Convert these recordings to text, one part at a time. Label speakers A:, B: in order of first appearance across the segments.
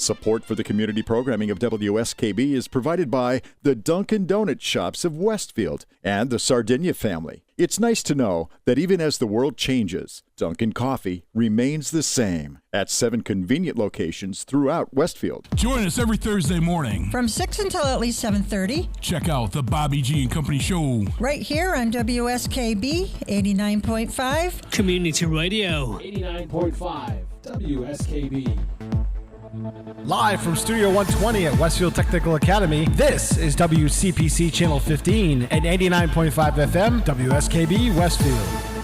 A: Support for the community programming of WSKB is provided by the Dunkin' Donut Shops of Westfield and the Sardinia family. It's nice to know that even as the world changes, Dunkin' Coffee remains the same at 7 convenient locations throughout Westfield.
B: Join us every Thursday morning
C: from 6 until at least 7:30.
B: Check out the Bobby G and Company Show
C: right here on WSKB 89.5
D: Community Radio.
E: 89.5 WSKB.
F: Live from Studio 120 at Westfield Technical Academy, this is WCPC Channel 15 and 89.5 FM, WSKB Westfield.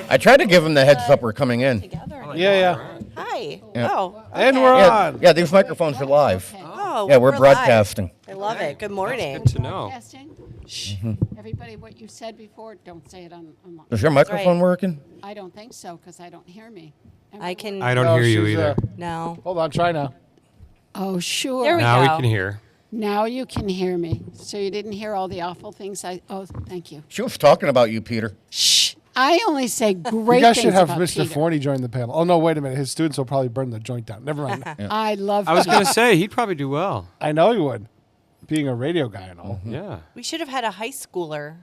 G: I tried to give him the heads up we're coming in.
F: Yeah.
H: Hi.
G: Yeah.
H: Oh.
F: And
H: okay.
F: we're on.
G: Yeah, these microphones are live.
H: Oh.
G: Yeah, we're
H: live.
G: broadcasting.
H: I love it. Good morning.
I: Good to know.
H: Shh.
J: Everybody, what you said before, don't say it on.
G: Is your microphone working?
J: I don't think so, because I don't hear me.
H: I can.
I: I don't hear you either.
H: No.
F: Hold on, try now.
J: Oh, sure.
H: There we
I: Now
H: go.
I: we can hear.
J: Now you can hear me. So you didn't hear all the awful things I. Oh, thank you.
G: She was talking about you, Peter.
J: Shh. I only say great
F: You guys
J: things
F: should have
J: about
F: Mr.
J: Peter.
F: Forney join the panel. Oh, no, wait a minute. His students will probably burn the joint down. Never mind.
J: I love
D: I was
J: Peter.
D: going to say, he'd probably do well.
F: I know you would, being a radio guy and all.
D: Yeah.
H: We should have had a high schooler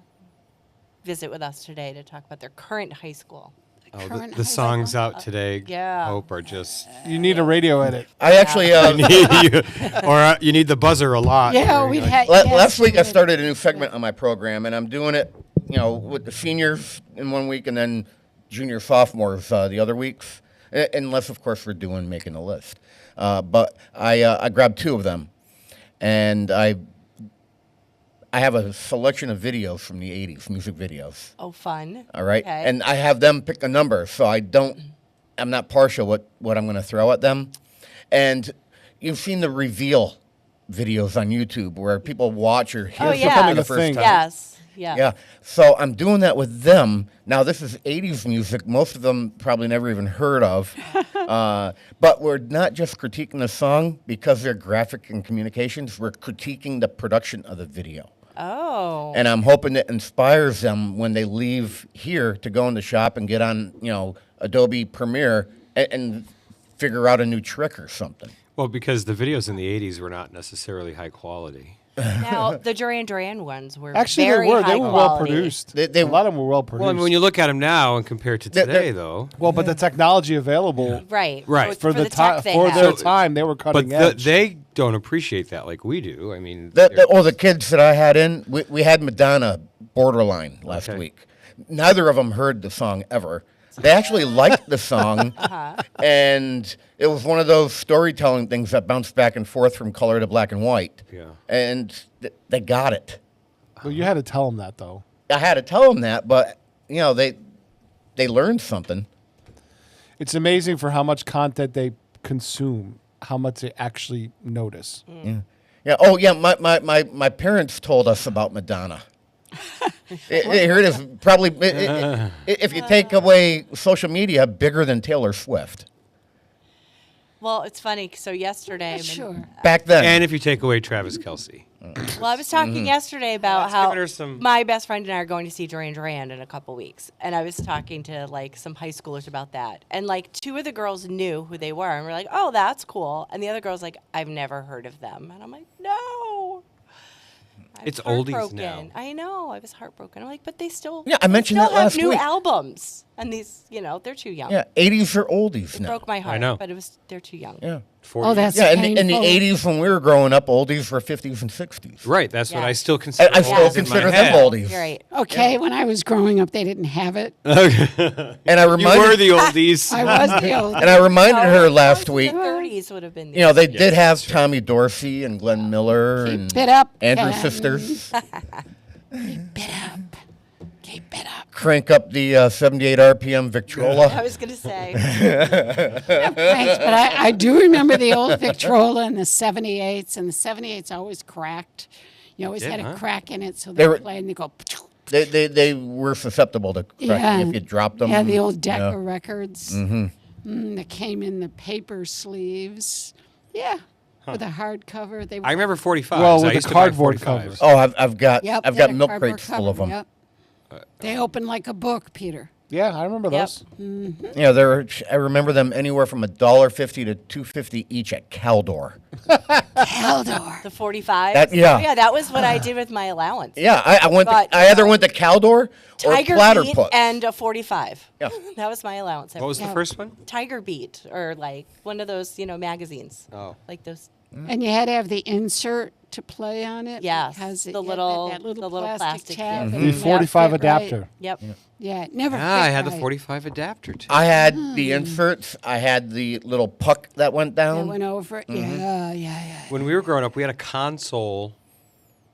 H: visit with us today to talk about their current high school.
D: Oh,
J: Current
D: the
J: high
D: songs
J: school.
D: out today,
H: Yeah.
D: Hope, are just...
F: You need a radio edit.
G: I actually
D: you need the buzzer a lot.
J: Yeah,
D: Or,
J: we've
D: like,
J: had.
G: last week I
J: yes,
G: started a new segment on my program, and I'm doing it, with the seniors in one week and then junior sophomores the other weeks, unless of course we're doing making a list. But I grabbed two of them, and I have a selection of videos from the 80s, music videos.
H: Oh, fun.
G: All right.
H: Okay.
G: And I have them pick a number, so I'm not partial what I'm going to throw at them. And you've seen the reveal videos on YouTube where people watch or hear
H: Oh,
G: something
H: yeah.
G: for the
F: a
G: first
F: thing.
G: time.
H: Yes. Yeah.
G: Yeah. So I'm doing that with them. Now, this is 80s music. Most of them probably never even heard of. But we're not just critiquing the song because they're graphic and communications. We're critiquing the production of the video.
H: Oh.
G: And I'm hoping it inspires them when they leave here to go in the shop and get on, Adobe Premiere and figure out a new trick or something.
D: Well, because the videos in the 80s were not necessarily high quality.
H: Now, the Duran Duran ones were
F: Actually,
H: very
F: they were.
H: high
F: They were
H: quality.
F: well produced.
G: They-
F: a lot of them were well produced.
D: Well, I mean, when you look at them now and compare it to
G: They're-
D: today, though.
F: well, but the technology available
H: Right.
D: Right.
H: For the
F: time
H: tech they
F: for
H: had.
F: their time, they were
D: But
F: cutting edge.
D: they don't appreciate that like we do. I mean,
G: The kids that I had in, we had Madonna Borderline last
D: Okay.
G: week. Neither of them heard the song ever. They actually liked the song, and it was one of those storytelling things that bounced back and forth from color to black and white.
D: Yeah.
G: And they got it.
F: Well, you had to tell them that, though.
G: I had to tell them that, but they learned something.
F: It's amazing for how much content they consume, how much they actually notice.
G: Yeah. Oh, yeah. My parents told us about Madonna. Here it is. Probably, if you take away social media, bigger than Taylor Swift.
H: Well, it's funny. So yesterday,
J: Sure.
G: Back then.
D: and if you take away Travis Kelce.
H: well, I was talking yesterday about
D: That's
H: how
D: giving her some-
H: my best friend and I are going to see Duran Duran in a couple weeks, and I was talking to some high schoolers about that, and two of the girls knew who they were, and we're like, "Oh, that's cool," and the other girl's like, "I've never heard of them," and I'm like, "No." I was
D: It's oldies
H: heartbroken.
D: now.
H: I know. I was heartbroken. I'm like, but they still.
G: Yeah, I
H: they
G: mentioned
H: still
G: that
H: have
G: last
H: new
G: week.
H: albums, and these, they're too young.
G: Yeah, 80s are oldies
H: It
G: now.
H: broke my heart.
D: know.
H: But they're too young.
G: Yeah.
D: 40.
J: Oh, that's
G: Yeah, in
J: painful.
G: the 80s when we were growing up, oldies were 50s and 60s.
D: Right. That's what
H: Yeah.
D: I still consider.
G: I still
D: oldies in my
G: consider them
D: head.
G: oldies.
H: You're right.
J: Okay, when I was growing up, they didn't have it.
G: And I
D: You
G: reminded,
D: were the oldies.
J: I was the old.
G: and I reminded
H: No,
G: her last
H: the
G: week.
H: 30s would have been.
G: They did have Tommy Dorsey and Glenn Miller and
J: Keep it up,
G: Andrew
J: Ken.
G: Sisters.
J: Keep it up. Keep it up.
G: Crank up the 78 RPM
H: I
G: Victrola.
H: was gonna say.
J: Thanks, but I do remember the old Victrola and the 78s, and the 78s always cracked. You always
D: Did,
J: had a
D: huh?
J: crack in it, so
G: They
J: they
G: were-
J: play and they go.
G: They were susceptible to cracking
J: Yeah,
G: if you dropped them.
J: Yeah, the old deck
G: Yeah.
J: of records that came in the paper sleeves. Yeah, with a hardcover. They
D: I remember 45s.
F: Well,
D: I
F: with
D: used
F: the
D: to buy
F: cardboard
D: 45s.
F: covers.
G: Oh, I've got
J: Yep,
G: I've
J: they
G: got
J: had a
G: milk
J: cardboard
G: crates full of
J: cover,
G: them.
J: Yep. They open like a book, Peter.
F: Yeah, I remember
H: Yep.
F: those.
G: Yeah, I remember them anywhere from $1.50 to $2.50 each at Caldor.
J: Haldor.
H: The 45.
G: That- yeah.
H: Yeah, that was what I did with my allowance.
G: Yeah, I went.
H: But,
G: I either went to Caldor or
H: Tiger Beat
G: Platypus.
H: and a 45.
G: Yeah.
H: That was my allowance.
D: What was the first one?
H: Tiger Beat, or one of those, magazines.
D: Oh.
H: Like those.
J: And you had to have the insert to play on it.
H: Yes,
J: because
H: the
J: it had
H: little-
J: that little
H: the little plastic
J: tab.
H: thing.
J: and
F: The
J: it never
F: 45
J: fit right.
F: adapter.
H: Yep.
J: Yeah, it never.
D: Ah, I
J: fit
D: had the
J: right.
D: 45 adapter too.
G: I had the inserts. I had the little puck that went
J: That
G: down.
J: went over. Yeah.
D: When we were growing up, we had a console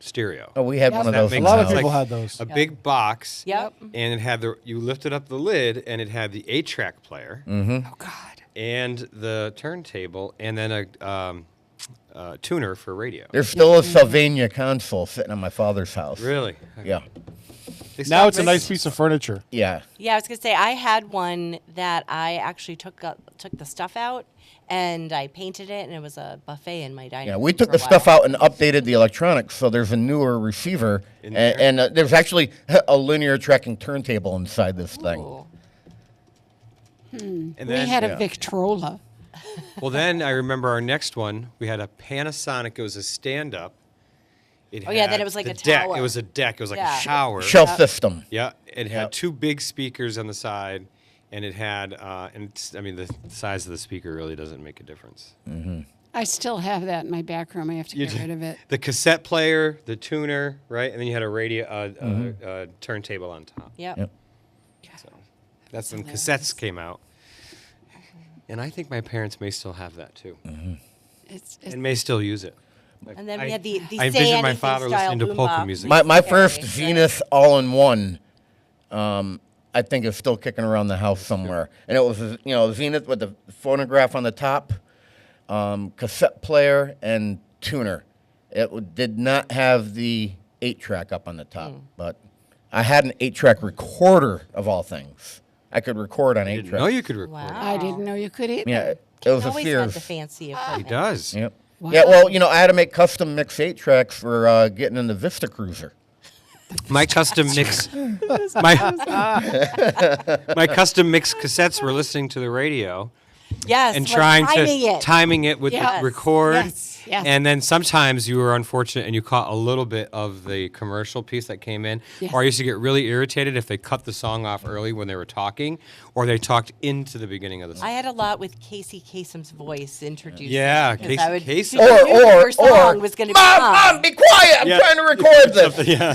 D: stereo.
G: Oh, we had
J: Yep.
G: one of
D: That
G: those.
D: makes
G: in
F: A lot
G: the
F: of
G: house.
F: people had those.
D: A big box.
H: Yep.
D: And it had you lifted up the lid, and it had the 8-track player,
J: Oh God.
D: and the turntable, and then a tuner for radio.
G: There's still a Sylvania console sitting on my father's house.
D: Really?
G: Yeah.
D: They
F: Now
D: stopped
F: it's a
D: making
F: nice
D: them.
F: piece of furniture.
G: Yeah.
H: Yeah, I was gonna say I had one that I actually took the stuff out and I painted it, and it was a buffet in my dining
G: Yeah,
H: room.
G: we took
H: for a
G: the stuff
H: while.
G: out and updated the electronics, so there's a newer receiver,
D: In there?
G: and there's actually a linear tracking turntable inside this thing.
H: Ooh.
D: And
J: We
D: then,
J: had a Victrola.
D: well, then I remember our next one. We had a Panasonic. It was a stand-up.
H: Oh, yeah, then it was like
D: the
H: a
D: deck.
H: tower.
D: It was a deck. It was like
H: Yeah.
D: a shower.
G: Shelf system.
D: Yeah, it had
G: Yep.
D: 2 big speakers on the side, and it had, and it's, I mean, the size of the speaker really doesn't make a difference.
J: I still have that in my back room. I have to
D: You
J: get
D: do-
J: rid of it.
D: The cassette player, the tuner, right, and then you had a radio, turntable on top.
H: Yep.
G: Yep.
D: So that's when cassettes came out, and I think my parents may still have that too,
J: It's
D: and may still use it. Like,
H: And then we had the
D: I
H: Say
D: envision my
H: Anything
D: father
H: style
D: listening to
H: boom
D: polka
H: box.
D: music.
G: My first
H: Right.
G: Zenith all-in-one, I think is still kicking around the house somewhere, and it was Zenith with the phonograph on the top, cassette player, and tuner. It did not have the 8-track up on the top, but I had an 8-track recorder of all things. I could record on
D: I didn't
G: 8-track.
D: know you could record.
H: Wow.
J: I didn't know you could either.
G: Yeah, it was a
H: Always had the
G: Sears.
H: fancy
D: He
H: equipment.
D: does.
G: Yep.
J: Wow.
G: Yeah, well, I had to make custom mix 8-tracks for getting in the Vista Cruiser.
D: My custom mix, my custom mix cassettes were listening to the radio
H: Yes,
D: and
H: like
D: trying
H: timing
D: to
H: it.
D: timing it with
J: Yes.
D: the record.
J: Yes, yes.
D: And then sometimes you were unfortunate and you caught a little bit of the commercial piece that came in.
J: Yes.
D: Or I used to get really irritated if they cut the song off early when they were talking, or they talked into the beginning of the song.
H: I had a lot with Casey Kasem's voice introducing.
D: Yeah,
H: 'cause
D: Casey
H: I would,
D: Kasem.
H: she knew her song was going to be
G: Mom, be quiet! I'm
D: Yeah.
G: trying to record this.
D: Yeah.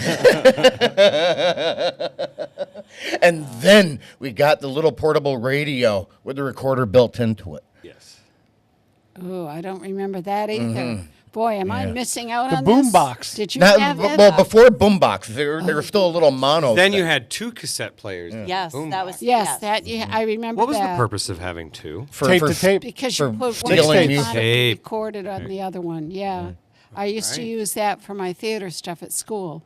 G: And then we got the little portable radio with the recorder built into it.
D: Yes.
J: Oh, I don't remember that either. Boy, am I missing out
F: The
J: on
F: boom
J: this?
F: box.
J: Did you
G: Now,
J: have that?
G: well, before boombox, they were still a little mono.
D: Then
G: thing.
D: you had 2 cassette players.
H: Yes,
D: Boom
H: that
D: box.
H: was
J: Yes,
H: yes.
J: that I remember
D: What was
J: that.
D: the purpose of having 2?
F: Tape to tape.
J: Because
G: for
J: you put one
G: stealing
J: tape
G: music.
J: on it and
D: Tape.
J: recorded on the other one. Yeah, I used to use that for my theater stuff at school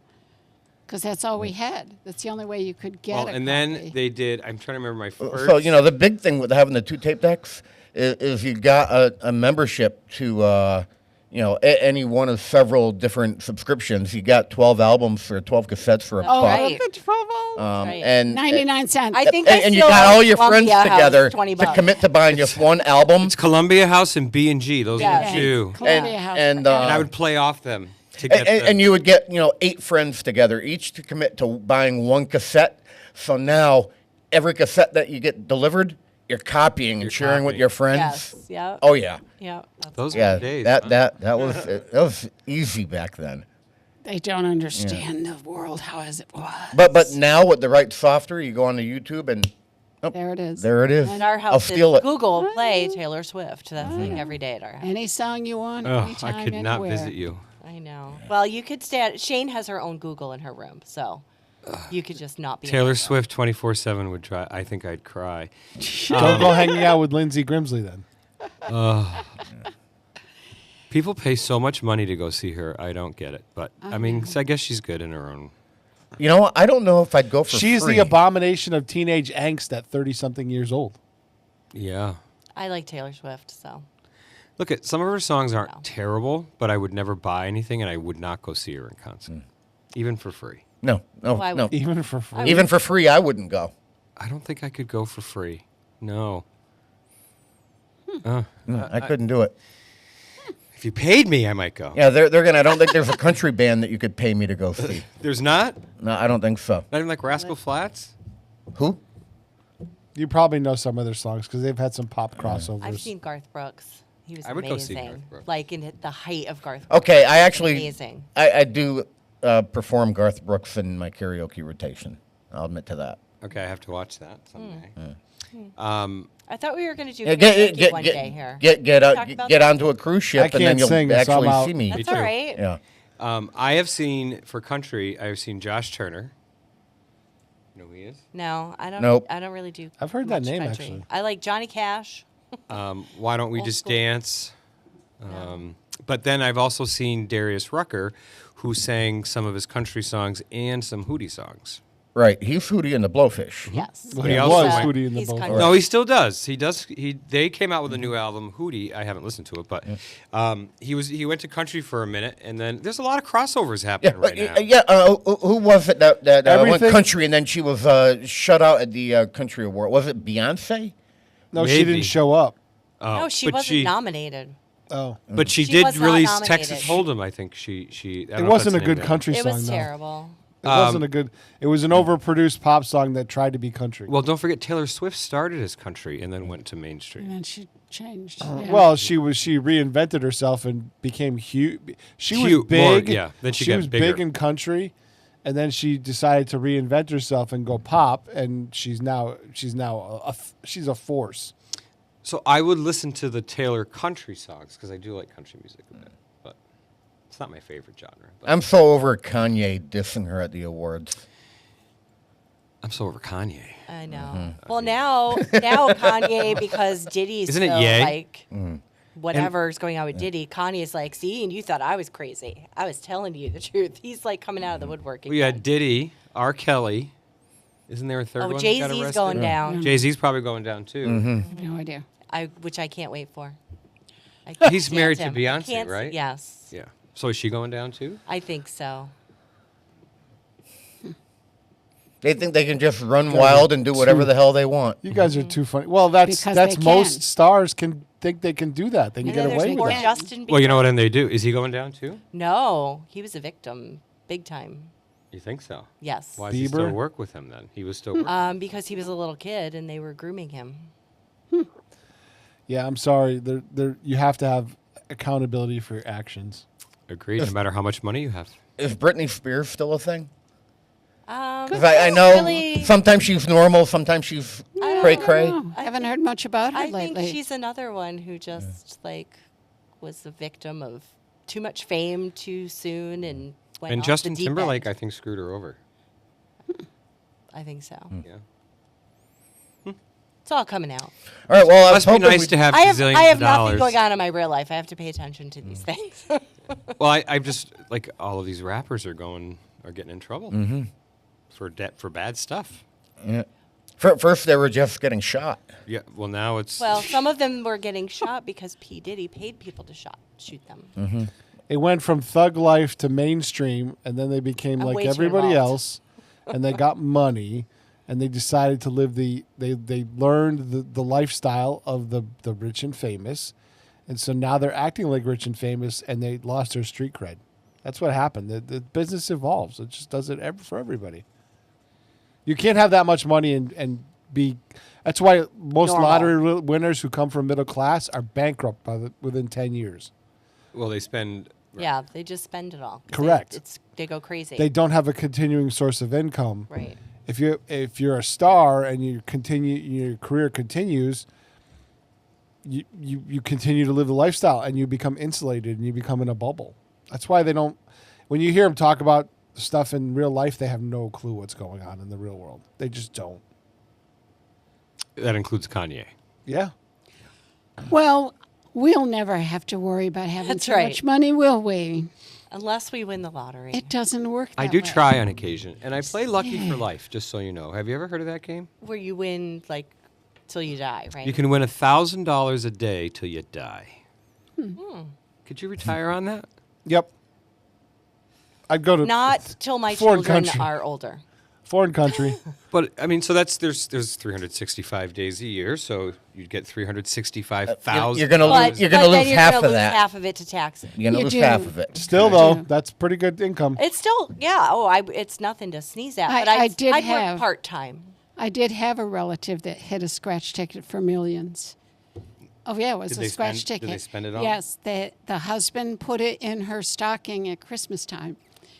J: because that's all we had. That's the only way you could get
D: Well,
J: a
D: and then
J: copy.
D: they did. I'm trying to remember my first.
G: So the big thing with having the 2 tape decks is you got a membership to any one of several different subscriptions. You got 12 albums for 12 cassettes for a
J: Oh,
G: buck.
H: right.
J: the trouble.
H: Right.
G: And
J: 99 cents.
H: I think I
G: and you
H: still
G: got
H: own
G: all your friends
H: Columbia House,
G: together
H: 20
G: to
H: bucks.
G: commit to buying just one album.
D: It's Columbia House and B&G. Those
H: Yeah.
D: are the 2.
J: Columbia House.
G: and,
J: forgot.
D: And I would play off them to get
G: And you would get 8 friends together, each to commit to buying one cassette. So now every cassette that you get delivered, you're copying and sharing with
D: copying.
G: your friends.
H: Yes. Yeah.
G: Oh yeah,
H: Yeah. That's
D: those
G: yeah.
D: were the days.
G: that
D: huh?
G: that was that was easy back then.
J: They don't understand the world how as it was.
G: But now with the right software, you go on to YouTube and
J: There it is.
G: there it is.
H: in our
G: I'll
H: house.
G: steal it.
H: Google play Taylor Swift. That's like every day at our house.
J: Any song you want,
D: Oh,
J: anytime,
D: I could not
J: anywhere.
D: visit you.
H: I know. Well, you could stay at, Shane has her own Google in her room, so you could just not be in
D: Taylor
H: her
D: Swift 24/7 would try. I think I'd cry.
F: Don't go hanging out with Lindsey Grimsley then.
D: People pay so much money to go see her. I don't get it. But I mean, I guess she's good in her own.
G: You know what? I don't know if I'd go for
F: She's
G: free.
F: the abomination of teenage angst at 30-something years old.
D: Yeah.
H: I like Taylor Swift, so.
D: Look at some of her songs aren't
H: No.
D: terrible, but I would never buy anything, and I would not go see her in concert, even for free.
G: No,
H: Why
G: no.
H: would-
F: Even for free.
G: Even for free, I wouldn't go.
D: I don't think I could go for free. No.
G: I couldn't do it.
D: If you paid me, I might go.
G: Yeah, they're gonna. I don't think there's a country band that you could pay me to go see.
D: There's not?
G: No, I don't think so.
D: Not even like Rascal Flats?
G: Who?
F: You probably know some of their songs because they've had some pop crossovers.
H: I've seen Garth Brooks. He was
D: I would go see
H: amazing.
D: Garth Brooks.
H: Like in the height of Garth Brooks.
G: Okay, I actually.
H: Amazing.
G: I do perform Garth Brooks in my karaoke rotation. I'll admit to that.
D: Okay, I have to watch that someday.
H: I thought we were going to do
G: Yeah,
H: karaoke one day here.
G: get
H: Talk about
G: onto a cruise ship,
F: I
G: and then
F: can't
G: you'll
F: sing, so
G: actually
F: I'm out.
G: see me.
H: That's
D: too.
H: all right.
G: Yeah.
D: I have seen, for country, I have seen Josh Turner. You know who he is?
H: No, I don't.
G: Nope.
H: I don't really do.
F: I've heard that
H: much
F: name,
H: country.
F: actually.
H: I like Johnny Cash.
D: Why Don't We
H: Old
D: Just
H: school.
D: Dance? But then I've also seen Darius Rucker, who sang some of his country songs and some Hootie songs.
G: Right. He's Hootie and the Blowfish.
H: Yes.
F: Well,
D: He
F: he
D: also
F: was
D: went-
F: Hootie in the
H: He's
F: Boat.
H: country.
D: No, he still does. They came out with a new album, Hootie. I haven't listened to it, but he went to country for a minute, and then there's a lot of crossovers happening right now.
G: Who was it that went
F: Everything-
G: country and then she was shut out at the country award? Was it Beyonce?
F: No, she
D: Maybe.
F: didn't show up.
H: No, she
D: but
H: wasn't nominated.
F: Oh.
D: But she
H: She
D: did
H: was not
D: release
H: nominated.
D: Texas Hold'em. I think she. I
F: It
D: don't know if
F: wasn't a
D: that's the
F: good
D: name of
F: country
H: It
F: song,
H: was
F: though.
H: terrible.
F: It wasn't a good. It was an overproduced pop song that tried to be country.
D: Well, don't forget Taylor Swift started as country and then went to mainstream.
J: And then she changed. Yeah.
F: Well, she reinvented herself and became huge. She was
D: Huge,
F: big.
D: more, yeah. Then she
F: she
D: got
F: was
D: bigger.
F: big in country, and then she decided to reinvent herself and go pop. And she's now she's a force.
D: So I would listen to the Taylor country songs because I do like country music a bit, but it's not my favorite genre. But
G: I'm so over Kanye dissing her at the awards.
D: I'm so over Kanye.
H: I know. Well, now Kanye, because Diddy's
D: Isn't it
H: so
D: Ye?
H: like whatever's going on with Diddy, Kanye's like, see, and you thought I was crazy. I was telling you the truth. He's like coming out of the woodwork.
D: We had
H: again.
D: Diddy, R. Kelly. Isn't there a third one?
H: Jay
D: that got
H: Z's
D: arrested?
H: going down.
D: Jay Z's probably going down too.
J: I have no idea.
H: Which I can't wait for. I
D: He's
H: can't
D: married
H: stand
D: to
H: him. I
D: Beyonce,
H: can't-
D: right?
H: Yes,
D: Yeah. So is she going down too?
H: I think so.
G: They think they can just run wild and do whatever the hell they want.
F: You guys are too funny. Well, that's
J: Because
F: that's
J: they
F: most
J: can.
F: stars can think they can do that. They can
H: And
F: get
H: then there's
F: away
H: poor
F: with that.
H: Justin Bieber.
D: Well, you know what? And they do. Is he going down too?
H: No, he was a victim, big time.
D: You think so?
H: Yes.
D: Why does he still
F: Bieber?
D: work with him then? He was still working.
H: Because he was a little kid and they were grooming him.
F: Yeah, I'm sorry. You have to have accountability for your actions.
D: Agreed. No matter how much money you have.
G: Is Britney Spears still a thing? 'Cause
H: I
G: I
H: don't
G: know
H: really-
G: sometimes she's normal, sometimes she's cray cray.
J: I haven't heard much about her
H: I
J: lately.
H: think she's another one who just like was the victim of too much fame too soon and went
D: And
H: off
D: Justin
H: the deep
D: Timberlake,
H: end.
D: I think, screwed her over.
H: I think so.
D: Yeah.
H: It's all coming out.
G: All right, well, I was
D: Must be
G: hoping
D: nice
G: we-
D: to have
H: I have
D: gazillions
H: I have
D: of
H: nothing
D: dollars.
H: going on in my real life. I have to pay attention to these things.
D: Well, I'm just like all of these rappers are getting in trouble for bad stuff.
G: Yeah. First, they were just getting shot.
D: Yeah. Well, now it's
H: well, some of them were getting shot because P. Diddy paid people to shoot them.
F: It went from thug life to mainstream, and then they became
H: I'm way
F: like
H: too
F: everybody
H: involved.
F: else, and they got money, and they decided to live they learned the lifestyle of the rich and famous, and so now they're acting like rich and famous, and they lost their street cred. That's what happened. The business evolves. It just does it for everybody. You can't have that much money and be. That's why most
H: Normal.
F: lottery winners who come from middle class are bankrupt within 10 years.
D: well, they spend.
H: Yeah, they just spend it all. 'Cause
F: Correct.
H: They go crazy.
F: They don't have a continuing source of income.
H: right.
F: If you're a star and your career continues, you continue to live the lifestyle and you become insulated and you become in a bubble. That's why they don't. When you hear them talk about stuff in real life, they have no clue what's going on in the real world. They just don't.
D: That includes Kanye.
F: Yeah.
J: Well, we'll never have to worry about having
H: That's
J: too
H: right.
J: much money, will we?
H: Unless we win the lottery.
J: It doesn't work that
D: I do
J: way.
D: try on occasion, and I play Lucky for Life. Just so you know, have you ever heard of that game?
H: Where you win like till you die, right?
D: You can win $1,000 a day till you die. Could you retire on that?
F: Yep. I'd go to
H: Not till my
F: foreign
H: children
F: country.
H: are older.
F: Foreign country.
D: But I mean, so there's 365 days a year, so you'd get 365,000.
G: You're gonna
H: But,
G: lose. You're gonna
H: but then
G: lose
H: you're
G: half
H: gonna
G: of
H: lose
G: that.
H: half of it to tax it.
G: You're gonna
J: You
G: lose
J: do.
G: half of it.
F: Still though, that's pretty good income.
H: It's still, yeah. Oh, it's nothing to sneeze at. But
J: I did
H: I'd
J: have-
H: work part time.
J: I did have a relative that hit a scratch ticket for millions. Oh yeah, it was
D: Did
J: a
D: they
J: scratch
D: spend-
J: ticket.
D: did they spend it all?
J: Yes, the husband put it in her stocking at Christmas time,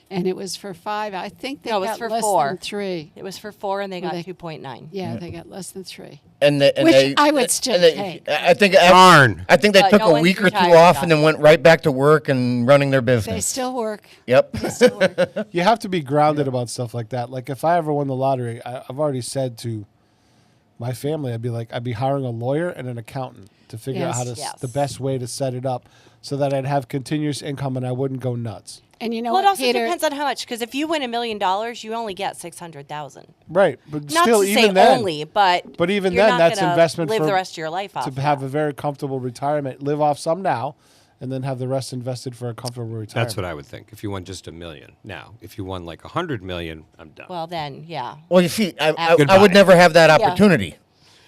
J: and it was for 5. I think they
H: No, it was
J: got
H: for
J: less
H: 4.
J: than 3.
H: It was for 4, and they
J: Well,
H: got
J: they-
H: 2.9.
J: Yeah, they got less than 3.
G: And
J: Which
G: they,
J: I would still
G: and they-
J: take.
G: I think.
D: Darn.
G: I think they
H: But
G: took
H: no
G: a
H: one's
G: week or two
H: retired
G: off
H: yet.
G: and then went right back to work and running their
J: They
G: business.
J: still work.
G: Yep.
J: They still work.
F: You have to be grounded about stuff like that. Like if I ever won the lottery, I've already said to my family, I'd be hiring a lawyer and an accountant to figure out how to
H: Yes.
F: the best way to set it up so that I'd have continuous income and I wouldn't go nuts.
J: And you know
H: Well, it
J: what,
H: also
J: Peter?
H: depends on how much. Because if you win $1 million, you only get 600,000.
F: Right, but
H: Not
F: still,
H: to
F: even
H: say
F: then,
H: only, but
F: even
H: you're
F: then,
H: not
F: that's
H: gonna
F: investment
H: live
F: for
H: the rest of your life off
F: to
H: of
F: have
H: that.
F: a very comfortable retirement. Live off some now, and then have the rest invested for a comfortable retirement.
D: That's what I would think. If you won just $1 million. Now, if you won like $100 million, I'm done.
H: Well, then, yeah.
G: Well, you see, I
D: Goodbye.
G: would never have that opportunity.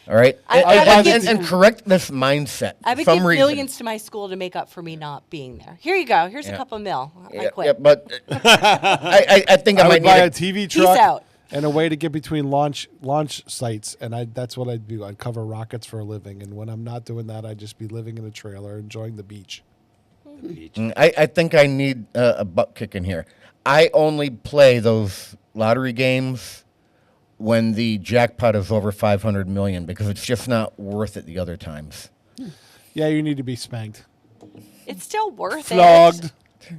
G: All right,
H: I would give-
G: and correct this mindset.
H: I
G: For
H: would
G: some
H: give
G: reason.
H: millions to my school to make up for me not being there. Here you go. Here's a couple mil. I quit.
G: Yeah, but I think I
F: I
G: might
F: would buy a
G: need
F: TV
H: Peace
F: truck
H: out.
F: and a way to get between launch sites, and that's what I'd do. I'd cover rockets for a living, and when I'm not doing that, I'd just be living in a trailer, enjoying the beach.
G: I think I need a butt kick in here. I only play those lottery games when the jackpot is over 500 million because it's just not worth it the other times.
F: Yeah, you need to be spanked,
H: It's still worth
F: flogged.
H: it.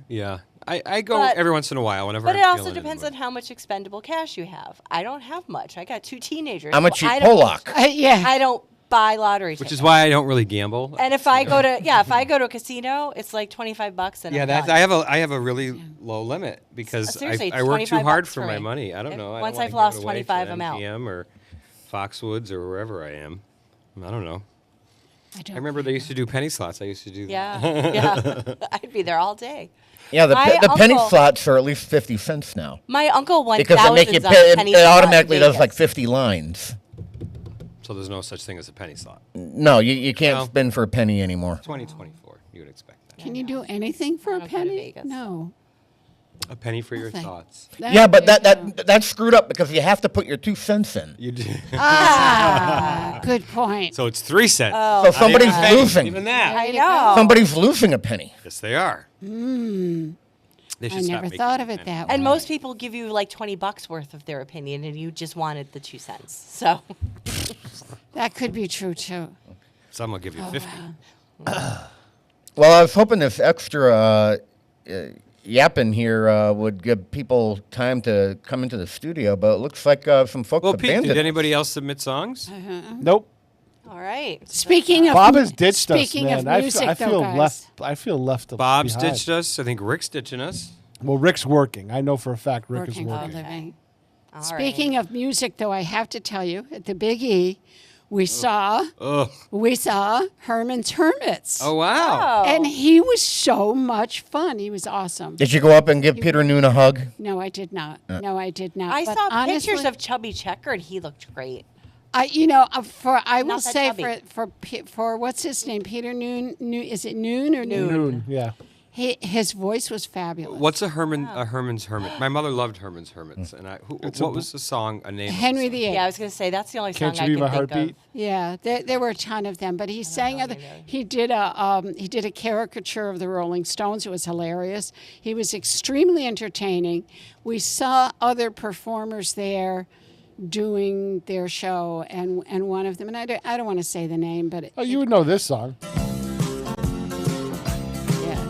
D: Yeah. I go
H: But-
D: every once in a while whenever
H: But
D: I'm
H: it also
D: feeling in the
H: depends
D: mood.
H: on how much expendable cash you have. I don't have much. I got 2 teenagers.
G: I'm a
H: so
G: cheap
H: I don't-
G: Pollock.
J: Yeah.
H: I don't buy lottery
D: Which
H: tickets.
D: is why I don't really gamble.
H: And if I go to if I go to a casino, it's like $25 and
D: Yeah,
H: I'm
D: that's
H: done.
D: I have a really low limit because
H: Seriously,
D: I work too
H: 25
D: hard
H: bucks
D: for
H: for
D: my
H: me.
D: money. I don't
H: If-
D: know. I
H: once
D: don't
H: I've
D: wanna
H: lost
D: give it away
H: 25,
D: to
H: I'm out.
D: MTM or Foxwoods or wherever I am. I don't know.
J: I
D: I remember they used to do penny slots. I used to do that.
H: Yeah, yeah. I'd be there all day.
G: Yeah, the
H: My
G: penny
H: uncle-
G: slots are at least 50 cents now
H: My uncle won
G: because they make you
H: thousands on
G: pay.
H: penny
G: It
H: slot in
G: automatically does
H: Vegas.
G: like 50 lines.
D: So there's no such thing as a penny slot.
G: No, you can't
D: No.
G: spin for a penny anymore.
D: 2024, you would expect that.
J: Can you do anything for a
H: don't go to
J: penny?
H: Vegas.
J: No.
D: A penny for your
J: Nothing.
D: thoughts.
G: Yeah, but
J: there you go.
G: that's screwed up because you have to put your 2 cents in.
D: You do.
J: Ah, good point.
D: So it's 3 cents.
H: Oh,
G: So somebody's
D: Not even a penny,
G: losing.
D: Even that.
H: I know.
G: Somebody's losing a penny.
D: Yes, they are. They
J: I
D: should stop
J: never
D: making
J: thought of it
D: pennies.
J: that way.
H: And most people give you like $20 worth of their opinion, and you just wanted the 2 cents. So
J: That could be true too.
D: Some will give you 50.
G: Well, I was hoping this extra yapping here would give people time to come into the studio, but it looks like some folks
D: Well, Pete,
G: abandoned
D: did
G: us.
D: anybody else submit songs?
F: Nope.
H: all right.
J: Speaking of
F: Bob has ditched us,
J: speaking
F: man.
J: of
F: I
J: music,
F: feel
J: though, guys.
F: left. I feel left.
D: Bob's
F: behind.
D: ditched us. I think Rick's ditching us.
F: Well, Rick's working. I know for a fact Rick
J: working
F: is
J: for a
F: working.
J: living.
H: All
J: Speaking
H: right.
J: of music, though, I have to tell you, at the Big E, we saw Herman's Hermits.
D: Oh, wow.
H: Oh.
J: And he was so much fun. He was awesome.
G: Did you go up and give Peter Noon a hug?
J: No, I did not. No, I did not.
H: I
J: But
H: saw
J: honestly,
H: pictures of Chubby Checker, and he looked great.
J: I will
H: Not that
J: say
H: chubby.
J: for what's his name, Peter Noon. Is it Noon or Noon?
F: Noon. Yeah.
J: His voice was fabulous.
D: What's a Herman's Hermit? My mother loved Herman's Hermits, and what was the song? A name. of the
J: Henry
D: song?
J: VIII.
H: Yeah, I was going to say that's the only
F: Can't
H: song
F: you
H: I
F: be
H: can
F: my
H: think
F: heartbeat?
H: of.
J: Yeah, there were a ton of them, but he sang other. He did a caricature of the Rolling Stones. It was hilarious. He was extremely entertaining. We saw other performers there doing their show, and one of them, and I don't want to say the name, but
F: Oh, you would know this song.
J: yeah.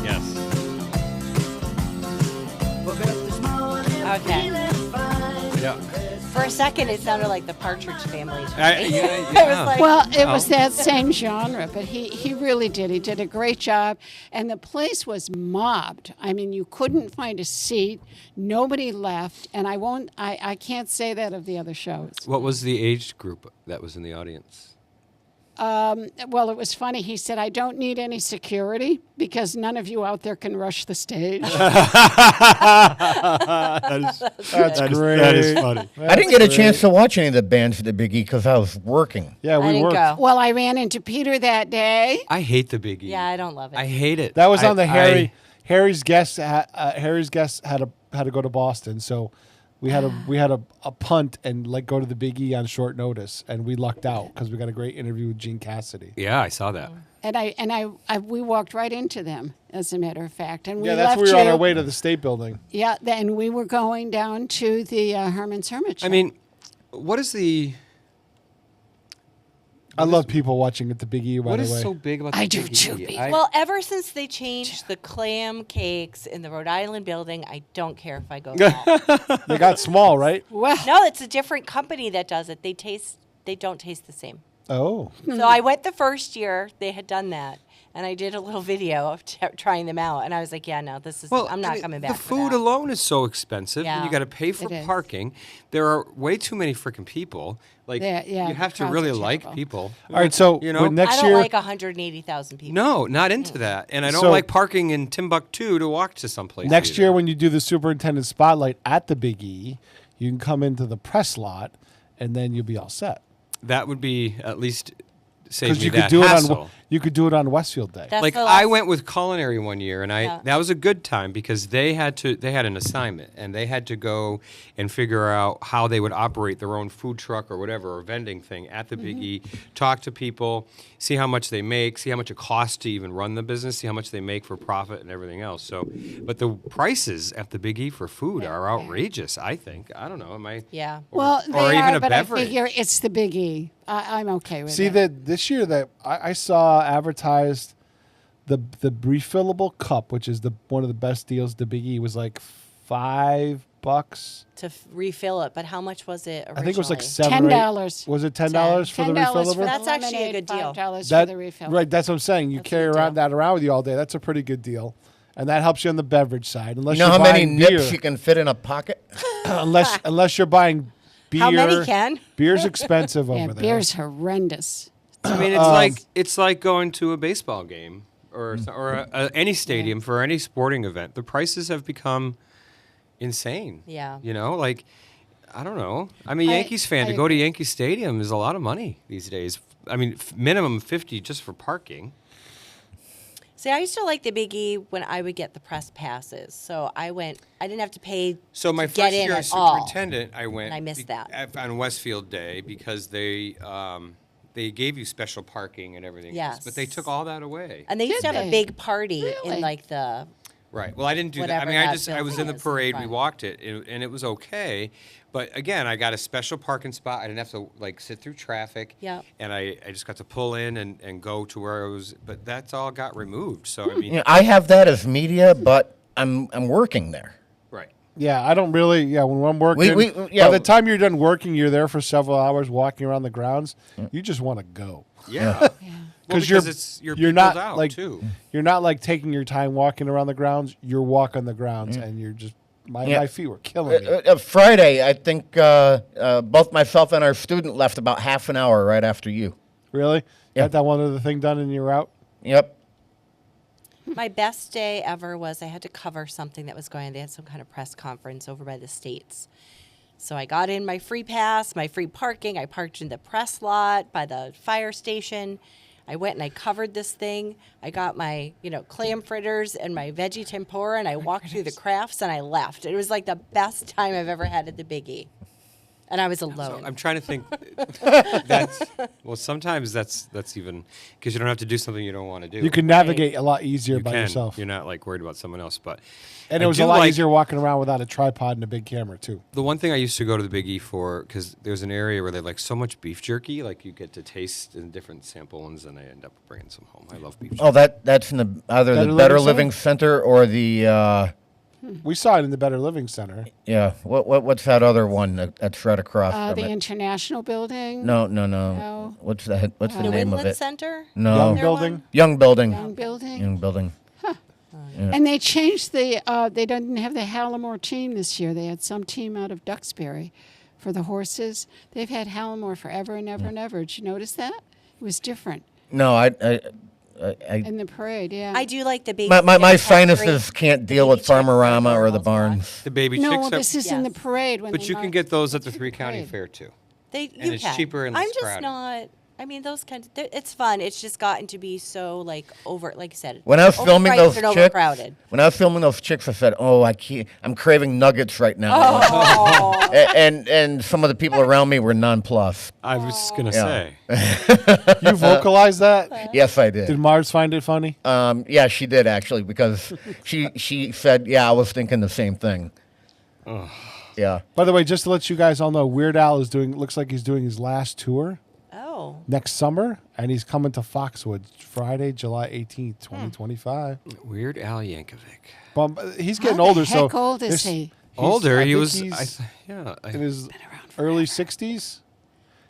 D: Yes.
H: Okay.
D: Yeah.
H: For a second, it sounded like the Partridge Family. to
D: I-
H: me.
D: yeah,
H: It
D: yeah.
H: was like,
J: Well, it was that same genre, but he really did. He did a great job, and the place was mobbed. I mean, you couldn't find a seat. Nobody left, and I can't say that of the other shows.
D: What was the age group that was in the audience?
J: Well, it was funny. He said, "I don't need any security because none of you out there can rush the stage."
F: That's great.
D: That is funny.
G: I didn't get a chance to watch any of the bands at the Big E because I was working.
F: Yeah,
H: I
F: we
H: didn't
F: worked.
H: go.
J: Well, I ran into Peter that day.
D: I hate the Big E.
H: Yeah, I don't love it.
D: I hate it.
F: That was
D: I-
F: on the
D: I-
F: Harry's guest. Harry's guest had to go to Boston, so we had a punt and go to the Big E on short notice, and we lucked out because we got a great interview with Gene Cassidy.
D: Yeah, I saw that.
J: And we walked right into them, as a matter of fact. And we
F: Yeah, that's
J: left
F: where we were on
J: you-
F: our way to the State Building.
J: Yeah, then we were going down to the Herman's Hermit show.
D: I mean, what is the?
F: I love people watching at the Big E. By
D: What
F: the
D: is
F: way,
D: so big about the
J: I do
D: Big
J: too,
D: E?
J: Pete.
H: Well, ever since they changed the clam cakes in the Rhode Island building, I don't care if I go back.
F: they got small, right?
J: well,
H: No, it's a different company that does it. They don't taste the same.
F: Oh,
H: So I went the first year they had done that, And I did a little video of trying them out, and I was like, "Yeah, no, this is. I'm not coming back."
D: The food alone is so expensive, and you
H: Yeah.
D: got to pay for
J: It is.
D: parking. There are way too many freaking people. Like
J: Yeah,
D: you have
J: the
D: to
J: crowds
D: really
J: are
D: like
J: terrible.
D: people.
F: All right, so
D: you know,
F: when next
H: I don't
F: year,
H: like 180,000 people.
D: no, not into that, and I don't
F: So-
D: like parking in Timbuktu to walk to someplace.
F: next
D: either.
F: year when you do the superintendent spotlight at the Big E, you can come into the press lot, and then you'll be all set.
D: that would be at least save
F: Because
D: me
F: you could
D: that
F: do
D: hassle.
F: you could do it on Westfield Day.
H: That's
D: Like
H: the
D: I
H: last-
D: went with culinary one year, and
H: Yeah.
D: that was a good time because they had an assignment, and they had to go and figure out how they would operate their own food truck or whatever, or vending thing at the Big E, talk to people, see how much they make, see how much it costs to even run the business, see how much they make for profit and everything else. So, but the prices at the Big E for food are outrageous. I think. I don't know. Am I?
H: Yeah.
J: Well, they
D: or even
J: are,
D: a
J: but
D: beverage.
J: I figure it's the Big E. I'm okay with
F: See
J: it.
F: that this year that I saw advertised the refillable cup, which is one of the best deals. The Big E was like $5.
H: to refill it, but how much was it originally?
F: I think it was like $7 or
J: $10.
F: $8. Was it $10 for the
J: $10
F: refillable?
J: for the
H: That's actually a
J: lemonade,
H: good deal.
J: $5
F: That-
J: for the refill.
F: Right, that's what I'm saying. You
H: That's a
F: carry
H: good
F: around
H: deal.
F: that around with you all day. That's a pretty good deal, and that helps you on the beverage side. Unless
G: You know
F: you're
G: how many
F: buying
G: nips
F: beer,
G: you can fit in a pocket?
F: unless you're buying beer.
H: How many, Ken?
F: Beer's expensive
J: Yeah,
F: over there.
J: beer's horrendous.
D: I mean, it's like going to a baseball game or any stadium for any sporting event. The prices have become insane.
H: Yeah.
D: You know, like I don't know. I'm a Yankees fan.
J: I
D: To go to Yankee Stadium is a lot of money these days. I mean, minimum 50 just for parking.
H: See, I used to like the Big E when I would get the press passes. So I didn't have to pay
D: So my
H: to get
D: first
H: in
D: year as
H: at all.
D: superintendent, I went
H: And I missed that.
D: on Westfield Day because they gave you special parking and everything else,
H: Yes.
D: but they took all that away.
H: And they used to have
J: Did
H: a
J: they?
H: big party
J: Really?
H: in like the
D: Right. Well, I didn't do that. I
H: Whatever
D: mean,
H: that
D: I was in the
H: building is in
D: parade. We
H: front.
D: walked it, and it was okay. But again, I got a special parking spot. I didn't have to like sit through traffic.
H: Yep.
D: And I just got to pull in and go to where I was. But that's all got removed. So I mean,
G: You know, I have that as media, but I'm working there.
D: right.
F: Yeah, I don't really. Yeah, when I'm working,
G: yeah.
F: by the time you're done working, you're there for several hours walking around the grounds. You just want to go
D: Yeah. Well,
F: you're
D: you're
F: you're
D: peopled
F: not
D: out
F: like
D: too.
F: you're not like taking your time walking around the grounds. You're walking the grounds, and you're just my feet were killing me.
G: Friday, I think both myself and our student left about half an hour right after you.
F: Really?
G: Yeah.
F: Got that one other thing done and you're out?
G: Yep.
H: My best day ever was I had to cover something that was going on. They had some kind of press conference over by the States. So I got in my free pass, my free parking. I parked in the press lot by the fire station. I went and I covered this thing. I got my, clam fritters and my veggie tempura, and I walked through the crafts and I left. It was like the best time I've ever had at the Big E. And I was alone.
D: So I'm trying to think. Sometimes that's even because you don't have to do something you don't want to do.
F: You can navigate a lot easier
D: You
F: by
D: can.
F: yourself.
D: You're not like worried about someone else. But
F: And
D: I
F: it was
D: do
F: a lot
D: like-
F: easier walking around without a tripod and a big camera too.
D: The one thing I used to go to the Big E for, because there's an area where they like so much beef jerky, like you get to taste in different sample ones, and I end up bringing some home. I love beef jerky.
G: Oh, that's in the either
F: Better
G: the Better
F: Living
G: Living Center or the
F: We saw it in the Better Living Center.
G: yeah. What's that other one that's right across from
J: The
G: it?
J: International Building.
G: No.
J: No.
G: What's that? What's the
H: the
G: name of
H: Windland
G: it?
H: Center?
G: No.
F: Young
H: There
F: Building.
H: one?
G: Young Building.
J: Young Building.
G: Young Building.
J: And they changed the. They didn't have the Hallamore team this year. They had some team out of Duxbury for the horses. They've had Hallamore forever and ever and ever. Did you notice that? It was different
G: No, I
J: in the parade. Yeah.
H: I do like the baby.
G: my
H: chick
G: sinuses
H: factory.
G: can't deal with
H: Baby chick
G: Farmerama
H: factory
G: or the
H: girls
G: barns.
D: The baby
J: no,
D: chicks.
J: well, this is in the
H: Yes.
J: parade. When
D: but
J: they
D: you can
J: march
D: get those at the
J: through
D: Three County
J: parade.
D: Fair too.
H: You
D: it's
H: can.
D: cheaper and
H: I'm
D: less
H: just
D: crowded.
H: not. I mean, those kinds of. It's fun. It's just gotten to be so like like you said.
G: When I was filming
H: overpriced
G: those
H: and
G: chicks,
H: overcrowded.
G: I said, "Oh, I can't. I'm craving nuggets right now."
H: Oh.
G: and some of the people around me were nonplussed.
D: I was gonna
G: Yeah.
D: say.
F: You vocalized that?
G: Yes, I did.
F: Did Mars find it funny?
G: Yeah, she did actually because she said, "Yeah, I was thinking the same thing." Yeah.
F: By the way, just to let you guys all know, Weird Al looks like he's doing his last tour
H: Oh.
F: next summer, and he's coming to Foxwood Friday, July 18th, 2025.
D: Weird Al Yankovic.
F: He's
J: How
F: getting
J: the
F: older,
J: heck
F: so
J: old is
F: there's-
J: he?
F: he's-
D: Older,
F: I
D: he
F: think
D: was.
F: he's
D: Yeah.
F: in his early 60s.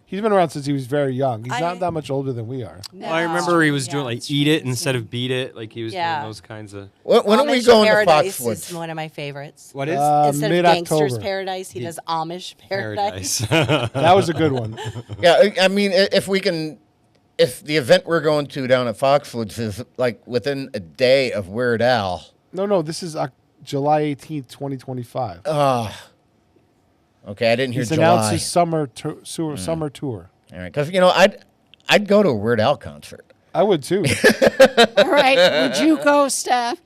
F: He's been around since he was very young. He's not that much older than we are.
H: No.
D: I remember he was doing
H: Yeah,
D: like
H: it's
D: eat
H: true.
D: it instead of beat it. Like he was doing
H: Yeah.
D: those kinds of.
G: When are we
H: Amish
G: going to
H: Paradise
G: Foxwoods?
H: is one of my favorites.
D: What is
H: Instead of
F: mid-October.
H: Gangster's Paradise, he does Amish Paradise.
D: paradise?
F: That was a good one.
G: Yeah, I mean, if the event we're going to down at Foxwoods is like within a day of Weird Al.
F: No, this is July 18th, 2025.
G: Okay, I didn't hear
F: He's
G: July.
F: announced his summer tour.
G: All right, because I'd go to a Weird Al concert.
F: I would too.
J: All right. Would you go, Steph?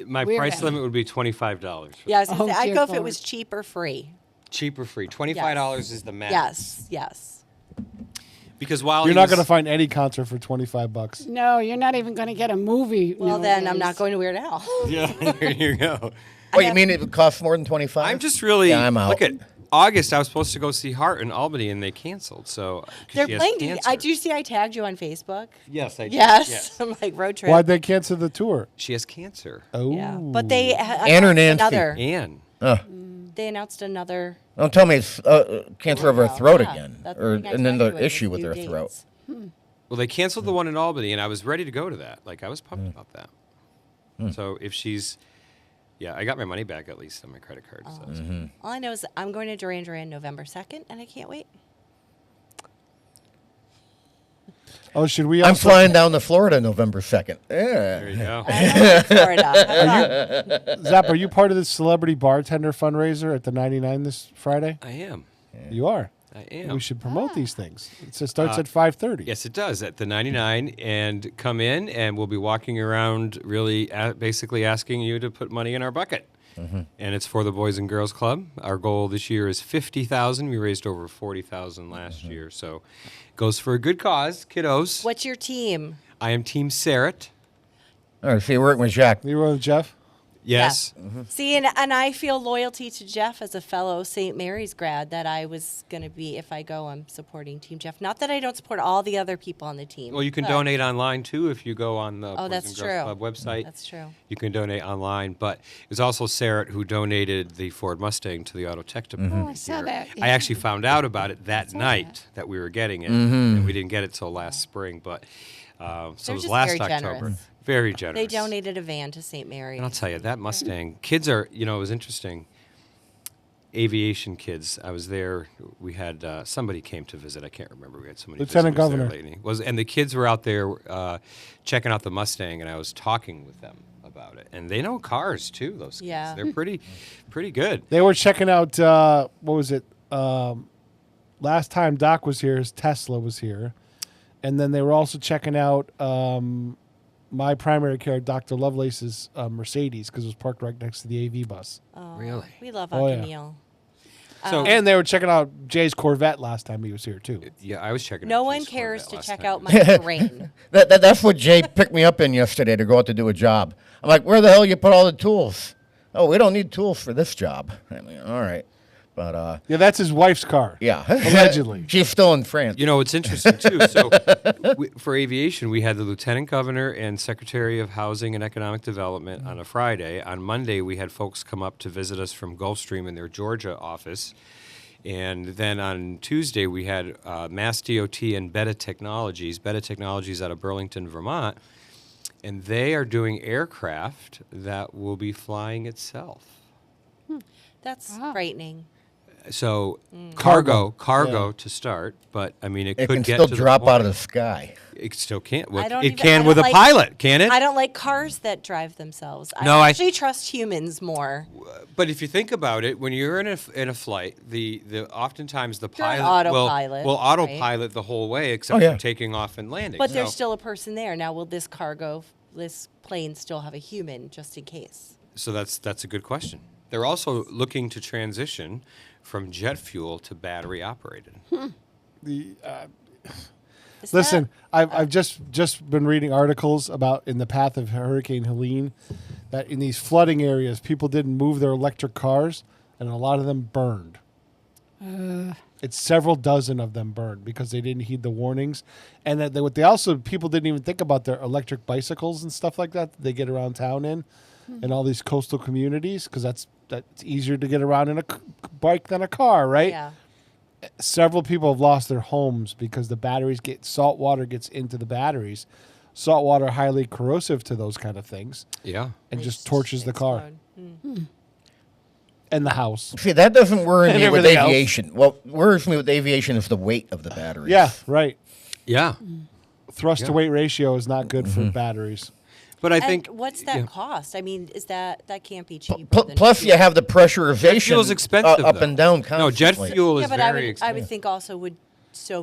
D: My
J: Weird
D: price
J: Al.
D: limit would be $25.
H: Yeah, I was gonna say, I'd
J: dear
H: go if it
J: Lord.
H: was cheap or free.
D: Cheap or free? $25 is the max.
H: Yes.
D: Because while
F: You're
D: he
F: not
D: was-
F: going to find any concert for $25.
J: No, you're not even going to get a movie.
H: Well, then I'm not
J: nowadays.
H: going to Weird Al.
D: Yeah, there you go.
G: Oh, you mean it would cost more than 25?
D: I'm just really.
G: Yeah, I'm out.
D: Look at August. I was supposed to go see Hart in Albany, and they canceled. So 'cause
H: They're
D: she has
H: playing.
D: cancer.
H: I do see. I tagged you on Facebook.
D: Yes, I did.
H: Yes. I'm like road trip.
F: Why'd they cancel the tour?
D: She has cancer.
F: Oh,
H: Yeah, but they
G: Ann or
H: announced
G: Nancy?
H: another.
D: Anne.
H: They announced another.
G: Don't tell me it's cancer of her
H: Well,
G: throat
H: yeah,
G: again,
H: that's
G: or
H: the thing I
G: and then
H: tagged
G: the
H: you in,
G: issue with
H: new
G: her throat.
H: dates.
D: Well, they canceled the one in Albany, and I was ready to go to that. Like I was pumped about that. So if she's, yeah, I got my money back at least on my credit card. So that's good.
H: All I know is I'm going to Duran Duran November 2nd, and I can't wait.
F: Oh, should we?
G: I'm
F: Also,
G: flying down to Florida November 2nd.
D: There
G: Yeah.
D: you go.
H: I'm going to Florida.
F: Zap, are you part of the celebrity bartender fundraiser at the 99 this Friday?
D: I am.
F: You are.
D: I am.
F: We should promote these things. It starts at 5:30.
D: Yes, it does at the 99, and come in, and we'll be walking around, really, basically asking you to put money in our bucket. And it's for the Boys and Girls Club. Our goal this year is $50,000. We raised over $40,000 last year, so it goes for a good cause, kiddos.
H: What's your team?
D: I am Team Sarret.
G: All right, so you're working with Jack.
F: You were with Jeff?
D: Yes.
H: See, and I feel loyalty to Jeff as a fellow St. Mary's grad that I was going to be, if I go, I'm supporting Team Jeff. Not that I don't support all the other people on the team.
D: Well, you can
H: but-
D: donate online too if you go on the Boys
H: that's
D: and
H: true.
D: Girls Club website.
H: That's true.
D: You can donate online, but it was also Sarret who donated the Ford Mustang to the Auto Tech Department.
J: Oh, I saw
D: here.
J: that,
D: I
J: yeah.
D: actually found out about it that night that we were getting it, and we didn't get it till last spring. But so
H: They're
D: it was
H: just
D: last
H: very
D: October.
H: generous.
D: Very generous.
H: They donated a van to St. Mary's.
D: And I'll tell you, that Mustang, kids are, it was interesting. Aviation kids, I was there. We had somebody came to visit. I can't remember. We had so many
F: Lieutenant
D: visitors there
F: Governor.
D: lately. And the kids were out there checking out the Mustang, and I was talking with them about it. And they know cars too. Those kids,
H: Yeah.
D: they're pretty good.
F: They were checking out, what was it? Last time Doc was here, his Tesla was here. And then they were also checking out my primary care, Dr. Lovelace's Mercedes, because it was parked right next to the AV bus.
H: Oh,
D: Really?
H: We love
F: Oh,
H: Uncle
F: yeah.
H: Neil.
D: So
F: And they were checking out Jay's Corvette last time he was here, too.
D: yeah, I was checking.
H: No
D: out
H: one
D: Jay's
H: cares
D: Corvette
H: to
D: last
H: check
D: time.
H: out my terrain.
G: That's what Jay picked me up in yesterday to go out to do a job. I'm like, where the hell you put all the tools? Oh, we don't need tools for this job. I mean, all right. But,
F: Yeah, that's his wife's car.
G: yeah.
F: Allegedly.
G: She's still in France.
D: It's interesting too. So, for aviation, we had the Lieutenant Governor and Secretary of Housing and Economic Development on a Friday. On Monday, we had folks come up to visit us from Gulfstream in their Georgia office. And then on Tuesday, we had Mass DOT and Beta Technologies out of Burlington, Vermont. And they are doing aircraft that will be flying itself.
H: That's frightening.
D: So
H: Mm.
D: cargo
F: Yeah.
D: to start, but I mean it
G: It
D: could
G: can
D: get
G: still
D: to
G: drop
D: the point.
G: out of the sky.
D: It still can't. Well,
H: I don't
D: it
H: even- I
D: can
H: don't
D: with a
H: like-
D: pilot, can it?
H: I don't like cars that drive themselves.
D: No,
H: I
D: I-
H: actually trust humans more.
D: But if you think about it, when you're in a flight, the oftentimes the
H: You're an
D: pilot will
H: autopilot,
D: autopilot the whole way except
G: Oh, yeah.
D: for taking off and landing.
H: But there's
D: So-
H: still a person there. Now, will this plane still have a human just in case?
D: So that's a good question. They're also looking to transition from jet fuel to battery operated.
H: Is
F: Listen,
H: that-
F: I've just been reading articles about in the path of Hurricane Helene that in these flooding areas, people didn't move their electric cars, and a lot of them burned. It's several dozen of them burned because they didn't heed the warnings, and that what they also people didn't even think about their electric bicycles and stuff like that they get around town in all these coastal communities because that's easier to get around in a bike than a car, right?
H: Yeah.
F: several people have lost their homes because the batteries salt water gets into the batteries. Salt water highly corrosive to those kind of things.
D: Yeah.
F: And just torches the car and the house.
G: See, that doesn't worry
F: And
G: me with
F: everything else.
G: aviation. What worries me with aviation is the weight of the batteries.
F: Yeah, right.
D: Yeah.
F: Thrust to weight ratio is not good for batteries.
D: But I
H: And
D: think
H: what's that cost? I mean, is that can't be cheaper? than
G: Plus, you
H: fuel.
G: have the pressurization
D: fuel's expensive,
G: up
D: though.
G: and down
D: no, jet
G: constantly.
D: fuel
H: Yeah,
D: is
H: but I
D: very
H: would
D: expensive.
H: think also would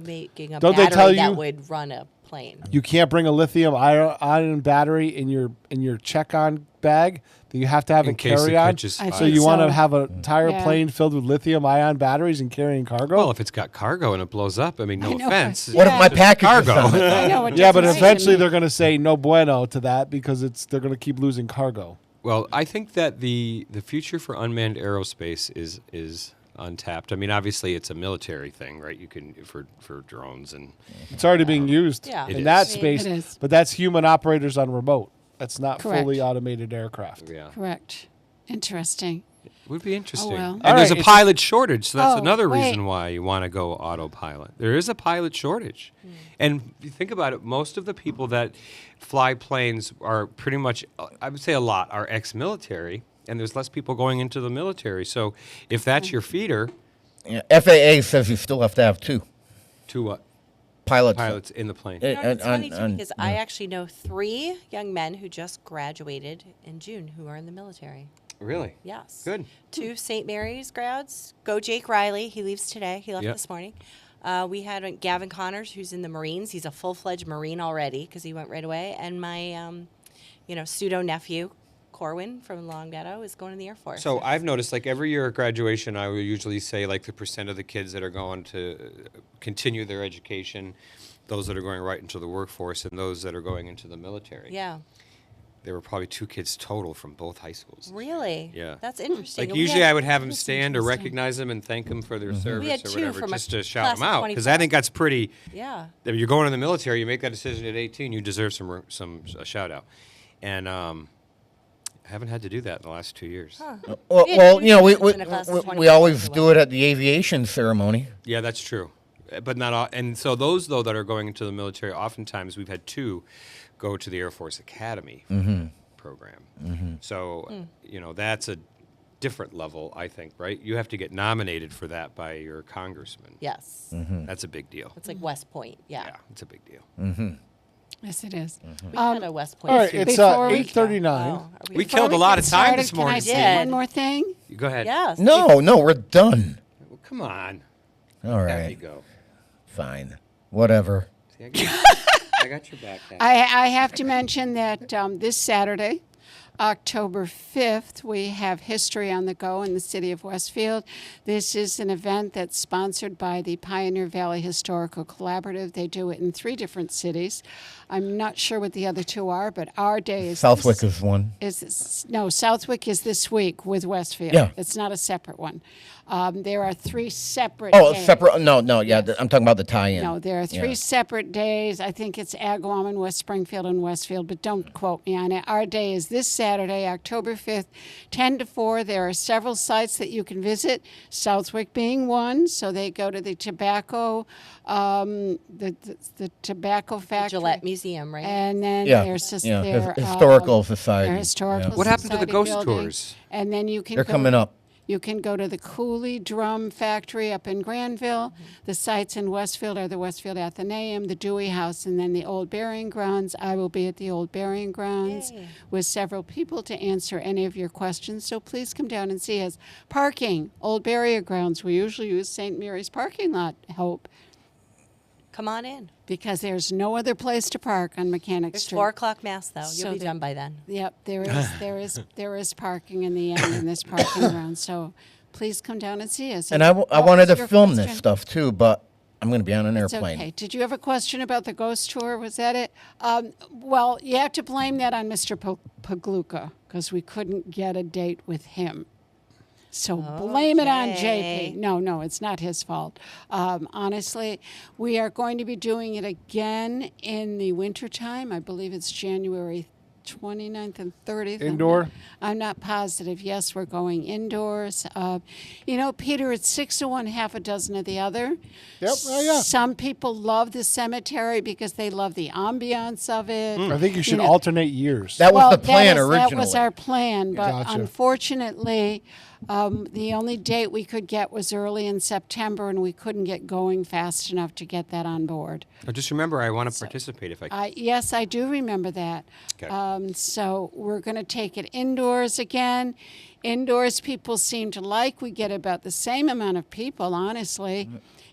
H: making a
F: Don't they
H: battery
F: tell
H: that
F: you-
H: would run a plane.
F: You can't bring a lithium ion battery in your check-on bag. That you have to have
D: In
F: it
D: case it
F: carry-on.
D: catches
J: I
F: So
J: think
F: you want to
J: so.
F: have an entire
J: Yeah.
F: plane filled with lithium-ion batteries and carrying cargo?
D: Well, if it's got cargo and it blows up, I mean, no
J: know.
D: offense.
G: What if my
J: Yeah.
G: package is
D: Cargo.
G: on it?
J: I know what
F: yeah, but
J: you're saying.
F: eventually they're going to say no bueno to that because they're going to keep losing cargo.
D: Well, I think that the future for unmanned aerospace is untapped. I mean, obviously it's a military thing, right? You can for drones and
F: It's already being used
H: Yeah.
D: It
F: in that
D: is.
F: space,
J: It is.
F: but that's human operators on remote. That's not
J: Correct.
F: fully automated aircraft.
D: yeah,
J: Correct. Interesting.
D: it would be interesting.
J: well.
D: And
F: All
D: there's
F: right,
D: a
F: it's-
D: pilot shortage, so that's
J: Oh,
D: another
J: wait.
D: reason why you want to go autopilot. There is a pilot shortage, and if you think about it, most of the people that fly planes are pretty much, I would say a lot, are ex-military, and there's less people going into the military. So if that's your feeder,
G: Yeah, FAA says you still have to have two
D: to what?
G: pilots.
D: Pilots in the plane.
G: Eh,
H: You know, it's funny too
G: on-
H: because I actually know 3 young men who just graduated in June who are in the military.
D: Really?
H: Yes.
D: Good.
H: 2 St. Mary's grads. Go Jake Riley. He leaves today. He left
D: Yep.
H: this morning. We had Gavin Connors, who's in the Marines. He's a full-fledged Marine already because he went right away. And my, pseudo nephew, Corwin from Longmeadow, is going in the Air Force.
D: So I've noticed, like every year at graduation, I will usually say like the percent of the kids that are going to continue their education, those that are going right into the workforce, and those that are going into the military.
H: Yeah.
D: There were probably 2 kids total from both high schools.
H: Really?
D: Yeah.
H: That's interesting.
D: Like
H: We
D: usually
H: had-
D: I would have them
J: That's
D: stand or
J: interesting.
D: recognize them and thank them for their service
H: had
D: or
H: 2
D: whatever,
H: from a
D: just to shout
H: class
D: them
H: of
D: out. Because
H: 24.
D: I think that's pretty.
H: Yeah.
D: If you're going in the military, you make that decision at 18, you deserve some shout out. And I haven't had to do that in the last 2 years.
G: Well,
H: We had two
G: you know,
H: students in a class of
G: we
H: 24
G: always
H: who
G: do it at the aviation ceremony.
D: Yeah, that's true. But not all. And so those, though, that are going into the military, oftentimes we've had 2 go to the Air Force Academy program. So, that's a different level, I think, right? You have to get nominated for that by your congressman.
H: Yes.
D: That's a big deal.
H: It's like West Point. Yeah.
D: Yeah, it's a big deal.
J: Yes, it is.
H: We had a West Point.
F: All right,
H: student.
F: it's
J: Before we-
F: 8:39.
H: Oh, are
D: We
J: Before
D: killed a lot
J: get
D: of time
J: started,
D: this morning.
J: Can I
H: Did.
J: say one more thing?
D: Go ahead.
H: Yes.
G: No, we're done.
D: Well, come on.
G: All
D: Happy
G: right,
D: go.
G: fine, whatever.
D: See, I got your back. Happy.
J: I have to mention that this Saturday, October 5th, we have History on the Go in the city of Westfield. This is an event that's sponsored by the Pioneer Valley Historical Collaborative. They do it in 3 different cities. I'm not sure what the other 2 are, but our day is
G: Southwick is one.
J: Southwick is this week with Westfield.
G: Yeah.
J: It's not a separate one. There are 3 separate
G: Oh,
J: days.
G: separate. No, yeah, I'm talking about the tie-in.
J: No, there are 3
G: Yeah.
J: separate days. I think it's Agawam, West Springfield, and Westfield, but don't quote me on it. Our day is this Saturday, October 5th, 10 to 4. There are several sites that you can visit, Southwick being one. So they go to the tobacco, the tobacco factory.
H: Gillette Museum, right?
J: And then
G: Yeah,
J: there's just
G: yeah,
J: their
G: historical society.
J: Their historical
G: Yeah.
D: What happened to the
J: society
D: ghost
J: building.
D: tours?
J: And then you can
G: They're
J: go-
G: coming up.
J: You can go to the Cooley Drum Factory up in Granville. The sites in Westfield are the Westfield Athenaeum, the Dewey House, and then the Old Burying Grounds. I will be at the Old Burying Grounds
H: Yay.
J: with several people to answer any of your questions. So please come down and see us. Parking, Old Burying Grounds. We usually use St. Mary's parking lot, Hope,
H: Come on in.
J: because there's no other place to park on Mechanic
H: It's
J: Street.
H: 4:00 mass though. You'll
J: So
H: be
J: the-
H: done by then.
J: Yep, there is parking in the end in this parking ground. So please come down and see us.
G: And I
J: What
G: wanted
J: was
G: to
J: your
G: film this
J: question?
G: stuff too, but I'm going to be on an
J: It's
G: airplane.
J: okay. Did you have a question about the ghost tour? Was that it? Well, you have to blame that on Mr. Pagluka because we couldn't get a date with him. So blame it on
H: Okay.
J: JP. No, it's not his fault. Honestly, we are going to be doing it again in the wintertime. I believe it's January 29th and 30th.
F: Indoor?
J: I'm not positive. Yes, we're going indoors. Peter, it's 6 to 1, half a dozen of the other.
F: Yep. Oh, yeah.
J: Some people love the cemetery because they love the ambiance of it.
F: I think you should alternate years.
G: That was the plan
J: That
G: originally.
J: was our plan, but
F: Gotcha.
J: unfortunately, the only date we could get was early in September, and we couldn't get going fast enough to get that on board.
D: Just remember, I want to participate if I can.
J: Yes, I do remember that.
D: Okay.
J: So we're going to take it indoors again. Indoors, people seem to like. We get about the same amount of people, honestly.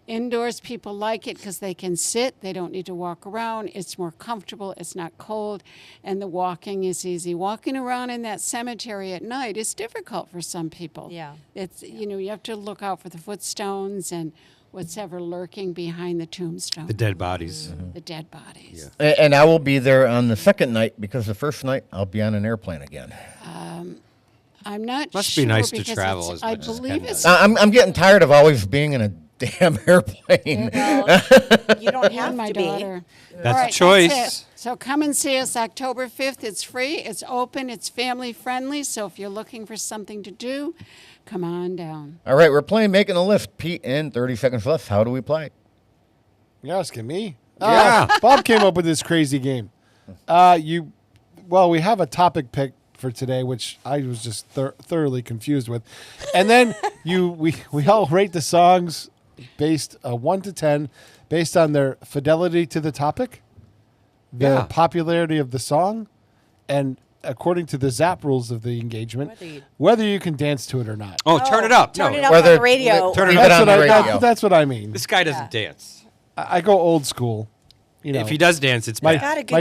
J: Indoors, people like it because they can sit. They don't need to walk around. It's more comfortable. It's not cold. And the walking is easy. Walking around in that cemetery at night is difficult for some people.
H: Yeah.
J: It's, you have to look out for the footstones and what's ever lurking behind the tombstone.
D: The dead bodies.
J: The dead bodies.
G: And I will be there on the second night because the first night I'll be on an airplane again.
J: I'm not
D: Must
J: sure.
D: be nice to
J: because
D: travel
J: it's-
D: as
J: I
D: much as
J: believe
D: Ken
J: it's.
D: does.
G: I'm getting tired of always being in a damn airplane.
H: Well, you don't
J: You
H: have
J: and my
H: to be.
J: daughter.
D: That's
J: All
D: a
J: right,
D: choice.
J: That's it. So come and see us October 5th. It's free, it's open, it's family friendly. So if you're looking for something to do, come on down.
G: All right, we're playing Making a List. Pete, in 30 seconds left. How do we play?
F: You're asking me?
D: Yeah.
F: Bob came up with this crazy game. We have a topic pick for today, which I was just thoroughly confused with. And then we all rate the songs based 1 to 10 based on their fidelity to the topic, the popularity of the song, and according to the Zap rules of the engagement, whether you can dance to it or not.
D: Oh, turn it up.
H: Turn
D: no,
H: it up on the radio.
D: Turn it
G: Leave
D: up.
G: it on the radio.
F: That's what I mean.
D: This guy doesn't dance.
F: I go old school.
D: If he does dance, it's
F: my
D: bad.
H: Got a good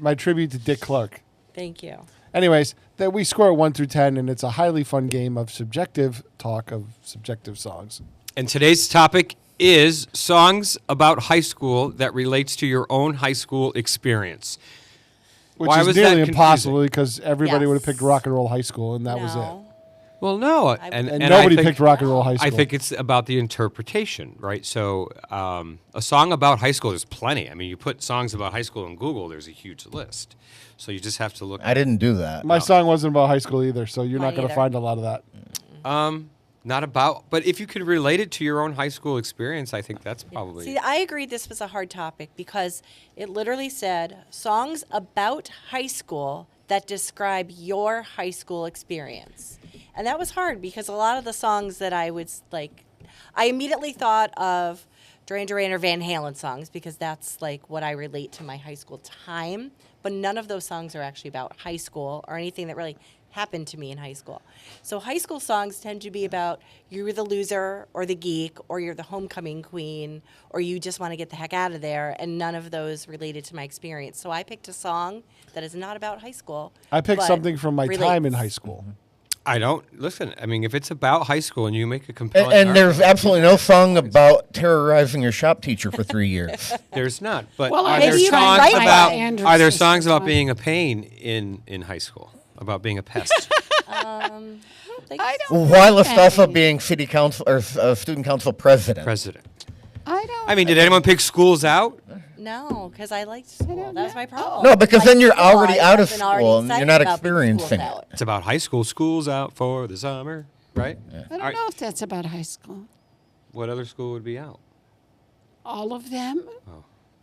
F: my
H: beat.
F: tribute to Dick Clark.
H: Thank you.
F: Anyways, that we score 1 through 10, and it's a highly fun game of subjective talk of subjective songs.
D: And today's topic is songs about high school that relates to your own high school experience.
F: Which
D: Why
F: is
D: was
F: nearly
D: that
F: impossible
D: confusing?
F: because everybody would have picked
H: Yes.
F: Rock and Roll High School, and that was it.
H: No.
D: Well, no,
F: And
D: I
F: nobody
D: think-
F: picked Rock and Roll High
D: I
F: School.
D: think it's about the interpretation, right? So, a song about high school, there's plenty. I mean, you put songs about high school in Google, there's a huge list. So you just have to look.
G: I didn't do that.
F: My song wasn't about high school either, so you're
H: Mine
F: not going to
H: either.
F: find a lot of that.
D: Not about, but if you could relate it to your own high school experience, I think that's probably.
H: See, I agree this was a hard topic because it literally said songs about high school that describe your high school experience. And that was hard because a lot of the songs that I would like, I immediately thought of Duran Duran or Van Halen songs because that's like what I relate to my high school time. But none of those songs are actually about high school or anything that really happened to me in high school. So high school songs tend to be about you're the loser or the geek or you're the homecoming queen or you just want to get the heck out of there, and none of those related to my experience. So I picked a song that is not about high school.
F: I picked
H: but
F: something from my time in
H: relates.
F: high school.
D: I don't listen. I mean, if it's about high school and you make a compelling,
G: And there's
D: argument,
G: absolutely no song about terrorizing your shop teacher for 3 years.
D: there's not. But
J: Well,
D: are
J: maybe
D: there
H: you can
D: songs
H: write
D: about?
H: one.
J: Andrews
D: Are there
J: is
D: songs about
J: one.
D: being a pain in high school? About being a pest?
J: I don't
G: While it's
J: think
G: also
J: any.
G: being city council or student council president.
D: President.
J: I don't.
D: I mean, did anyone pick schools out?
H: No, because I liked school. That was my problem.
G: No, because
H: I
G: then you're
H: liked school.
G: already
H: I
G: out of
H: wasn't already
G: school and you're
H: excited
G: not
H: about being
G: experiencing
H: schooled out.
D: It's about high school. Schools out for the summer, right?
J: I don't know if that's about high school.
D: What other school would be out?
J: All of them.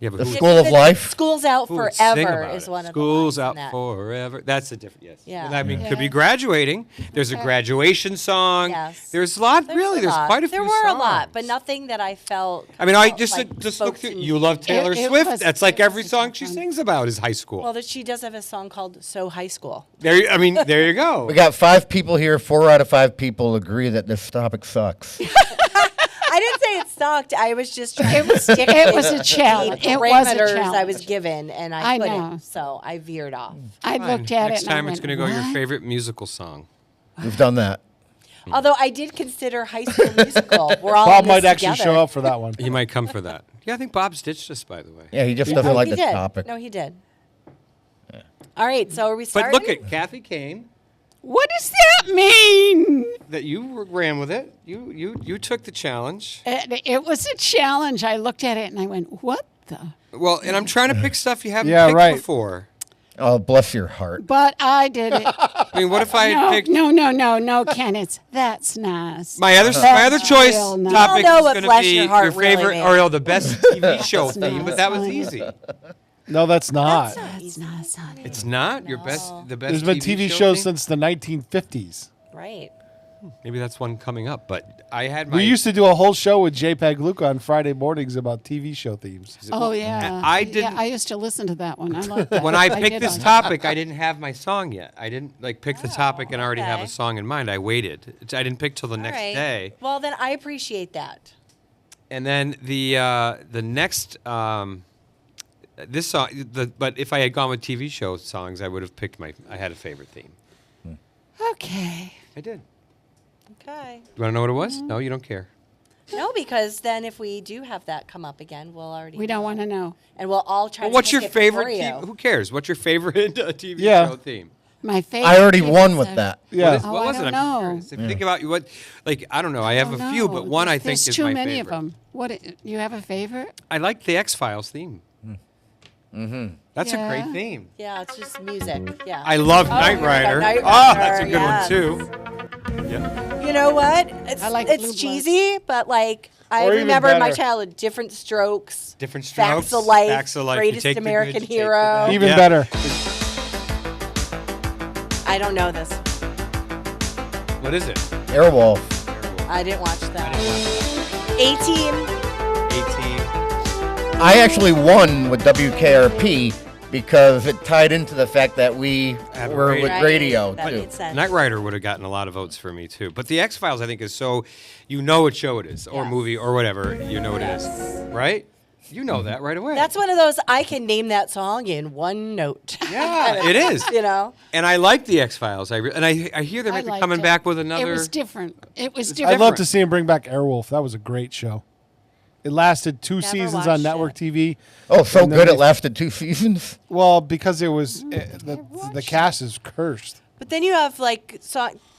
D: Yeah, but
G: The
D: who would-
G: school of life.
H: School's out
D: who would sing
H: forever
D: about
H: is
D: it?
H: one of
D: Schools
H: the lines
D: out
H: in that.
D: forever. That's a different. Yes.
H: Yeah.
D: I mean,
J: Yeah.
D: could be graduating. There's a graduation song.
H: Yes.
D: There's a lot.
H: There's
D: Really,
H: a
D: there's
H: lot.
D: quite a few.
H: There were a lot,
D: songs.
H: but nothing that I felt.
D: I mean, I
H: felt
D: just
H: like
D: just
H: spoke
D: look through.
H: to
D: You
H: me.
D: love Taylor
J: It
D: Swift.
J: was-
D: That's like
J: it
D: every
J: was
D: song she
J: fun.
D: sings about is high school.
H: Well, she does have a song called "So High School."
D: There. I mean, there you go.
G: We got 5 people here. 4 out of 5 people agree that this topic sucks.
H: I didn't say it sucked. I was just trying to stick
J: It
H: with
J: was a
H: the
J: challenge. It was a
H: parameters I
J: challenge.
H: was given, and I
J: I
H: couldn't.
J: know.
H: So I veered off.
J: I
D: Fine.
J: looked at
D: Next
J: it.
D: time
J: and
D: it's
J: going
D: going to go
J: to
D: your favorite musical song.
G: We've done that.
H: Although I did consider High School Musical. We're all
F: Bob
H: in this
F: might actually
H: together.
F: show up for that one.
D: He might come for that. Yeah, I think Bob's ditched us, by the way.
G: Yeah, he just doesn't
H: No,
G: like
H: he
G: the
H: did.
G: topic.
H: No, he did. All right, so are we
D: But
H: starting?
D: look at Kathy Kane.
J: What does that mean?
D: That you ran with it. You took the challenge.
J: It was a challenge. I looked at it and I went, "What the?"
D: Well, and I'm trying to pick stuff you haven't
F: Yeah,
D: picked
F: right.
D: before.
G: Oh, bless your heart.
J: But I did it.
D: I mean, what if I had picked
J: No, Kenneth. That's nice.
D: my other choice
J: real nice.
D: topic
H: I'll know
D: is
H: what
D: going to
H: bless
D: be
H: your heart
D: your favorite
H: really
D: or
H: means.
D: the best TV show
J: That's
D: theme,
J: nice.
D: but that was easy.
F: No, that's not.
J: That's nice, honey.
D: It's not the best.
F: There's been TV shows
D: theme?
F: since the 1950s.
H: Right.
D: Maybe that's one coming up. But I had my.
F: We used to do a whole show with JPEG Luca on Friday mornings about TV show themes.
J: Oh yeah,
D: I didn't-
J: Yeah, I used to listen to that one. I like that.
D: When I picked
J: did
D: this
J: like
D: topic, I didn't have my song yet. I didn't pick the topic and already have a
H: okay.
D: song in mind. I waited. I didn't pick till the
H: All
D: next
H: right.
D: day.
H: Well, then I appreciate that.
D: And then the next this song. But if I had gone with TV show songs, I would have picked I had a favorite theme.
J: Okay.
D: I did.
H: Okay.
D: You want to know what it was? No, you don't care.
H: No, because then if we do have that come up again, we'll already.
J: We don't want to know.
H: And we'll all try.
D: Well,
H: to
D: what's
H: pick
D: your
H: it
D: favorite?
H: for you.
D: Who cares? What's your favorite TV
F: Yeah.
D: show theme?
J: My favorite.
G: I already won
J: is,
G: with that.
F: Yeah.
J: Oh,
D: What
J: I
D: was it?
J: don't
D: I'm
J: know.
D: curious. If you think about what, I don't know. I have
J: Oh,
D: a few,
J: no.
D: but one I think
J: There's
D: is
J: too
D: my
J: many
D: favorite.
J: of them. You have a favorite?
D: I like the X Files theme. That's a
J: Yeah.
D: great theme.
H: Yeah, it's just music. Yeah.
D: I love
H: Oh,
D: Knight
H: yeah,
D: Rider.
H: Knight
D: Oh, that's a good
H: Rider,
D: one too. Yeah.
H: You know what? It's
J: I like Blue
H: it's
J: Bloods.
H: cheesy, but like I
F: Or even
H: remember in my
F: better.
H: childhood, Different Strokes,
D: Different
H: Facts
D: Strokes,
H: of Life,
D: Facts of Life. You
H: Greatest
D: take the good,
H: American
D: you take the
H: Hero.
D: bad.
F: Even
D: Yeah.
F: better.
H: I don't know this.
D: What is it?
G: Airwolf.
H: I didn't watch that. 18.
D: 18.
G: I actually won with WKRP because it tied into the fact that we
D: Had
G: were
D: radio.
G: with
H: Right,
G: radio
H: that
G: too.
H: made sense.
D: Knight Rider would have gotten a lot of votes for me too. But the X Files, I think, is so you know what show it is, or
H: Yes.
D: movie, or whatever. You know what it is, right? You
F: Mm-hmm.
D: know that right away.
H: That's one of those I can name that song in one note.
D: yeah, it is.
H: You know.
D: And I like the X Files. I hear they're
J: I
D: maybe
J: liked
D: coming
J: it.
D: back with another.
J: It was different. It was
F: I'd
J: different.
F: love to see him bring back Airwolf. That was a great show. It lasted 2
H: Never
F: seasons
H: watched
F: on
H: it.
F: network TV.
G: Oh, so
F: And then
G: good
F: they-
G: it lasted 2 seasons.
F: Well, because it was the cast is cursed.
H: But then you have like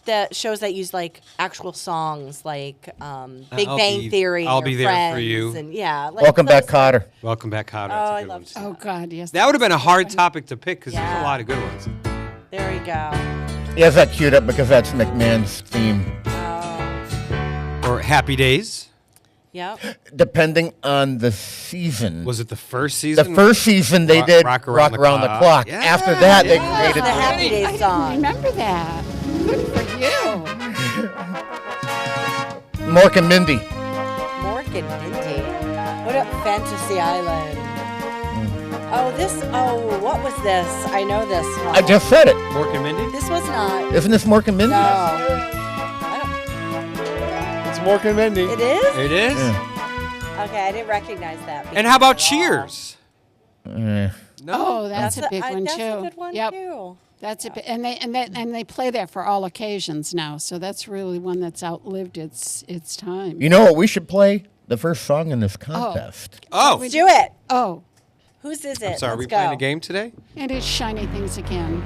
H: that shows that use like actual songs, like Big
D: I'll
H: Bang
D: be-
H: Theory.
D: I'll
H: or
D: be there for
H: Friends,
D: you.
H: And yeah. Like
G: Welcome back,
H: those-
G: Cotter.
D: Welcome back, Cotter.
H: Oh,
D: That's a
H: I
D: good
H: love
D: one.
J: Oh God, yes.
D: That would have been a hard topic to pick because there's
H: Yeah.
D: a lot of good ones.
H: There we go.
G: He has that queued up because that's McMahon's theme.
H: Oh.
D: Or Happy Days.
H: Yep.
G: Depending on the season.
D: Was it the first
G: The
D: season?
G: first season they did
D: Rock
G: Rock
D: Around
G: Around
D: the
G: the
D: Clock.
G: Clock.
D: Yeah.
G: After that, they
H: That's
G: created
H: the Happy
J: I
H: Days
J: didn't
H: song.
J: remember that. Good for you.
G: Mork and Mindy.
H: Mork and Mindy. What up, Fantasy Island? What was this? I know this one.
G: I just said it.
D: Mork and Mindy?
H: This was not.
G: Isn't this Mork and Mindy?
H: No. I
F: It's Mork and Mindy.
H: don't, it is?
D: It is?
G: Yeah.
H: Okay, I didn't recognize that.
D: And how about
H: at all.
D: Cheers?
G: Eh.
D: No.
J: Oh, that's a big one
H: that's
J: too.
H: a good one
J: Yep.
H: too.
J: That's a and they play that for all occasions now. So that's really one that's outlived its time.
G: You know what we should play? The first song in this contest.
D: Oh,
H: Let's do it.
J: Oh,
H: Whose is it?
D: I'm sorry. Are we
H: Let's
D: playing
H: go.
D: a game today?
J: and it's Shiny Things Again.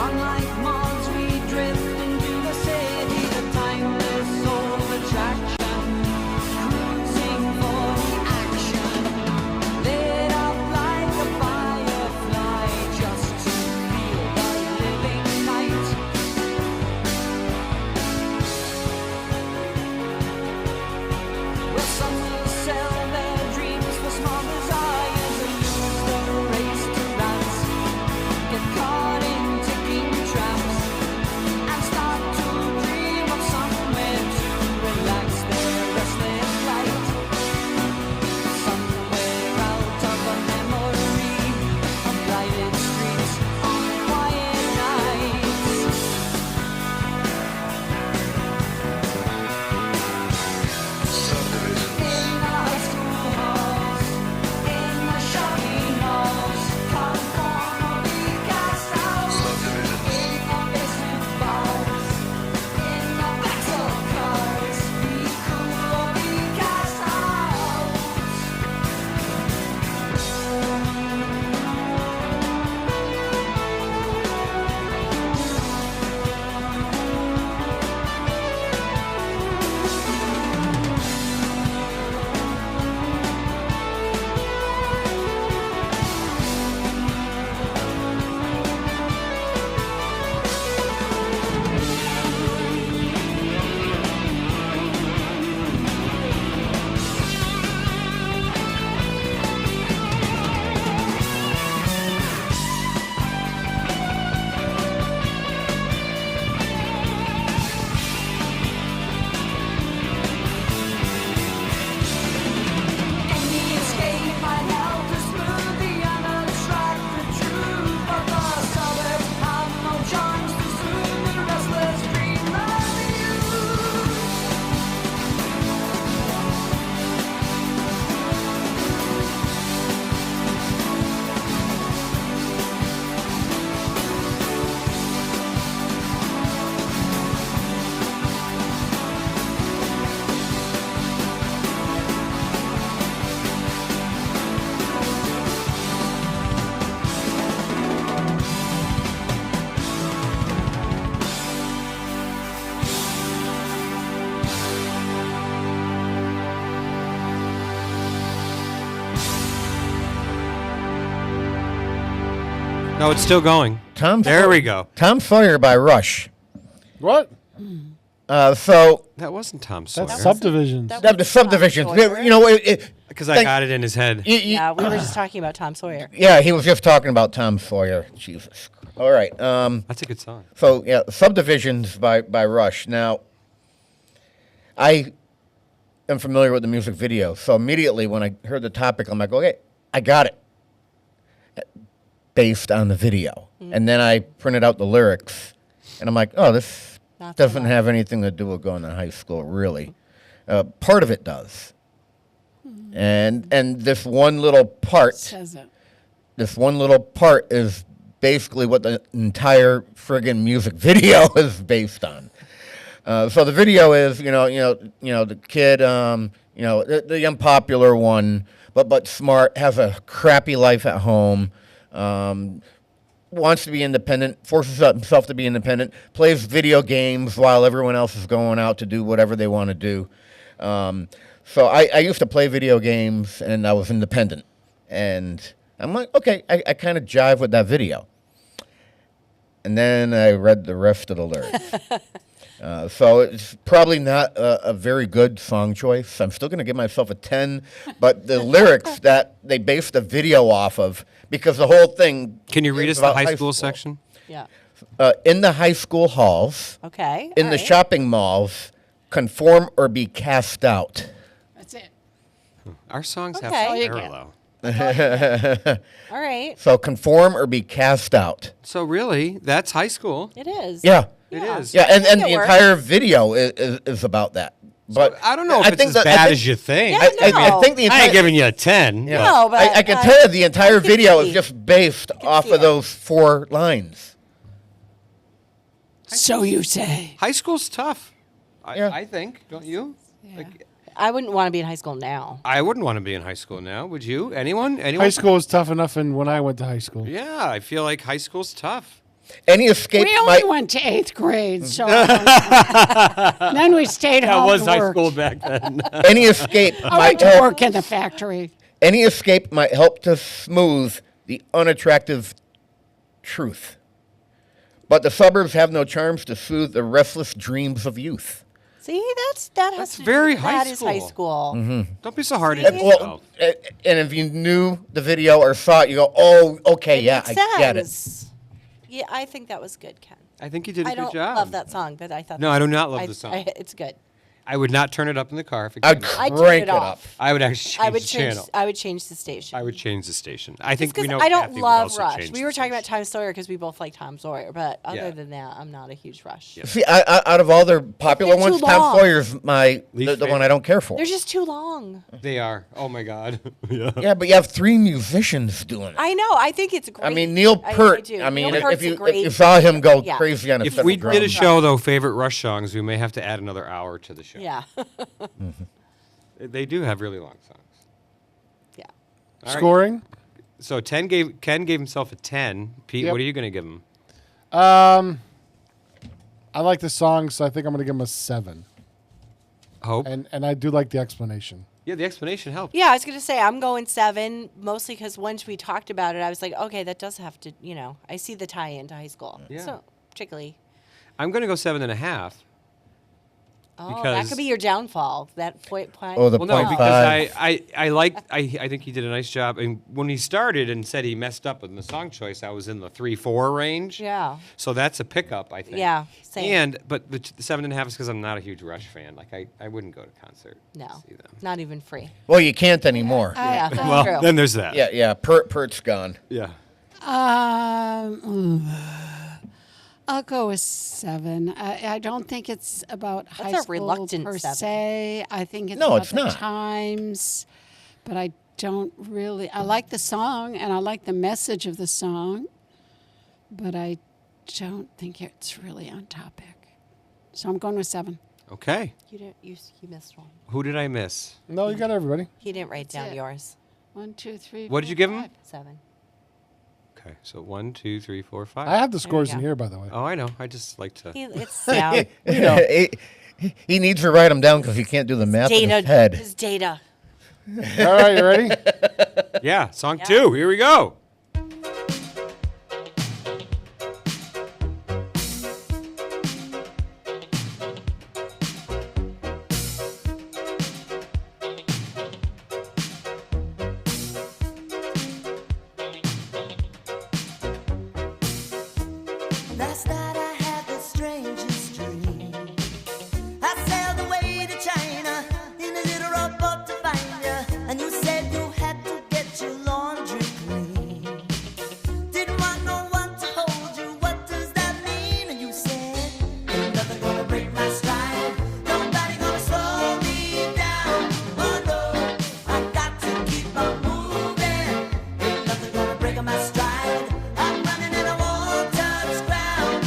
I: Run like moths, we drift into the city, the timeless soul of attraction, cruising for the action, lit up like a firefly, just to feel the living night. Well, some will sell their dreams for small desires and lose the race to rats, get caught in ticking traps, and start to dream of somewhere to relax their restless light. Somewhere out of a memory of lighted streets on quiet nights. In the high school halls, in the shopping malls, conform or be cast out. In the basement bars, in the battle cars, be cool or be cast out. Any escape might help to smooth the unattractive truth, but the suburbs have no charms to soothe the restless dream of youth.
D: No, it's still going. There we go.
G: Tom Sawyer by Rush.
F: What?
G: So
D: That wasn't Tom Sawyer.
F: That's subdivisions.
G: the subdivisions.
H: Tom Sawyer.
G: You know,
D: Because I got it in his head.
H: Yeah, we were just talking about Tom Sawyer.
G: Yeah, he was just talking about Tom Sawyer. Jesus. All right.
D: That's a good song.
G: So yeah, Subdivisions by Rush. Now, I am familiar with the music video, so immediately when I heard the topic, I'm like, okay, I got it. Based on the video, and then I printed out the lyrics, and I'm like, oh, this
H: Not so
G: doesn't
H: much.
G: have anything to do with going to high school, really. Part of it does, and this one little part.
J: Says it.
G: This one little part is basically what the entire friggin' music video is based on. So the video is, the kid, the unpopular one, but smart, has a crappy life at home, wants to be independent, forces himself to be independent, plays video games while everyone else is going out to do whatever they want to do. So I used to play video games, and I was independent, and I'm like, okay, I kind of jive with that video. And then I read the rest of the lyrics. So it's probably not a very good song choice. I'm still going to give myself a 10, but the lyrics that they based the video off of, because the whole thing.
D: Can you read
G: is
D: us the
G: about
D: high school section?
H: Yeah.
G: In the high school halls,
H: Okay.
G: in
H: all
G: the
H: right.
G: shopping malls, conform or be cast out.
J: That's it.
D: Our songs
H: Okay.
D: have
H: Oh,
J: you
D: parallel.
H: All right.
G: So conform or be cast out.
D: So really, that's high school.
H: It is.
G: Yeah.
D: It is.
G: Yeah, and
H: I think
G: the
H: it works.
G: entire video is about that. But
D: I don't know if it's as bad as you think.
H: Yeah,
G: I think the
D: I
G: entire,
D: ain't giving you a 10.
G: yeah.
H: No, but
G: I can tell you the entire
H: can
G: video
H: see.
G: is just based off
H: see
G: of
H: it.
G: those 4 lines.
J: So you say.
D: High school's tough.
G: Yeah.
D: I think, don't you? Like,
H: I wouldn't want to be in high school now.
D: I wouldn't want to be in high school now. Would you? Anyone?
F: High school was tough enough, and when I went to high school,
D: Yeah, I feel like high school's tough.
G: Any escape
J: We only
G: might
J: went to 8th grade, so then we stayed
D: That
J: home
D: was
J: and
D: high
J: worked.
D: school back then.
G: any escape
J: I
G: might
J: went to
G: help,
J: work in the factory.
G: any escape might help to smooth the unattractive truth. But the suburbs have no charms to soothe the restless dreams of youth.
H: See, that has
D: That's
H: to
D: very
H: do,
D: high
H: that is high
D: school.
H: school.
D: Don't be so hard on
G: And,
D: yourself.
G: and if you knew the video or saw it, you go, "Oh, okay,
H: It
G: yeah,
H: makes
G: I get it."
H: sense. Yeah, I think that was good, Ken.
D: I think you did a
H: I
D: good
H: don't
D: job.
H: love that song, but I thought.
D: No, I do not love the song.
H: It's good.
D: I would not turn it up in the car if it
G: I'd
D: came on.
H: I
G: crank
H: turn
G: it
H: it
G: up.
H: off.
D: I would actually change
H: I would
D: the
H: change.
D: channel.
H: I would change the station.
D: I would change the station. I think we
H: Because
D: know
H: I don't
D: Kathy would
H: love
D: also
H: Rush.
D: change
H: We
D: the
H: were talking about
D: station.
H: Tom Sawyer because we both like Tom Sawyer, but other
D: Yeah.
H: than that, I'm not a huge Rush.
G: See, out of all their popular
H: They're too
G: ones, Tom
H: long.
G: Sawyer's the
D: Least
G: one
D: favorite.
G: I don't care for.
H: They're just too long.
D: They are. Oh my God. yeah.
G: Yeah, but you have 3 musicians doing it.
H: I know. I think it's great.
G: I mean, Neil Peart.
H: do.
G: I mean,
H: Neil
G: if
H: Peart's a
G: you
H: great-
G: saw him go
H: Yeah.
G: crazy on a
D: If
G: fiddle
D: we
G: drum.
D: did a show though, favorite Rush songs, we may have to add another hour to the show.
H: Yeah.
D: They do have really long songs.
H: Yeah.
D: All right.
F: Scoring?
D: So Ken gave himself a 10. Pete,
F: Yep.
D: what are you going to give him?
F: I like the song, so I think I'm going to give him a 7.
D: Hope.
F: And I do like the explanation.
D: Yeah, the explanation helped.
H: Yeah, I was going to say I'm going 7, mostly because once we talked about it, I was like, okay, that does have to, I see the tie-in to high school.
D: Yeah.
H: So, particularly.
D: I'm going to go 7.5.
H: Oh, that
D: Because-
H: could be your downfall. That point.
G: Oh, the
D: Well, no,
G: point
D: because
G: five.
D: I think he did a nice job. And when he started and said he messed up in the song choice, I was in the 3-4 range.
H: Yeah.
D: So that's a pickup, I think.
H: Yeah, same.
D: But the 7.5 is because I'm not a huge Rush fan. Like I wouldn't go to concert.
H: No,
D: To see them.
H: not even free.
G: Well, you can't anymore.
H: Yeah, that's
D: Well,
H: true.
D: then there's that.
G: Yeah. Pert's gone.
D: Yeah.
J: I'll go with 7. I don't think it's about high
H: a
J: school
H: reluctant
J: per
H: 7.
J: se. I think it's
G: No,
J: about
G: it's
J: the
G: not.
J: times, but I don't really. I like the song and I like the message of the song, but I don't think it's really on topic. So I'm going with 7.
D: Okay.
H: You missed one.
D: Who did I miss?
F: No, you got everybody.
H: He didn't write down
J: it.
H: yours.
J: 1, 2, 3.
D: What did you give him?
H: 7.
D: Okay. So 1, 2, 3, 4, 5.
F: I have the scores
H: go.
F: in here, by the way.
D: Oh, I know. I just like to.
H: It's down.
G: he needs to write them down because he can't do the math in
H: Data.
G: his head.
H: His data.
F: All right, you ready?
D: Yeah. Song 2. Here we go.
I: Last night I had the strangest dream. I sailed away to China in a little rowboat to find you, and you said you had to get your laundry clean. Didn't want no one to hold you. What does that mean? And you said, ain't nothing gonna break my stride. Nobody gonna slow me down. Oh no, I got to keep on moving. Ain't nothing gonna break my stride. I'm running and I won't touch ground.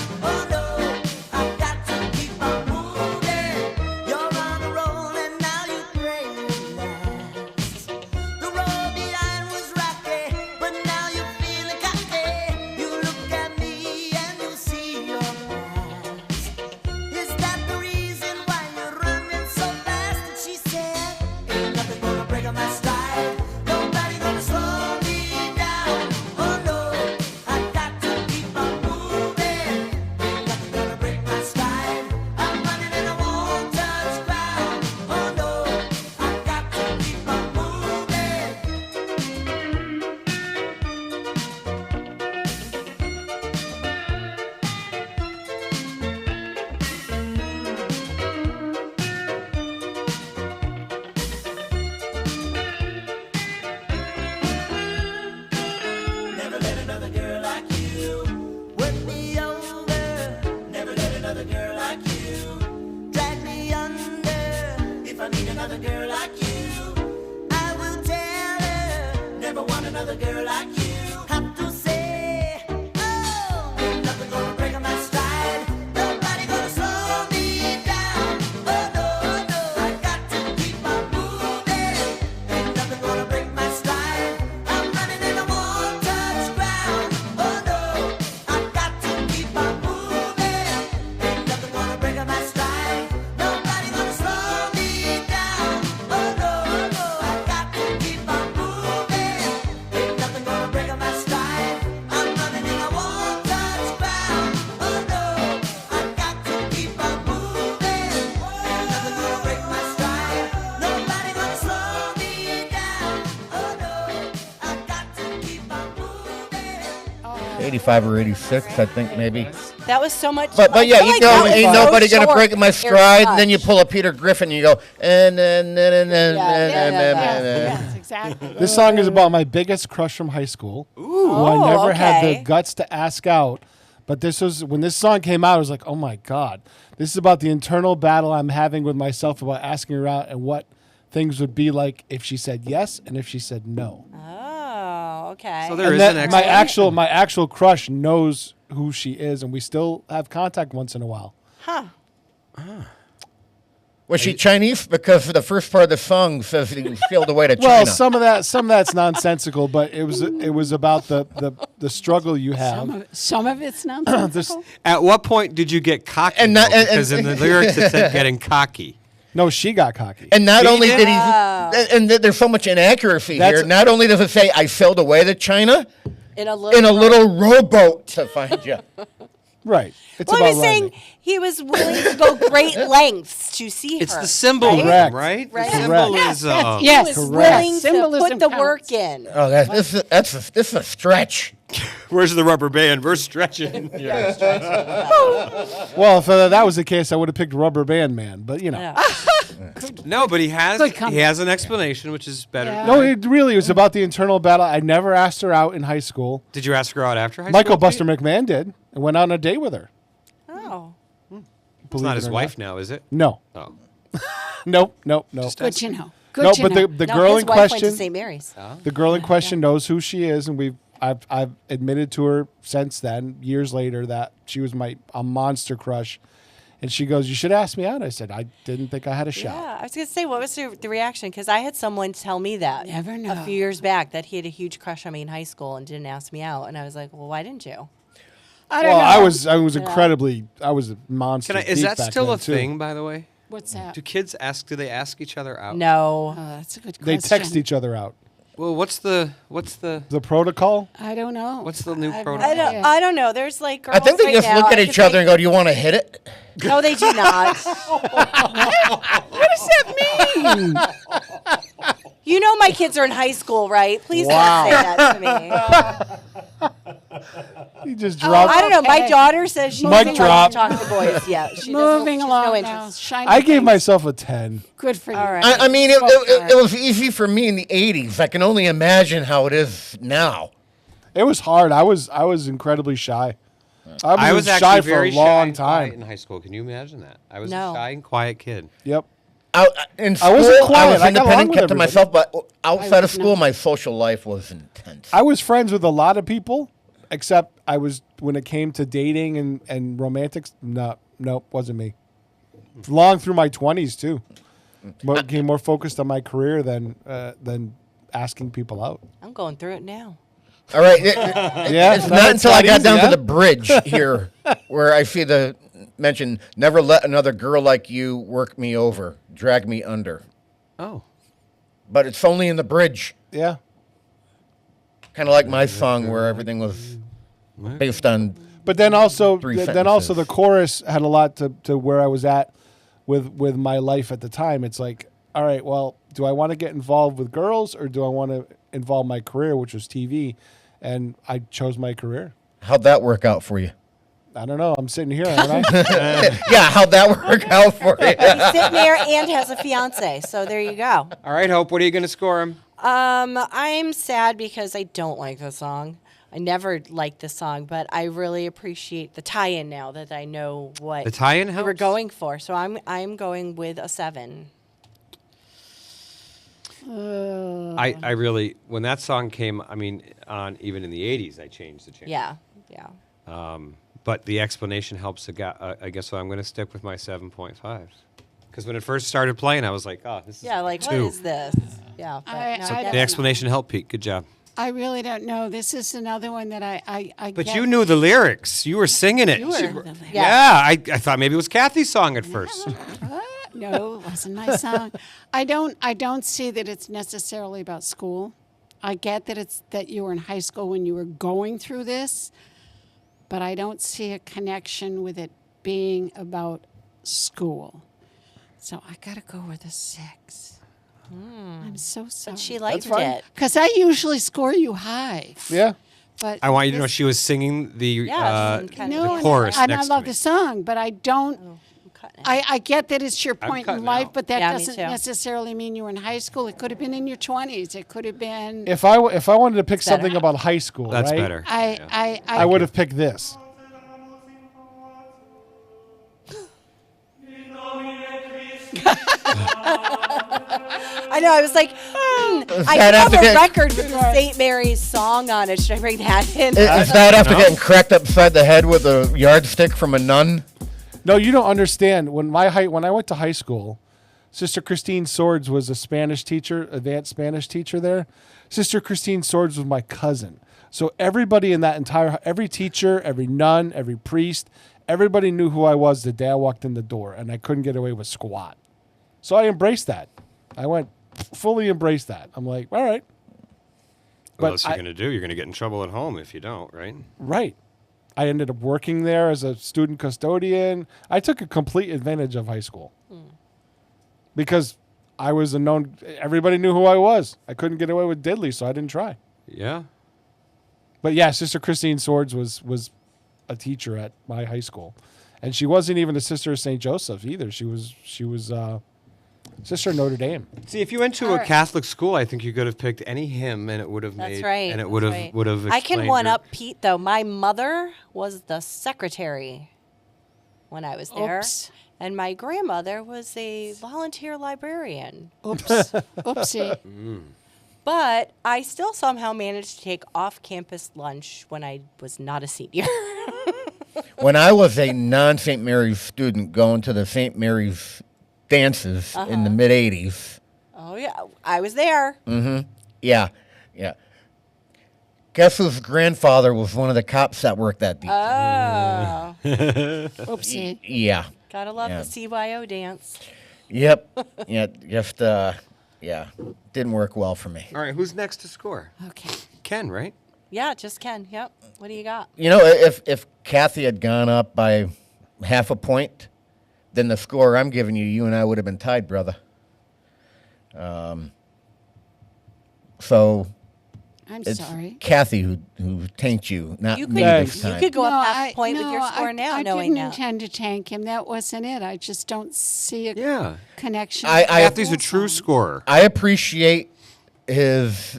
G: 85 or 86, I think maybe.
H: That was so much.
G: But
H: I
G: yeah,
H: feel
G: you
H: like
G: go,
H: that was
G: ain't
H: so
G: nobody gonna
H: short,
G: break my
H: very
G: stride, and then you
H: much.
G: pull a Peter Griffin, and you go, and
J: Yes, exactly.
F: This song is about my biggest crush from high school, who I never had the guts to ask out. But this was when this song came out. I was like, "Oh my god, this is about the internal battle I'm having with myself about asking her out and what things would be like if she said yes and if she said no."
H: Oh, okay.
D: So there
F: And
D: is an
F: that
D: explanation.
F: my actual crush knows who she is, and we still have contact once in a while.
H: Huh.
G: Was she Chinese? Because the first part of the song says he sailed away to China.
F: Well, some of that's nonsensical, but it was about the struggle you have.
J: Some of it's nonsensical.
D: At what point did you get cocky?
G: And not-
D: though?
G: and-
D: Because in the lyrics it said getting cocky.
F: No, she got cocky.
G: And not
D: She
G: only
D: did?
G: did he, and there's so much inaccuracy
F: That's-
G: here. Not only does it say I sailed away to China
H: In a little.
G: in a little rowboat to find you.
F: Right. It's
H: Well,
F: about
H: I was saying
F: rhyming.
H: he was willing to go great lengths to see
D: It's
H: her.
D: the symbolism,
F: Correct.
D: right?
H: Right.
D: The
F: Correct.
D: symbolism.
J: Yes,
H: He was
F: Correct.
H: willing to
J: Symbolism
H: put the
J: counts.
H: work in.
G: Oh, this is a stretch.
D: Where's the rubber band? We're stretching.
F: Well, if that was the case, I would have picked Rubber Band Man. But you know,
H: Yeah.
D: No, but he has
J: Good comeback.
D: he has an explanation, which is better.
J: Yeah.
F: no, it really was about the internal battle. I never asked her out in high school.
D: Did you ask her out after high
F: Michael
D: school?
F: Buster McMahon did, and went on a date with her.
H: Oh.
D: It's not his wife now, is it?
F: No,
D: Oh.
F: nope.
J: Good to know. Good
F: No,
J: to
F: but
J: know.
F: the
H: No,
F: girl
H: his
F: in
H: wife went to
F: question,
H: St. Mary's.
F: the girl in question knows who she is, and I've admitted to her since then, years later, that she was a monster crush. And she goes, "You should ask me out." I said, "I didn't think I had a shot."
H: Yeah, I was going to say, what was the reaction? Because I had someone tell me that
J: Never know.
H: a few years back that he had a huge crush on me in high school and didn't ask me out. And I was like, well, why didn't you?
J: I don't
F: Well,
J: know.
F: I was incredibly, I was a monster.
D: Is
F: geek
D: that
F: back
D: still
F: then,
D: a
F: too.
D: thing, by the way?
J: What's that?
D: Do kids do they ask each other out?
H: No.
J: Oh, that's a good
F: They
J: question.
F: text each other out.
D: Well, what's the
F: The protocol?
J: I don't know.
D: What's the new
J: I've-
D: protocol?
H: I don't know. There's like girls
G: I think they
H: right
G: just
H: now,
G: look at
H: I
G: each
H: could
G: other and go, "Do you want to hit it?"
H: No, they do not.
J: What does that mean?
H: You know my kids are in high school, right? Please
F: Wow.
H: don't say that to me.
F: You just dropped.
H: I don't know. My
J: Okay.
H: daughter says she
F: Mic
H: doesn't
F: drop.
H: like to talk to boys yet. She
J: Moving
H: doesn't,
J: along
H: no
J: now.
H: interest.
J: Shiny
F: I gave
J: things.
F: myself a 10.
J: Good for you.
H: All right.
G: I mean, it was easy for me in the '80s. I can only imagine how it is now.
F: It was hard. I was incredibly shy.
D: I was
F: shy
D: actually
F: for
D: very
F: a
D: shy
F: long
D: and quiet
F: time.
D: in high school. Can you imagine that? I was
H: No.
D: a shy and quiet kid.
F: Yep.
G: In
F: I
G: school,
F: wasn't
G: I
F: quiet.
G: was
F: I got along
G: independent,
F: with
G: kept to
F: everybody.
G: myself. But outside of
J: was
G: school,
J: not.
G: my social life was intense.
F: I was friends with a lot of people, except I was when it came to dating and romantics. Nope, wasn't me. Long through my 20s too. Became more focused on my career than asking people out.
H: I'm going through it now.
G: All right.
F: Yeah,
G: It's not until I got down
F: easy,
G: to the bridge here where I see the mention, "Never let another girl like you work me over, drag me under."
D: Oh.
G: But it's only in the bridge.
F: Yeah.
G: Kind of like my song where everything was based on.
F: But then also,
G: Three
F: the
G: sentences.
F: chorus had a lot to where I was at with my life at the time. It's like, all right, well, do I want to get involved with girls or do I want to involve my career, which was TV? And I chose my career.
G: How'd that work out for you?
F: I don't know. I'm sitting here, aren't I?
G: Yeah, how'd that work out for you?
H: He's sitting there and has a fiance, so there you go.
D: All right, Hope. What are you going to score him?
H: I'm sad because I don't like the song. I never liked the song, but I really appreciate the tie-in now that I know what
D: The tie-in
H: you were
D: helps?
H: going for. So I'm going with a 7.
D: I really when that song came. I mean, on even in the '80s, I changed the channel.
H: Yeah.
D: But the explanation helps. I guess so. I'm going to stick with my 7.5. Because when it first started playing, I was like, "Oh, this is
H: Yeah, like, what
D: 2."
H: is this? Yeah. But
J: I-
H: no,
J: I
H: get
J: don't
D: The
H: it.
D: explanation helped, Pete. Good job.
J: I really don't know. This is another one that I
D: But
J: get.
D: you knew the lyrics. You were singing it.
J: You were.
D: Yeah, I thought maybe it was Kathy's song at first.
J: No, it wasn't my song. I don't see that it's necessarily about school. I get that it's that you were in high school when you were going through this, but I don't see a connection with it being about school. So I gotta go with a 6. I'm so sorry.
H: But she liked
F: fine.
H: it.
J: Because I usually score you high.
F: Yeah.
J: But
D: I want you to know
J: this-
D: she was singing the
J: no,
D: the chorus
J: and
D: next
J: I love
D: to me.
J: the song, but I don't. I get that it's your
D: I'm
J: point in
D: cutting
J: life,
D: out.
J: but that
H: Yeah, me
J: doesn't
H: too.
J: necessarily mean you were in high school. It could have been in your 20s. It could have been.
F: If I wanted to pick
J: better.
F: something about high school,
D: That's
F: right,
D: better.
F: I would have picked this.
H: I know. I was like, I
G: that
H: have
G: after
H: a
G: getting-
H: record with the St. Mary's song on it. Should I bring that in?
G: Is that after getting cracked upside the head with a yardstick from a nun?
F: No, you don't understand. When I went to high school, Sister Christine Swords was a Spanish teacher, advanced Spanish teacher there. Sister Christine Swords was my cousin. So everybody in that every teacher, every nun, every priest, everybody knew who I was the day I walked in the door, and I couldn't get away with squat. So I embraced that. I went fully embraced that. I'm like, all right.
D: What else are you going to do? You're going to get in trouble at home if you don't, right?
F: Right. I ended up working there as a student custodian. I took a complete advantage of high school because I was everybody knew who I was. I couldn't get away with diddly, so I didn't try.
D: Yeah.
F: But yeah, Sister Christine Swords was a teacher at my high school. And she wasn't even a sister of St. Joseph's either. She was Sister of Notre Dame.
D: See, if you went to a Catholic school, I think you could have picked any hymn, and it would have
H: That's
D: made.
H: right.
D: And it
H: that's
D: would have
H: right.
D: would have.
H: I can
D: explained
H: one
D: your-
H: up Pete though. My mother was the secretary when I was there,
J: Oops.
H: and my grandmother was a volunteer librarian.
J: Oops. Oopsie.
H: But I still somehow managed to take off-campus lunch when I was not a senior.
G: When I was a non-St. Mary's student going to the St. Mary's dances in the mid-'80s.
H: Oh yeah, I was there.
G: Yeah. Guess whose grandfather was one of the cops that worked that beach?
H: Oh,
J: Oopsie.
G: Yeah.
H: gotta love
G: Yeah.
H: the CYO dance.
G: Yep. Yeah. Just didn't work well for me.
D: All right, who's next to score?
J: Okay.
D: Ken, right?
H: Yeah, just Ken. Yep. What do you got?
G: You know, if Kathy had gone up by half a point, then the score I'm giving you and I would have been tied, brother. So
J: I'm
G: it's
J: sorry.
G: Kathy who tanked you, not
H: You
G: me
H: could,
G: this
H: you
G: time.
H: could go
J: No,
H: up half a point with your
J: no,
H: score now,
J: I
H: knowing
J: didn't
H: that.
J: intend to tank him. That wasn't it. I just don't see a
D: Yeah.
J: connection.
G: I-
D: Kathy's a true scorer.
G: I appreciate his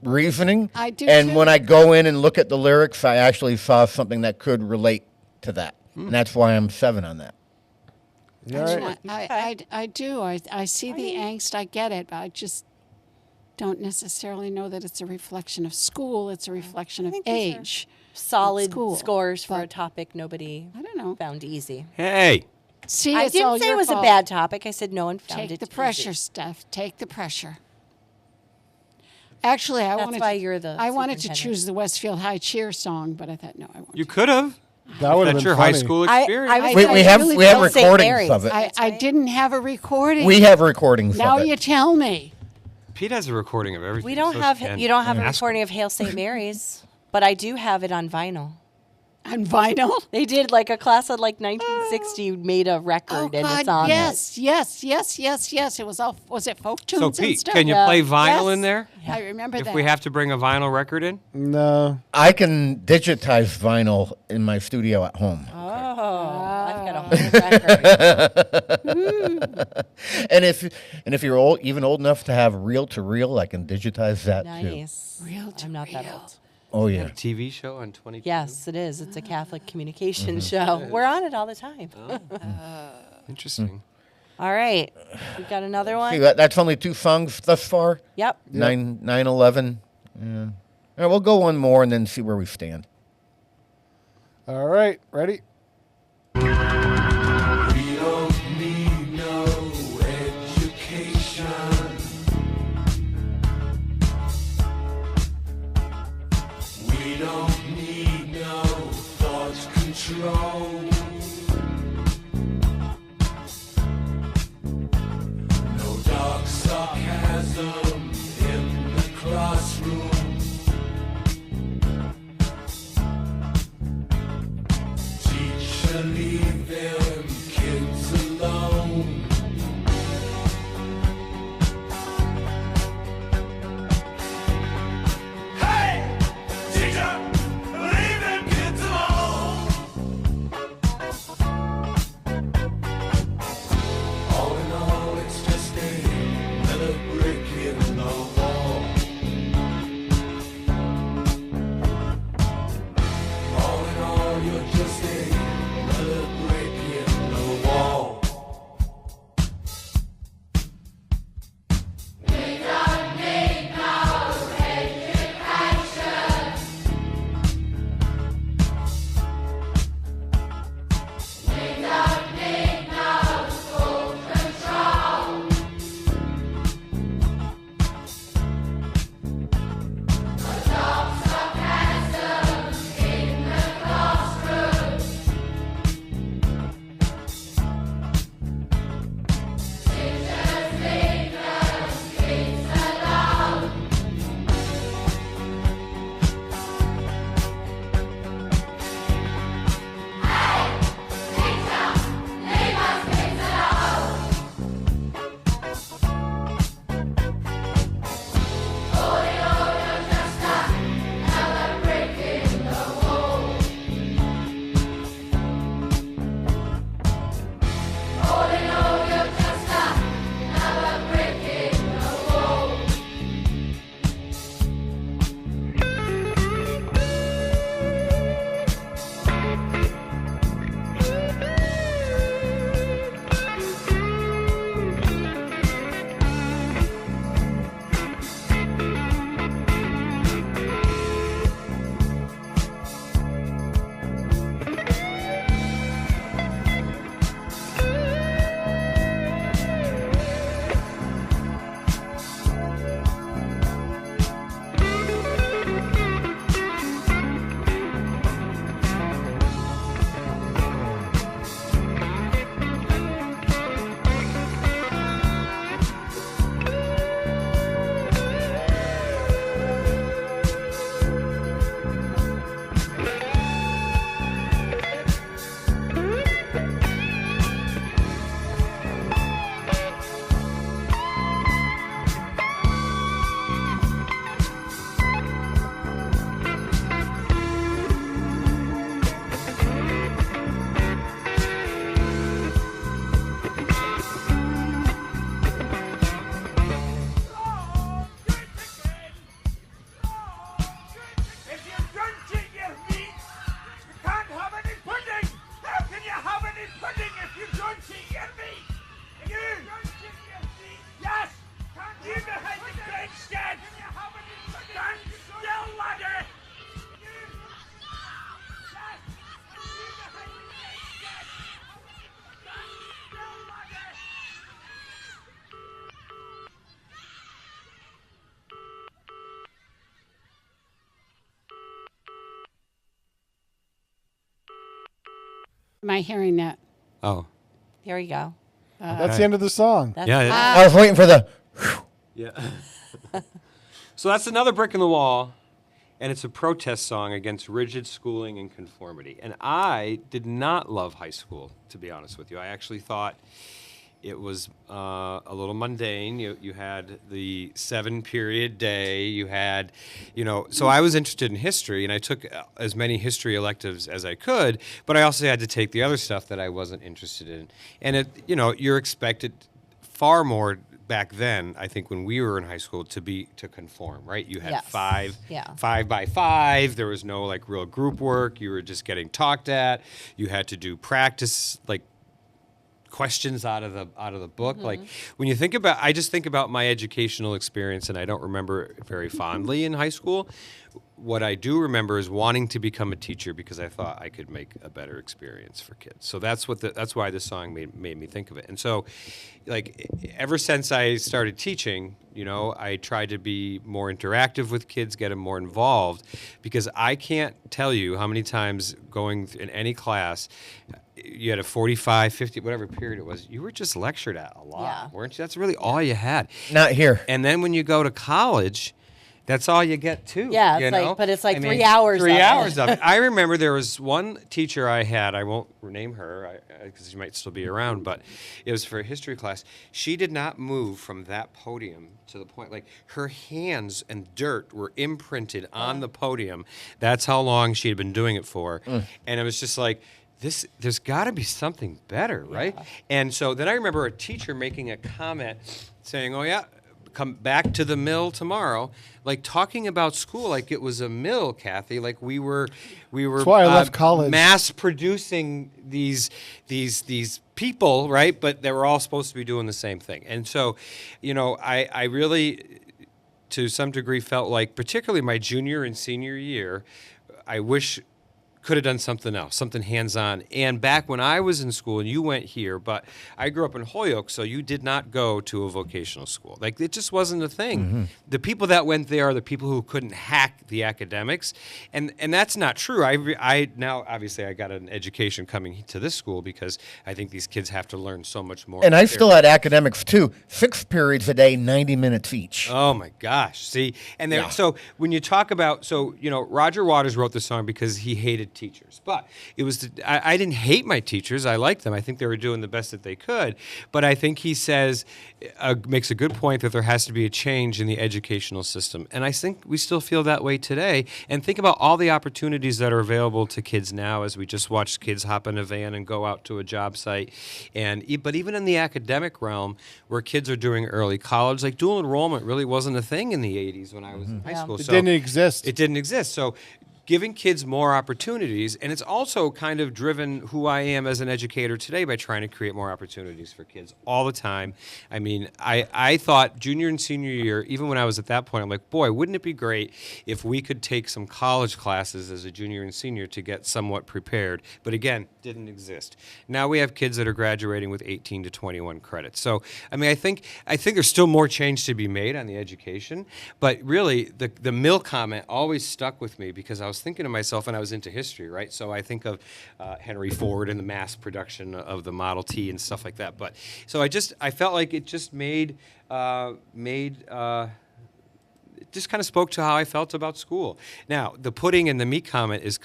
G: reasoning.
J: I do
G: And
J: too.
G: when I go in and look at the lyrics, I actually saw something that could relate to that. And that's why I'm 7 on that.
F: You all right?
J: I do. I see the angst. I get it. But I just don't necessarily know that it's a reflection of school. It's a reflection of
H: think these are
J: age.
H: Solid
J: School,
H: scores for a
J: but-
H: topic nobody
J: I don't know.
H: found easy.
D: Hey,
J: See,
H: I
J: it's all
H: didn't say
J: your
H: it was
J: fault.
H: a bad topic. I said no one found
J: Take
H: it
J: the
H: easy.
J: pressure, Steph. Take the pressure. Actually, I
H: That's
J: wanted.
H: why you're the
J: I wanted to
H: superintendent.
J: choose the Westfield High Cheer song, but I thought no, I won't.
D: you could have.
F: That would have
D: That's
F: been
D: your
F: funny.
D: high school
H: I
D: experience.
H: was
G: We
H: like,
G: have
H: really
G: we have
H: felt St.
G: recordings
H: Mary's.
G: of it.
J: I didn't have a recording.
G: We have recordings
J: now
G: of it.
J: you tell me.
D: Pete has a recording of everything.
H: We don't
D: so
H: have
D: Ken.
H: you don't have a
D: Ask
H: recording of Hail St. Mary's, but I do have it on vinyl.
J: On vinyl.
H: They did like a class of like 1960 made a record
J: Oh
H: and
J: God!
H: it's on
J: Yes. It was all. Was it folk tunes
D: So
J: and
D: Pete,
J: stuff?
D: can you
H: Yeah.
D: play vinyl
H: Yes.
D: in there?
J: I remember
D: If
J: that.
D: we have to bring a vinyl record in?
F: No.
G: I can digitize vinyl in my studio at home.
H: Oh, I've got a whole record.
G: And if you're old enough to have reel to reel, I can digitize that too.
H: Nice.
J: Reel to
H: I'm not that
J: reel.
H: old.
G: Oh yeah.
D: A TV show on 22?
H: Yes, it is. It's a Catholic communication show. We're on it all the time.
D: Interesting.
H: All right. We got another
G: See,
H: one?
G: that's only 2 songs thus far.
H: Yep.
G: 9/11. Yeah. All right, we'll go one more and then see where we stand.
F: All right. Ready?
I: We don't need no education. We don't need no thought control. No dark sarcasm in the classroom. Teacher, leave them kids alone. Hey! you're just another brick in the wall.
J: Am I hearing that?
D: Oh.
H: There you go.
F: That's the end of the song.
H: That's
D: Yeah, yeah.
G: I was waiting for the.
D: Yeah. So that's another brick in the wall, and it's a protest song against rigid schooling and conformity. And I did not love high school, to be honest with you. I actually thought it was a little mundane. You had the 7-period day. You had, so I was interested in history, and I took as many history electives as I could, but I also had to take the other stuff that I wasn't interested in. And you're expected far more back then, I think, when we were in high school, to conform, right? You had
H: Yes.
D: 5 by 5. There was no real group work. You were just getting talked at. You had to do practice questions out of the book. Like when you think about, I just think about my educational experience, and I don't remember it very fondly in high school. What I do remember is wanting to become a teacher because I thought I could make a better experience for kids. So that's why this song made me think of it. And so, ever since I started teaching, I tried to be more interactive with kids, get them more involved, because I can't tell you how many times going in any class, you had a 45, 50, whatever period it was, you were just lectured at a lot, weren't you? That's really all you had.
G: Not here.
D: And then when you go to college, that's all you get too.
H: Yeah, it's 3 hours.
D: 3 hours of it. I remember there was one teacher I had. I won't name her because she might still be around, but it was for a history class. She did not move from that podium to the point, her hands and dirt were imprinted on the podium. That's how long she had been doing it for, and it was just there's got to be something better, right? And so then I remember a teacher making a comment saying, "Oh yeah." come back to the mill tomorrow, like talking about school like it was a mill, Kathy. Like we were
F: That's why I left college.
D: mass producing these people, right? But they were all supposed to be doing the same thing. And so, I really, to some degree, felt like, particularly my junior and senior year, I wish could have done something else, something hands-on. And back when I was in school, and you went here, but I grew up in Holyoke, so you did not go to a vocational school. Like, it just wasn't a thing.
G: Mm-hmm.
D: The people that went there are the people who couldn't hack the academics, and that's not true. I now, obviously, I got an education coming to this school because I think these kids have to learn so much more.
G: And I still had academics, too. 6 periods a day, 90 minutes each.
D: Oh my gosh! See, and there.
G: Yeah.
D: So when you talk about, Roger Waters wrote the song because he hated teachers, but it was. I didn't hate my teachers. I liked them. I think they were doing the best that they could. But I think he says makes a good point that there has to be a change in the educational system, and I think we still feel that way today. And think about all the opportunities that are available to kids now, as we just watched kids hop in a van and go out to a job site, but even in the academic realm, where kids are doing early college, like dual enrollment really wasn't a thing in the 80s when I was in high school.
F: It didn't exist.
D: It didn't exist. So giving kids more opportunities, and it's also kind of driven who I am as an educator today by trying to create more opportunities for kids all the time. I mean, I thought junior and senior year, even when I was at that point, I'm like, boy, wouldn't it be great if we could take some college classes as a junior and senior to get somewhat prepared? But again, didn't exist. Now we have kids that are graduating with 18 to 21 credits. So, I mean, I think there's still more change to be made on the education, but really the mill comment always stuck with me because I was thinking to myself, and I was into history, right? So I think of Henry Ford and the mass production of the Model T and stuff like that. But so I felt like it just it just kind of spoke to how I felt about school. Now, the pudding and the meat comment is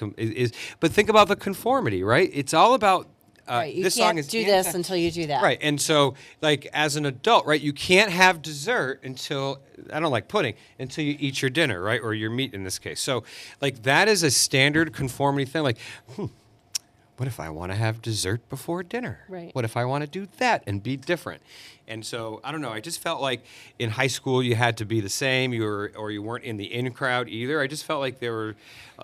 D: but think about the conformity, right? It's all about
H: Right, you
D: this
H: can't
D: song is
H: do this until you do that.
D: Right, and so, like, as an adult, right, you can't have dessert until, I don't like pudding, until you eat your dinner, right, or your meat in this case. So, like, that is a standard conformity thing. Like, what if I want to have dessert before dinner?
H: Right.
D: What if I want to do that and be different? And so, I don't know, I just felt like in high school you had to be the same, or you weren't in the in crowd either. I just felt like there were,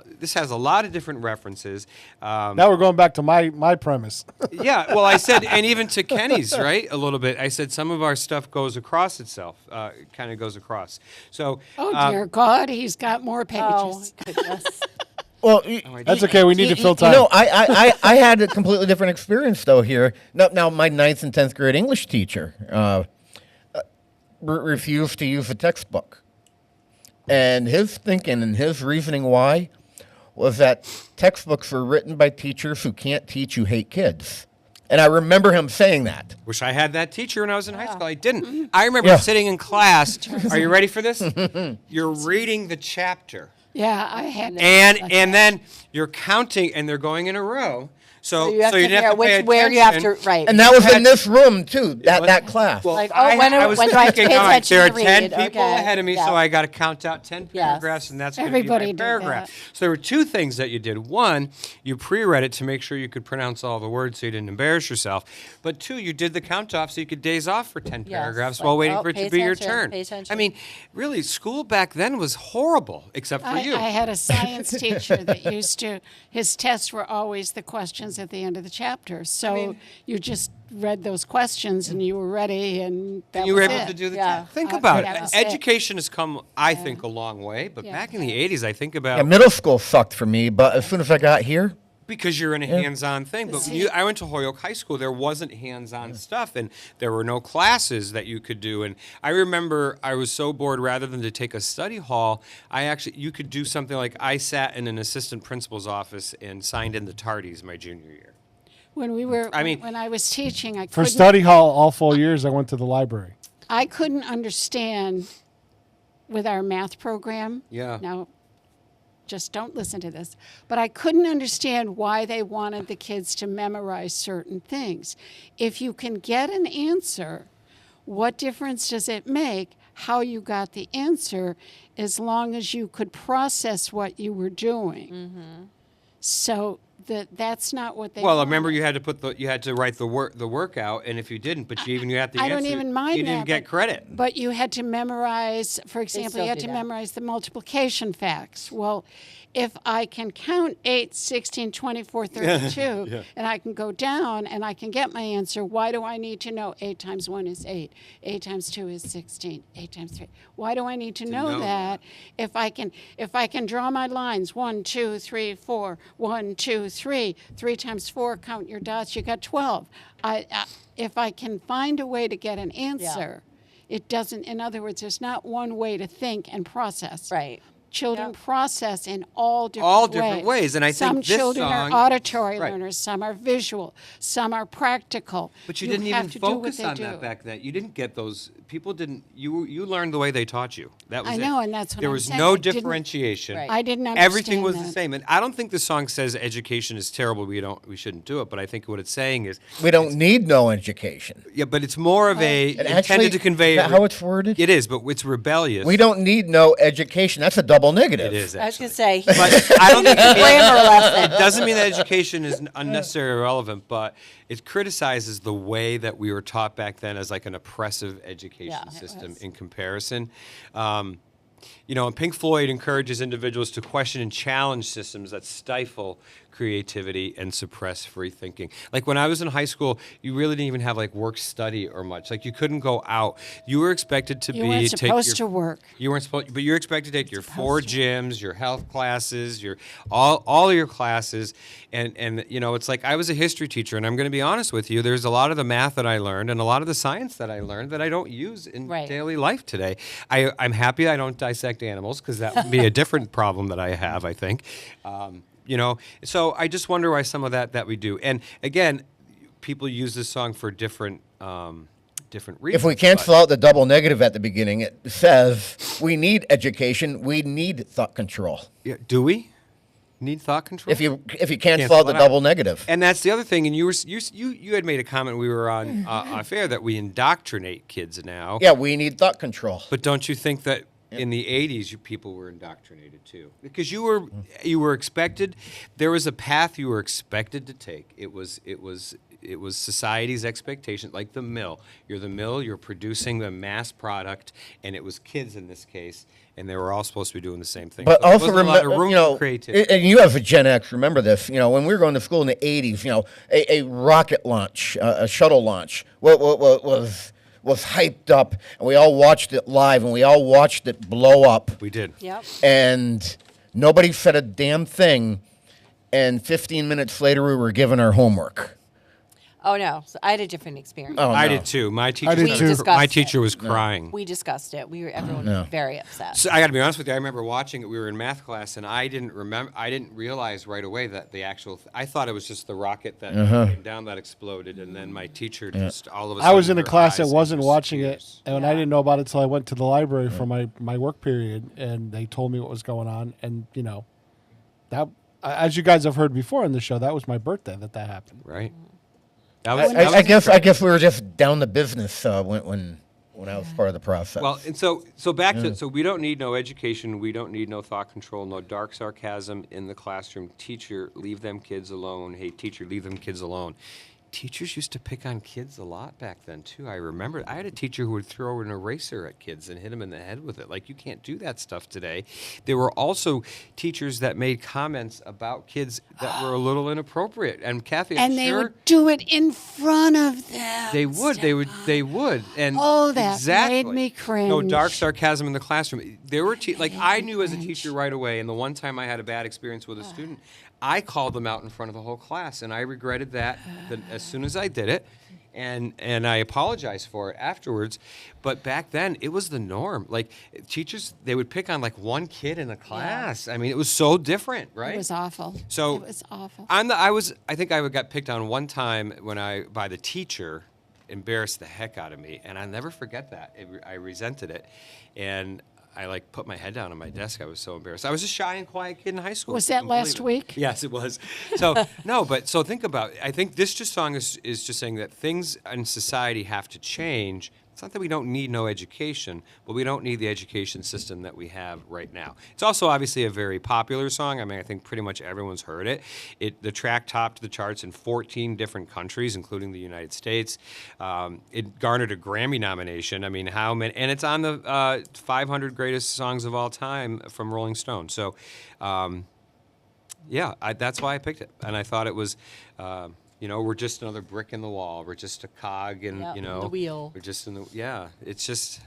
D: this has a lot of different references.
F: Now we're going back to my premise.
D: Yeah, well, I said, and even to Kenny's, right, a little bit, I said some of our stuff goes across itself, kind of goes across. So,
J: Oh, dear God, he's got more
H: Oh,
J: pages.
H: goodness.
G: Well,
F: That's okay. We need to fill time.
G: I had a completely different experience though here. Now my 9th and 10th grade English teacher refused to use a textbook, and his thinking and his reasoning why was that textbooks were written by teachers who can't teach who hate kids. And I remember him saying that.
D: wish I had that teacher when I was in high school. I didn't. I remember sitting in class. Are you ready for this? You're reading the chapter.
J: Yeah, I had that.
D: And then you're counting, and they're going in a row. So
H: you have to
D: you'd
H: figure
D: have
H: out
D: to pay
H: which where you have to
D: attention.
H: right.
G: And that was in this room too, that class.
D: Well,
H: Like,
D: I was
H: when do I have to
D: thinking,
H: pay
D: all right,
H: attention
D: there are
H: to
D: 10
H: read?
D: people
H: Okay,
D: ahead of me,
H: yeah.
D: so I got to count out 10
H: Yes.
D: paragraphs, and that's going to be
J: Everybody
D: my
J: did
D: paragraph.
J: that.
D: So there were two things that you did. One, you pre-read it to make sure you could pronounce all the words so you didn't embarrass yourself. But two, you did the count-off so you could daze off for 10
H: Yes,
D: paragraphs
H: like,
D: while waiting
H: oh,
D: for it
H: pay
D: to be your
H: attention,
D: turn.
H: pay attention.
D: I mean, really, school back then was horrible, except for you.
J: I had a science teacher that used to, his tests were always the questions at the end of the chapter. So you just read those questions and you were ready, and that
D: You were
J: was
D: able
J: it.
D: to do the
H: Yeah.
D: Think about
J: that
D: it.
J: was it.
D: Education has come, I think, a long way. But
J: Yeah.
D: back in the 80s, I think about
G: Yeah, middle school sucked for me, but as soon as I got here,
D: because you're in a hands-on thing. But when I went to Holyoke High School, there wasn't hands-on stuff, and there were no classes that you could do. And I remember I was so bored, rather than to take a study hall, you could do something like I sat in an assistant principal's office and signed in the tardies my junior year.
J: When we were,
D: I mean-
J: when I was teaching, I
F: For
J: couldn't,
F: study hall, all 4 years, I went to the library.
J: I couldn't understand with our math program.
D: Yeah.
J: Now, just don't listen to this. But I couldn't understand why they wanted the kids to memorize certain things. If you can get an answer, what difference does it make how you got the answer, as long as you could process what you were doing? So that's not what they.
D: Well,
J: want.
D: remember you had to write the workout, and if you didn't, but you had the
J: I
D: answer,
J: don't even mind
D: you didn't
J: that,
D: get
J: but-
D: credit.
J: But you had to memorize, for example,
H: still
J: you had
H: do
J: to
H: that.
J: memorize the multiplication facts. Well, if I can count 8, 16, 24, 32, and I can go down and I can get my answer, why do I need to know 8 times 1 is 8, 8 times 2 is 16, 8 times 3? Why do I need to know that if I can draw my lines 1, 2, 3, 4, 1, 2, 3, 3 times 4, count your dots, you got 12. If I can find a way to get an answer, it doesn't, in other words, there's not one way to think and process.
H: Right.
J: Children process in all different
D: ways, and I
J: some
D: think this
J: children
D: song-
J: are auditory
D: Right.
J: learners, some are visual, some are practical.
D: But you didn't even
J: have to do what
D: focus
J: they
D: on
J: do.
D: that back then. You didn't get those. People didn't. You learned the way they taught you. That was
J: I
D: it.
J: know, and that's what
D: there
J: I'm
D: was
J: saying.
D: no
J: I didn't-
D: differentiation.
H: Right.
J: I didn't
D: Everything
J: understand
D: was the
J: that.
D: same, and I don't think the song says education is terrible. We shouldn't do it. But I think what it's saying is,
G: We don't need no education.
D: yeah, but it's more of a
G: And
D: intended
G: actually,
D: to convey.
G: is that how it's worded?
D: It is, but it's rebellious.
G: We don't need no education. That's a double negative.
D: It is.
H: I was
D: Actually.
H: going to say,
D: But I don't think
H: grammar lesson.
D: it doesn't mean that education is unnecessarily irrelevant, but it criticizes the way that we were taught back then as like an oppressive education
H: Yeah, it
D: system
H: was.
D: in comparison. And Pink Floyd encourages individuals to question and challenge systems that stifle creativity and suppress free thinking. Like when I was in high school, you really didn't even have like work study or much. Like you couldn't go out. You were expected to
J: You weren't
D: take
J: supposed
D: your,
J: to work.
D: You weren't supposed, but you're expected to take your 4 gyms, your health classes, your all of your classes, and it's like I was a history teacher, and I'm going to be honest with you. There's a lot of the math that I learned and a lot of the science that I learned that I don't use in
H: Right.
D: daily life today. I'm happy I don't dissect animals because that would be a different problem that I have. I think. So I just wonder why some of that we do. And again, people use this song for different reasons.
G: If we cancel
D: but-
G: out the double negative at the beginning, it says we need education, we need thought control.
D: Yeah, do we need thought control?
G: If you cancel
D: Cancel
G: out the
D: it out.
G: double negative.
D: And that's the other thing. And you had made a comment we were on off air that we indoctrinate kids now.
G: Yeah, we need thought control.
D: But don't you think that in the 80s, people were indoctrinated too? Because you were expected. There was a path you were expected to take. It was society's expectation, like the mill. You're the mill. You're producing the mass product, and it was kids in this case, and they were all supposed to be doing the same thing.
G: But
D: So there
G: also
D: wasn't a lot of
G: remember,
D: room for creativity.
G: and you have a Gen X, remember this, when we were going to school in the 80s, a rocket launch, a shuttle launch was hyped up, and we all watched it live, and we all watched it blow up.
D: We did.
H: Yep.
G: And nobody said a damn thing, and 15 minutes later we were given our homework.
H: Oh, no. So I had a different experience.
G: Oh,
D: I
G: no.
D: did too. My teacher,
F: did too.
D: my
H: Discussed
D: teacher
H: it.
D: was crying.
H: We discussed it. Everyone was very upset.
D: So I got to be honest with you. I remember watching it. We were in math class, and I didn't realize right away that the actual. I thought it was just the rocket that came down that exploded, and then my teacher just all of a sudden.
F: I was in a
D: her
F: class that
D: eyes
F: wasn't
D: were
F: watching it,
D: tears.
F: and I didn't know about it until I went to the library for my work period, and they told me what was going on. And that, as you guys have heard before in the show, that was my birthday that happened.
D: Right.
G: I guess we were just down the business when I was part of the process.
D: Well, and so back to so we don't need no education, we don't need no thought control, no dark sarcasm in the classroom. Teacher, leave them kids alone. Hey, teacher, leave them kids alone. Teachers used to pick on kids a lot back then too. I remember I had a teacher who would throw an eraser at kids and hit them in the head with it. Like you can't do that stuff today. There were also teachers that made comments about kids that were a little inappropriate. And Kathy, I'm
J: And they
D: sure
J: would do it in front of them.
D: they would. They would. And
J: Oh, that
D: exactly.
J: made me cringe.
D: No dark sarcasm in the classroom. There were like I knew as a teacher right away. And the one time I had a bad experience with a student, I called them out in front of the whole class, and I regretted that as soon as I did it, and I apologized for it afterwards. But back then, it was the norm. Like teachers, they would pick on like one kid in a class. I mean, it was so different, right?
J: It was awful.
D: So
J: it was awful.
D: I think I got picked on one time by the teacher, embarrassed the heck out of me, and I'll never forget that. I resented it, and I put my head down on my desk. I was so embarrassed. I was a shy and quiet kid in high school.
J: Was that last week?
D: Yes, it was. So no, but so think about it. I think this song is just saying that things in society have to change It's not that we don't need no education, but we don't need the education system that we have right now. It's also obviously a very popular song. I mean, I think pretty much everyone's heard it. The track topped the charts in 14 different countries, including the United States. It garnered a Grammy nomination. I mean, how many? And it's on the 500 greatest songs of all time from Rolling Stone. So, that's why I picked it. And I thought it was... we're just another brick in the wall. We're just a cog in,
H: the wheel.
D: We're just in the, it's just,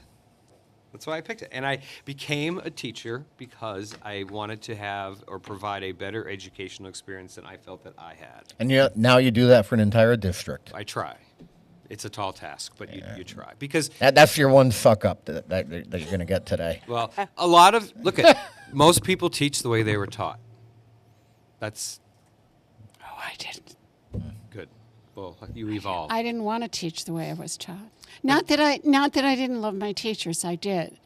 D: that's why I picked it. And I became a teacher because I wanted to have or provide a better educational experience than I felt that I had.
G: And now you do that for an entire district.
D: I try. It's a tall task, but you try. Because
G: that's your one fuck up that you're going to get today.
D: Well, most people teach the way they were taught. That's.
J: Oh, I didn't.
D: Good. Well, you evolved.
J: I didn't want to teach the way I was taught. Not that I didn't love my teachers. I did,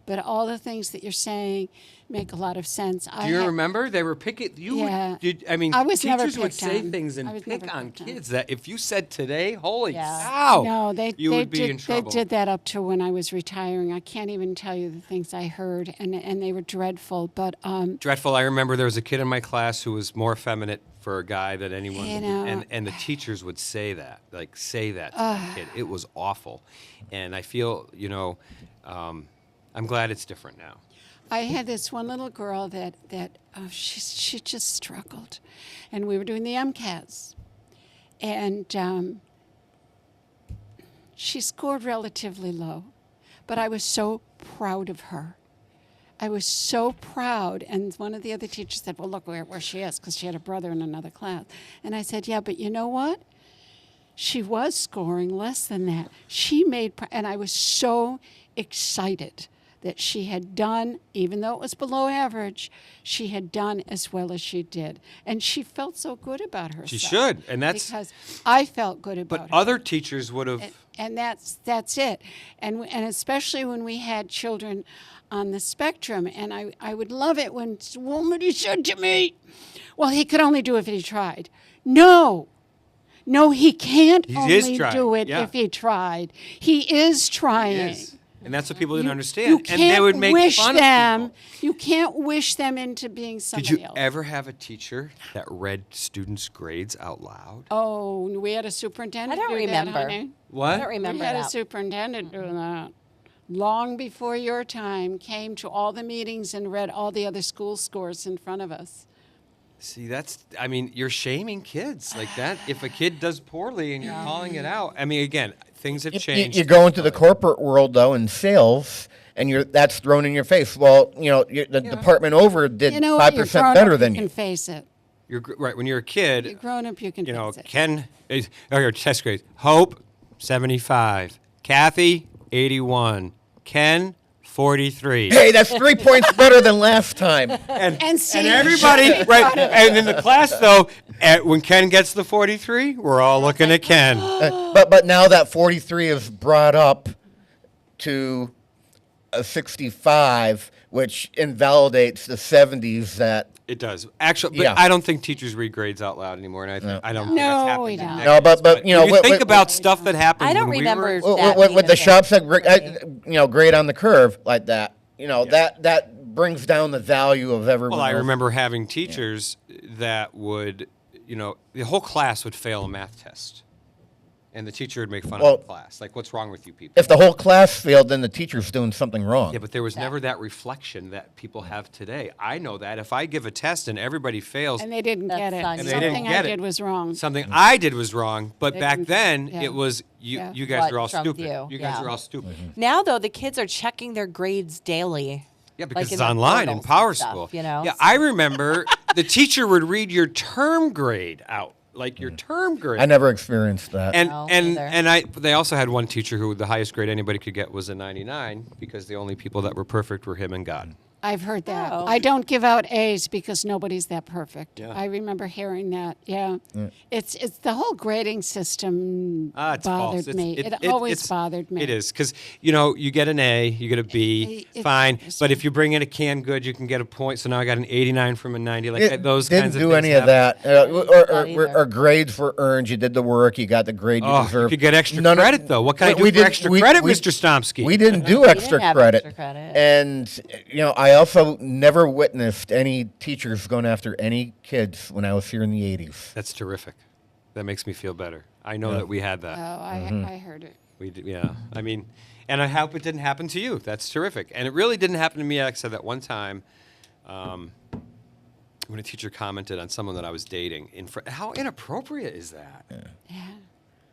J: but all the things that you're saying make a lot of sense.
D: Do you remember they were picking?
J: I was never
D: teachers would
J: picked
D: say
J: on.
D: things and pick on kids that if you said today, holy
H: Yeah.
D: cow,
J: No,
D: you would be in trouble.
J: They did that up to when I was retiring. I can't even tell you the things I heard, and they were dreadful. But
D: dreadful. I remember there was a kid in my class who was more effeminate for a guy than anyone, and the teachers would say that to the kid. It was awful, and I feel I'm glad it's different now.
J: I had this one little girl that she just struggled, and we were doing the MCAS, and she scored relatively low, but I was so proud of her. I was so proud, and one of the other teachers said, well, look where she is, because she had a brother in another class. And I said, yeah, but you know what? She was scoring less than that. And I was so excited that she had done, even though it was below average, she had done as well as she did. And she felt so good about herself.
D: She should, and that's...
J: Because I felt good about her.
D: But other teachers would have...
J: And that's it. And especially when we had children on the spectrum, and I would love it when somebody said to me, well, he could only do it if he tried. No, he can't only do it if he tried. He is trying.
D: He is. And that's what people didn't understand.
J: You can't
D: and they would make
J: wish
D: fun
J: them.
D: of people.
J: You can't wish them into being somebody else.
D: Did you ever have a teacher that read students' grades out loud?
J: Oh, we had a superintendent.
H: I don't
J: do
H: remember.
J: That, honey.
D: What?
H: I don't remember
J: We had
H: that.
J: a superintendent do that. Long before your time, came to all the meetings and read all the other school scores in front of us.
D: See, you're shaming kids like that. If a kid does poorly and you're calling it out, again, things have changed.
G: You go into the corporate world, though, in sales, and that's thrown in your face. Well, the department over did 5% better than you.
J: You can face it.
D: You're right. When you're a kid,
J: You're grown up, you can face it.
D: Ken, your test grades. Hope, 75. Kathy, 81. Ken, 43.
G: Hey, that's 3 points better than last time.
J: And
D: everybody, right? And in the class, though, when Ken gets the 43, we're all looking at Ken.
G: But now that 43 is brought up to a 65, which invalidates the 70s that.
D: It does. Actually, but I don't think teachers read grades out loud anymore, and I don't think that's happened.
J: we don't.
G: No, but
D: when you think about stuff that happened.
H: I don't
D: when
H: remember
D: we were,
H: that
G: with
H: being
G: the
H: a
G: shops
H: thing.
G: that grade on the curve like that. That brings down the value of everyone.
D: Well, I
G: else.
D: remember having teachers that would, the whole class would fail a math test. And the teacher would make fun of the class. Like, what's wrong with you people?
G: If the whole class failed, then the teacher's doing something wrong.
D: Yeah, but there was never that reflection that people have today. I know that. If I give a test and everybody fails...
J: And they didn't get it.
H: And they
D: didn't
J: Something
D: get
J: I
D: it.
J: did was wrong.
D: Something I did was wrong, but
J: They
D: back
J: didn't-
D: then
J: yeah.
D: it was, you guys
H: What
D: are all
H: trumped
D: stupid.
H: you.
D: guys
H: Yeah.
D: are all stupid.
H: Now, though, the kids are checking their grades daily.
D: Yeah, because
H: Like
D: it's
H: in the
D: online in
H: portals
D: Power
H: and stuff,
D: School.
H: Yeah,
D: I remember the teacher would read your term grade out, like your term grade.
G: I never experienced that.
D: They also had one teacher who the highest grade anybody could get was a 99 because the only people that were perfect were him and God.
J: I've heard that.
H: Oh.
J: I don't give out A's because nobody's that perfect.
D: Yeah.
J: I remember hearing that. Yeah. It's the whole grading system
D: It's false.
J: bothered me. It always bothered me.
D: It is because you get an A, you get a B, fine. But if you bring in a canned good, you can get a point. So now I got an 89 from a 90. Like those
G: Didn't
D: kinds of
G: do
D: things
G: any of
D: happen.
G: that. Or grades were earned. You did the work. You got the grade you
D: Oh,
G: deserve.
D: you could get extra
G: None of-
D: credit though. What can I do
G: we
D: for
G: did-
D: extra
G: we-
D: credit,
G: we-
D: Mr. Stomsky?
G: We didn't do extra
H: have
G: credit.
H: extra credit.
G: And, I also never witnessed any teachers going after any kids when I was here in the 80s.
D: That's terrific. That makes me feel better. I know that we had that.
J: Oh, I heard it.
D: We did, yeah. I mean, and I hope it didn't happen to you. That's terrific. And it really didn't happen to me. Like I said that one time when a teacher commented on someone that I was dating. How inappropriate is that?
J: Yeah.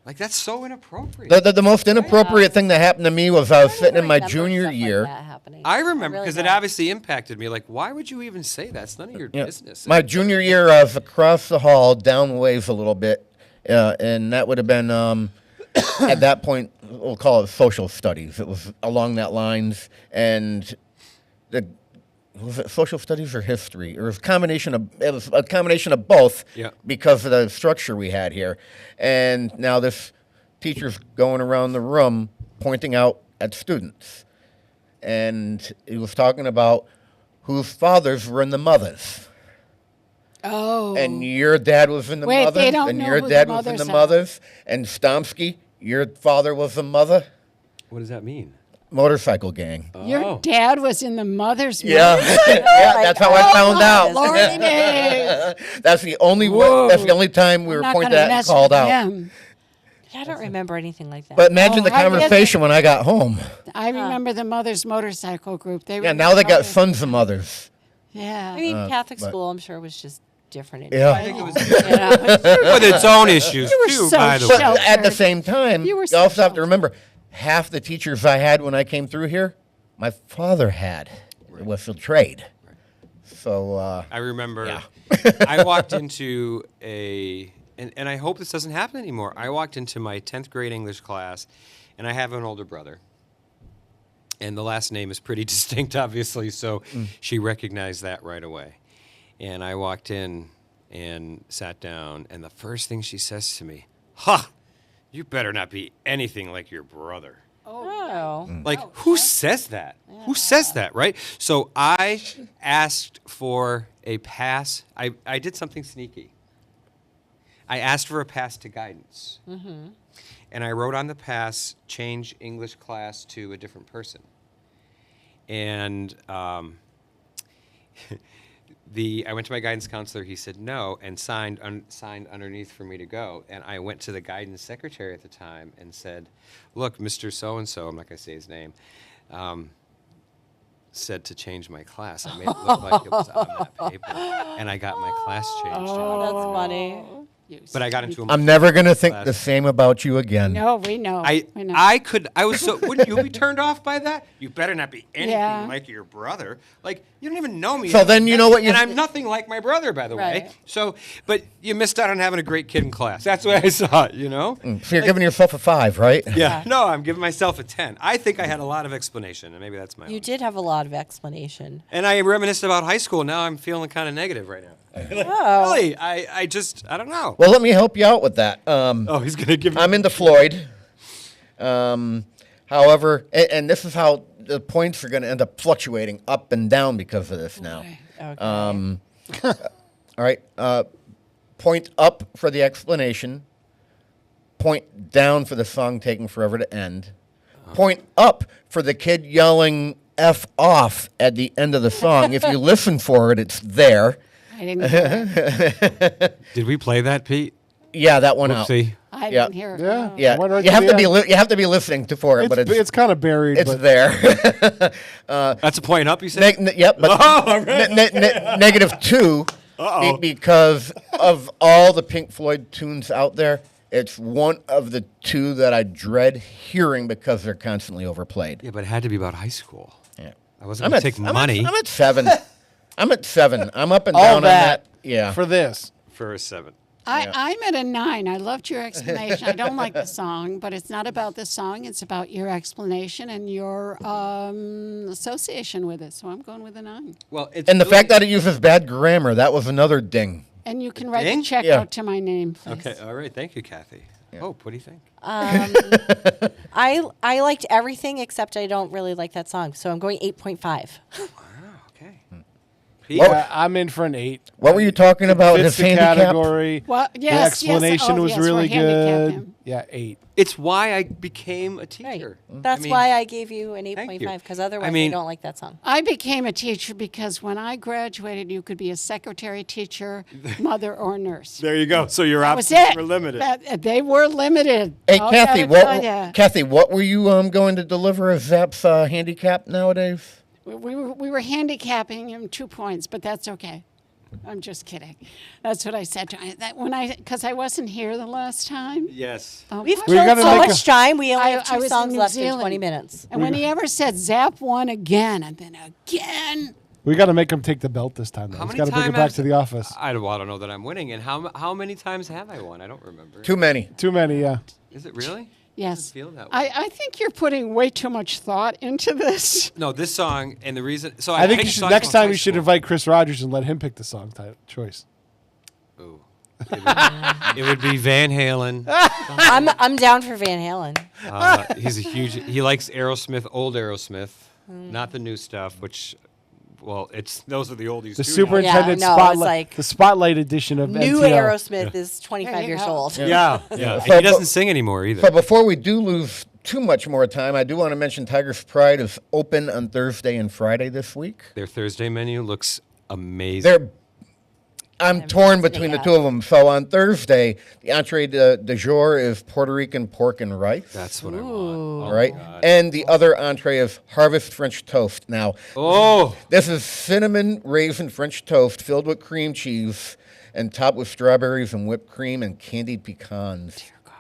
D: Like, that's so inappropriate.
G: The most inappropriate thing that happened to me was I was sitting in my
H: Remember
G: junior
H: stuff like
G: year.
H: that happening.
D: I remember
H: really
D: because it
H: don't.
D: obviously impacted me. Like, why would you even say that? It's none of your business.
G: My junior year, I was across the hall, down ways a little bit, and that would have been at that point. We'll call it social studies. It was along that lines, and was it social studies or history? It was a combination of both.
D: Yeah.
G: Because of the structure we had here, and now this teacher's going around the room pointing out at students, and he was talking about whose fathers were in the mothers.
J: Oh.
G: And your dad was in the
J: Wait,
G: mothers,
J: they don't
G: and
J: know
G: your
J: who
G: dad
J: the
G: was in the
J: mothers are.
G: mothers, and Stomsky, your father was the mother.
D: What does that mean?
G: Motorcycle gang.
J: Your dad was in the mother's
G: Yeah, yeah, that's how I found out.
J: Lordy days.
G: That's the only that's the only time we were
J: I'm not
G: pointed
J: gonna
G: at and
J: mess
G: called
J: with
G: out.
J: him.
H: I don't remember anything like that.
G: But imagine the
J: I get
G: conversation when I got home.
J: I remember the mother's motorcycle group. They were
G: Yeah, now they got
J: mothers.
G: sons and mothers.
J: Yeah.
H: I mean, Catholic
G: but-
H: school, I'm sure, was just different.
G: Yeah.
D: I think it was
H: You know?
D: with its own issues,
J: were
D: too,
J: so
D: by the
G: But
D: way.
J: sheltered.
G: at the same time,
J: You were
G: you
J: so
G: also have to
J: sheltered.
G: remember, half the teachers I had when I came through here, my father had. It was a trade. So,
D: I remember
G: Yeah.
D: I walked into and I hope this doesn't happen anymore. I walked into my 10th grade English class, and I have an older brother. And the last name is pretty distinct, obviously, so she recognized that right away. And I walked in and sat down, and the first thing she says to me, "Ha! You better not be anything like your brother."
H: Oh.
D: Like, who says that? Who says that, right? So I asked for a pass. I did something sneaky. I asked for a pass to guidance. And I wrote on the pass, change English class to a different person. And I went to my guidance counselor. He said no, and signed underneath for me to go. And I went to the guidance secretary at the time and said, "Look, Mr. So-and-so, I'm not going to say his name, said to change my class. I made it look like it was on that paper, and I got my class changed.
H: Oh, that's funny.
D: But I got into a
G: I'm never going to think
D: class.
G: the same about you again.
J: No, we know. we know.
D: I was so, wouldn't you be turned off by that? You better not be anything
J: Yeah.
D: like your brother. Like, you don't even know me.
G: So then you know what you-
D: And I'm nothing like my brother, by the way.
H: Right.
D: So, but you missed out on having a great kid in class. That's the way I saw it, you know?
G: So you're giving yourself a 5, right?
D: Yeah. No, I'm giving myself a 10. I think I had a lot of explanation, and maybe that's my
H: You
D: own.
H: did have a lot of explanation.
D: And I reminisced about high school. Now I'm feeling kind of negative right now.
H: Oh.
D: Really, I don't know.
G: Well, let me help you out with that.
D: Oh, he's going to give me.
G: I'm into Floyd. However, and this is how the points are going to end up fluctuating up and down because of this now.
H: Okay.
G: All right. Point up for the explanation. Point down for the song taking forever to end. Point up for the kid yelling F off at the end of the song. If you listen for it, it's there.
J: I didn't hear it.
D: Did we play that, Pete?
G: Yeah, that one out.
D: Whoopsie.
J: I
G: Yeah.
J: didn't hear it.
F: Yeah.
J: no.
G: Yeah,
F: Went right
G: you
F: to
G: have
F: the
G: to be
F: end.
G: you have to be listening for it, but
F: It's kind of buried.
G: it's
F: but
G: there.
D: That's a point up, you said?
G: Yep, but
D: Oh, all right.
G: -2 because of all the Pink Floyd tunes out there. It's one of the two that I dread hearing because they're constantly overplayed.
D: Yeah, but it had to be about high school.
G: Yeah.
D: I wasn't going to take money
G: I'm at 7. I'm at 7. I'm up and
F: all
G: down on
F: that
G: that. Yeah.
F: for this.
D: for a 7.
J: I'm at a 9. I loved your explanation. I don't like the song, but it's not about the song. It's about your explanation and your association with it. So I'm going with a 9.
D: Well, it's
G: And the
D: really-
G: fact that it uses bad grammar, that was another ding.
J: And you can write
D: Ding?
J: a check
G: Yeah.
J: out to my name, please.
D: Okay, all right. Thank you, Kathy. Hope, what do you think?
H: I liked everything except I don't really like that song, so I'm going 8.5.
D: Okay.
F: Yeah, I'm in for an 8.
G: What were you talking about?
F: Fits
G: His
F: the
G: handicap?
F: category.
J: Well,
F: The
J: yes,
F: explanation
J: yes.
F: was
J: yes,
F: really
J: we're handicapped
F: good.
J: him.
F: Yeah, 8.
D: It's why I became a teacher.
H: That's
D: I mean,
H: why I gave you an
D: thank
H: 8.5,
D: you.
H: because otherwise I,
D: mean-
H: don't like that song.
J: I became a teacher because when I graduated, you could be a secretary, teacher, mother, or nurse.
D: There you go. So your
J: That was
D: options
J: it.
D: were limited.
J: They were limited.
G: Hey,
J: I'll
G: Kathy,
J: gotta tell ya.
G: Kathy, what were you going to deliver as Zap's handicap nowadays?
J: We were handicapping him 2 points, but that's okay. I'm just kidding. That's what I said to him. Because I wasn't here the last time.
D: Yes.
H: We've
J: what?
H: killed
F: gotta
H: so
F: make
H: much time. We only
J: I-
H: have
J: I
H: 2
J: was
H: songs
J: in New
H: left in
J: Zealand.
H: 20 minutes.
J: And when he ever said Zap won again, and then again.
F: We got to make him take the belt this time. Though.
D: How
F: He's
D: many
F: got to bring it
D: times
F: back to the office.
D: I don't know that I'm winning. And how many times have I won? I don't remember.
G: Too many.
F: Too many, yeah.
D: Is it really?
J: Yes.
D: Doesn't feel that way.
J: I think you're putting way too much thought into this.
D: No, this song and the reason. So
F: I think
D: picked
F: you should,
D: songs
F: next
D: from
F: time
D: high
F: you should
D: school.
F: invite Chris Rogers and let him pick the song choice.
D: Ooh. It would be Van Halen.
H: I'm down for Van Halen.
D: He's a huge. He likes Aerosmith, old Aerosmith, not the new stuff. Which, well, those are the oldies.
F: The
D: too,
F: superintendent
H: Yeah, no, it's
F: spotlight,
H: like
F: the spotlight edition of
H: New
F: MTL.
H: Aerosmith is 25
J: There you
H: years
J: go.
H: old.
D: Yeah, yeah.
G: So,
D: he doesn't
G: but-
D: sing anymore either.
G: But before we do lose too much more time, I do want to mention Tiger's Pride is open on Thursday and Friday this week.
D: Their Thursday menu looks amazing.
G: I'm torn between the two of them. So on Thursday, the entree de jour is Puerto Rican pork and rice.
D: That's what I want.
G: All right. And the other entree is Harvest French toast. Now, this is cinnamon raisin French toast filled with cream cheese and topped with strawberries and whipped cream and candied pecans.
D: Dear God.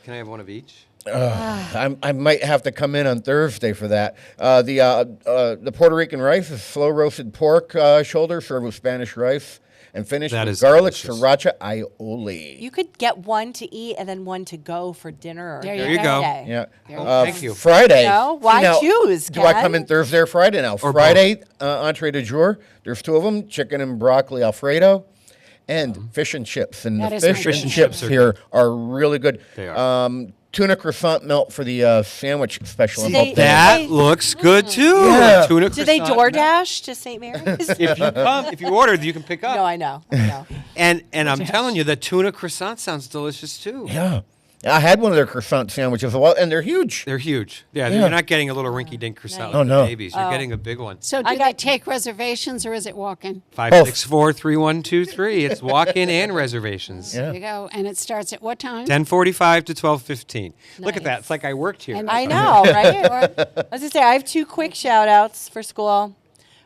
D: Can I have one of each?
G: I might have to come in on Thursday for that. The Puerto Rican rice is slow roasted pork shoulder served with Spanish rice and finished
D: That
G: with
D: is
G: garlic
D: delicious.
G: sriracha aioli.
H: You could get one to eat and then one to go for dinner. Or
J: There
D: you go.
H: Thursday.
G: Yeah.
D: Thank you.
G: Friday.
H: No? Why
G: now,
H: choose,
G: Do I
H: Ken?
G: come in Thursday or Friday now?
D: Or
G: Friday, entree de jour. There's two of them, chicken and broccoli Alfredo. And fish and chips. And
J: That
G: the
J: is my
G: fish and
J: favorite.
G: chips here are really good.
D: They are.
G: Tuna croissant melt for the sandwich special.
H: See,
G: I'm
H: they-
G: hoping-
D: That looks good too.
G: Yeah.
D: Tuna
H: Do they
D: croissant.
H: DoorDash to St. Mary's?
D: If you order, you can pick up.
H: No, I know.
D: And I'm telling you, the tuna croissant sounds delicious too.
G: Yeah. I had one of their croissant sandwiches a while, and they're huge.
D: They're huge. Yeah,
G: Yeah.
D: you're not getting a little rinky-dink croissant
H: Oh,
D: like
G: no.
D: the babies. You're getting a big one.
J: So do they take reservations or is it walk-in?
D: 564-3123. It's walk-in and reservations.
G: Yeah.
J: There you go. And it starts at what time?
D: 10:45 to 12:15. Look at that.
J: Nice.
D: It's like I worked here.
J: And-
H: I know, right? I was going to say, I have 2 quick shout outs for school.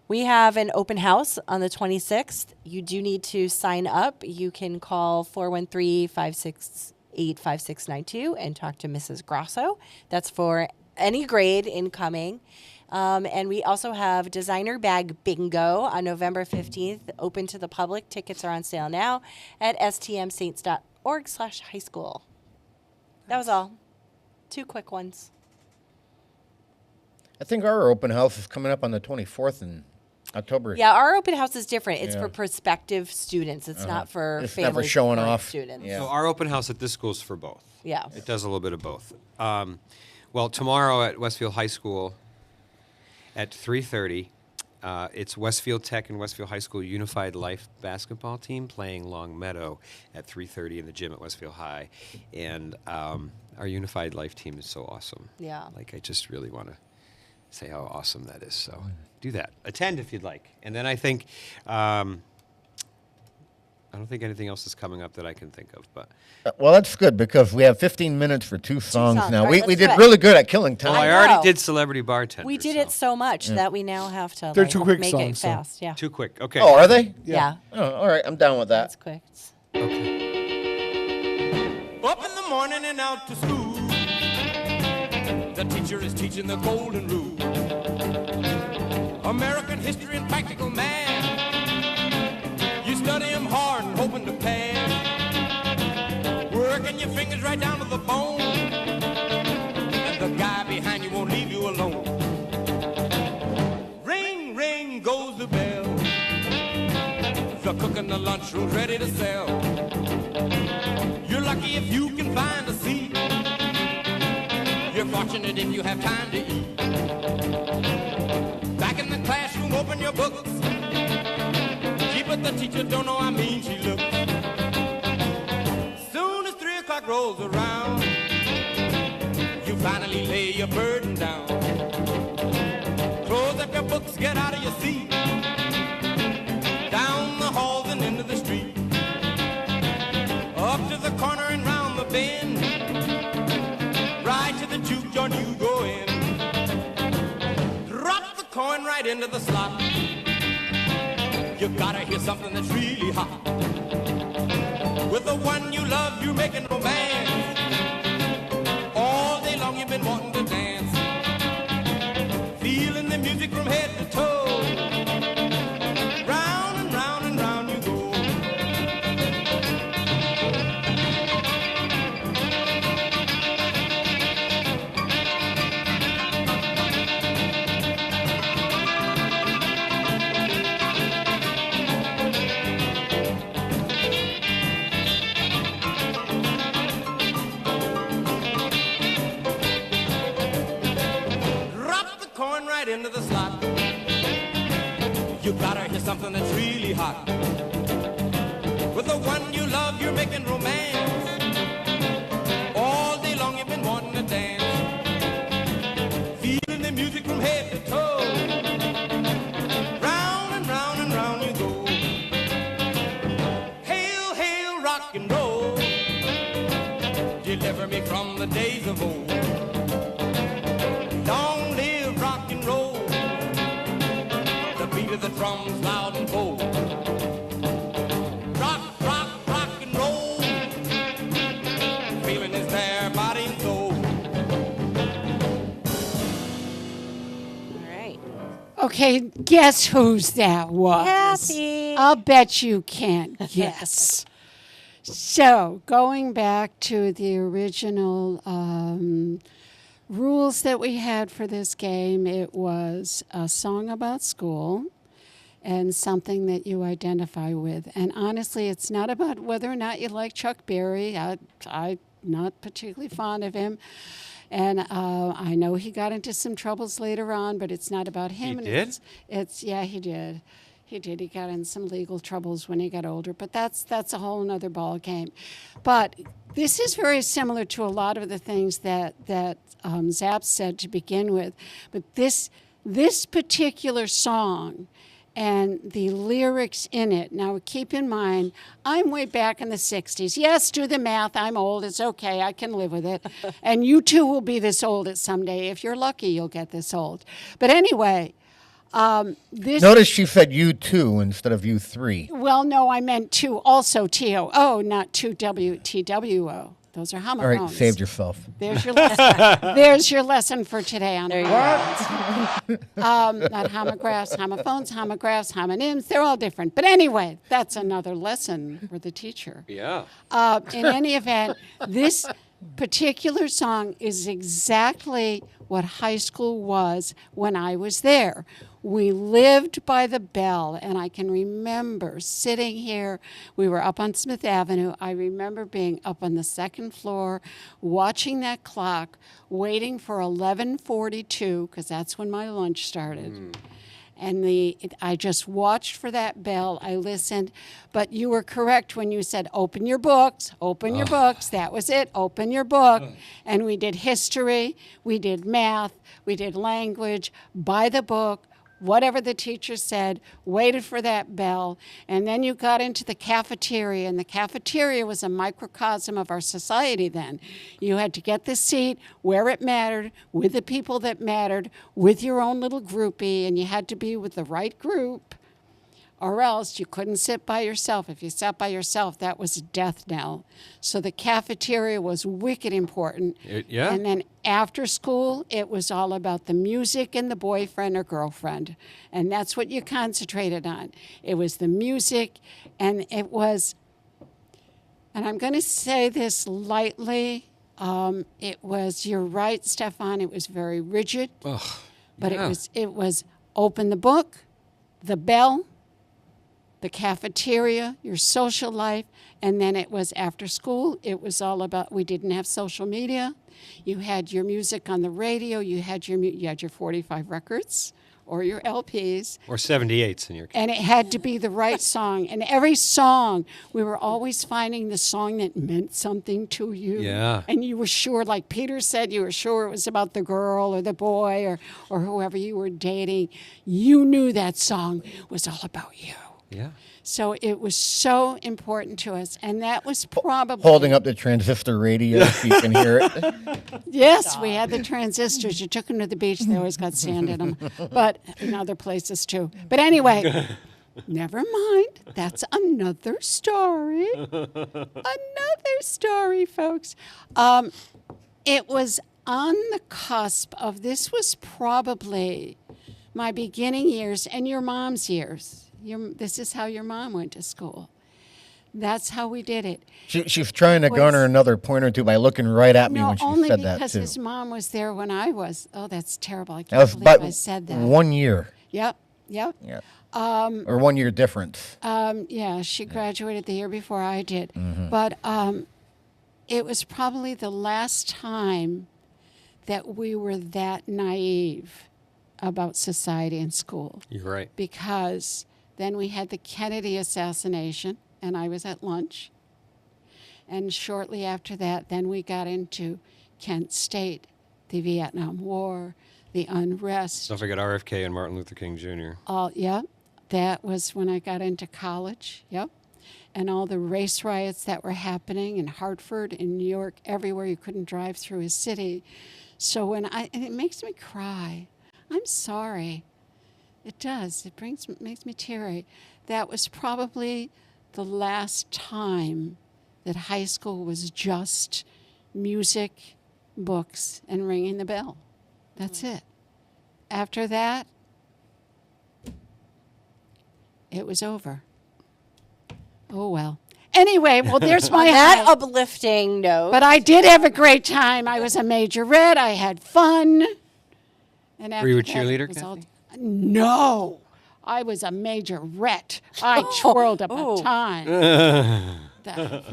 H: We have an open house on the 26th. You do need to sign up. You can call 413-568-5692 and talk to Mrs. Grosso. That's for any grade incoming. And we also have designer bag bingo on November 15th, open to the public. Tickets are on sale now at stmsaints.org/high school. That was all. 2 quick ones.
G: I think our open house is coming up on the 24th in October.
H: Yeah, our open house is different. It's
G: Yeah.
H: for prospective students. It's not for
G: It's not for
H: families of
G: showing
H: current
G: off.
H: students.
G: Yeah.
D: So our open house at this school is for both.
H: Yeah.
D: It does a little bit of both. Well, tomorrow at Westfield High School at 3:30, it's Westfield Tech and Westfield High School Unified Life basketball team playing Long Meadow at 3:30 in the gym at Westfield High. And our Unified Life team is so awesome.
H: Yeah.
D: Like, I just really want to say how awesome that is. So do that. Attend if you'd like. And then I think, I don't think anything else is coming up that I can think of, but.
G: Well, that's good because we have 15 minutes for 2 songs
H: songs,
G: now.
H: right,
G: We
H: let's
G: did
H: do it.
G: really good at killing time.
D: Well, I
H: I
D: already
H: know.
D: did Celebrity Bartender.
H: We did it so much that we now have to
F: They're
H: like,
F: 2 quick
H: make
F: songs,
H: it
F: so-
H: fast. Yeah.
D: Too quick. Okay.
G: Oh, are they?
H: Yeah.
G: Oh, all right. I'm down with that.
H: That's quick.
K: Up in the morning and out to school. The teacher is teaching the golden rule. American history and practical math. You study 'em hard and hoping to pass. working your fingers right down to the bone, and the guy behind you won't leave you alone. Ring, ring goes the bell. The cook in the lunchroom's ready to sell. You're lucky if you can find a seat. You're fortunate if you have time to eat. Back in the classroom, open your books. Gee, but the teacher don't know how mean she looks. Soon as 3 o'clock rolls around, you finally lay your burden down. Close up your books, get out of your seat. Down the halls and into the street. Up to the corner and round the bend. Right to the juke joint you go in. Drop the coin right into the slot. You gotta hear something that's really hot. With the one you love, you're making romance. All day long you've been wanting to dance. Feeling the music from head to toe. Round and round and round you go. Right into the slot. You gotta hear something that's really hot. With the one you love, you're making romance. All day long you've been wanting to dance. Feeling the music from head to toe. Round and round and round you go. Hail, hail, rock and roll. Deliver me from the days of old. Long live rock and roll. The beat of the drums loud and bold. Rock, rock, rock and roll. Feeling is there, body and soul.
H: All right.
J: Okay, guess whose that was?
H: Kathy.
J: I'll bet you can't guess. So, going back to the original rules that we had for this game, it was a song about school and something that you identify with. And honestly, it's not about whether or not you like Chuck Berry. I'm not particularly fond of him. And I know he got into some troubles later on, but it's not about him.
D: He did?
J: Yeah, he did. He did. He got in some legal troubles when he got older, but that's a whole nother ball game. But this is very similar to a lot of the things that Zap said to begin with. But this particular song and the lyrics in it. Now, keep in mind, I'm way back in the 60s. Yes, do the math. I'm old. It's okay. I can live with it. And you too will be this old at someday. If you're lucky, you'll get this old. But anyway.
G: Notice she said you two instead of you three.
J: Well, no, I meant two, also T-O-O, not two T-W-O. Those are homophones.
G: All right, saved yourself.
J: There's your lesson. There's your lesson for today on
H: There you
J: not homographs, homophones, homographs, homonyms. They're all different. But anyway, that's another lesson for the teacher.
D: Yeah.
J: In any event, this particular song is exactly what high school was when I was there. We lived by the bell, and I can remember sitting here. We were up on Smith Avenue. I remember being up on the second floor, watching that clock, waiting for 11:42, because that's when my lunch started. And I just watched for that bell. I listened. But you were correct when you said, open your books, open your books. That was it, open your book. And we did history, we did math, we did language, by the book, whatever the teacher said, waited for that bell. And then you got into the cafeteria, and the cafeteria was a microcosm of our society then. You had to get the seat where it mattered, with the people that mattered, with your own little groupie, and you had to be with the right group, or else you couldn't sit by yourself. If you sat by yourself, that was a death knell. So the cafeteria was wicked important.
D: Yeah.
J: And then after school, it was all about the music and the boyfriend or girlfriend. And that's what you concentrated on. It was the music, and it was And I'm going to say this lightly. You're right, Stefan, it was very rigid.
D: Ugh,
J: But
D: yeah.
J: it was open the book, the bell, the cafeteria, your social life, and then it was after school. It was all about, we didn't have social media. You had your music on the radio. You had your 45 records or your LPs.
D: Or 78s in your case.
J: And it had to be the right song. And every song, we were always finding the song that meant something to you.
D: Yeah.
J: And you were sure, like Peter said, you were sure it was about the girl or the boy or whoever you were dating. You knew that song was all about you.
D: Yeah.
J: So it was so important to us. And that was probably...
G: Holding up the transistor radio so you can hear it.
J: Yes, we had the transistors. You took them to the beach. They always got sand in them. But in other places, too. But anyway, never mind. That's another story. Another story, folks. It was on the cusp of... This was probably my beginning years and your mom's years. This is how your mom went to school. That's how we did it.
G: She's trying to garner another point or two by looking right at me when she
J: only
G: said that,
J: because
G: too.
J: his mom was there when I was. Oh, that's terrible. I
G: That
J: can't
G: was
J: believe
G: about
J: I said that.
G: 1 year.
J: Yep.
G: Yeah. Or 1 year difference.
J: Yeah, she graduated the year before I did. But it was probably the last time that we were that naive about society and school.
D: You're right.
J: Because then we had the Kennedy assassination, and I was at lunch. And shortly after that, then we got into Kent State, the Vietnam War, the unrest.
D: Don't forget RFK and Martin Luther King Jr.
J: Yeah, that was when I got into college. Yep. And all the race riots that were happening in Hartford, in New York, everywhere you couldn't drive through a city. So and it makes me cry. I'm sorry. It does. It makes me teary. That was probably the last time that high school was just music, books, and ringing the bell. That's it. After that, it was over. Oh, well. Anyway, well, there's my
H: that
J: high.
H: uplifting note.
J: But I did have a great time. I was a majorette. I had fun. And
D: Were you a
J: after that,
D: cheerleader,
J: it was all-
D: Kathy?
J: No. I was a majorette. I twirled a baton. The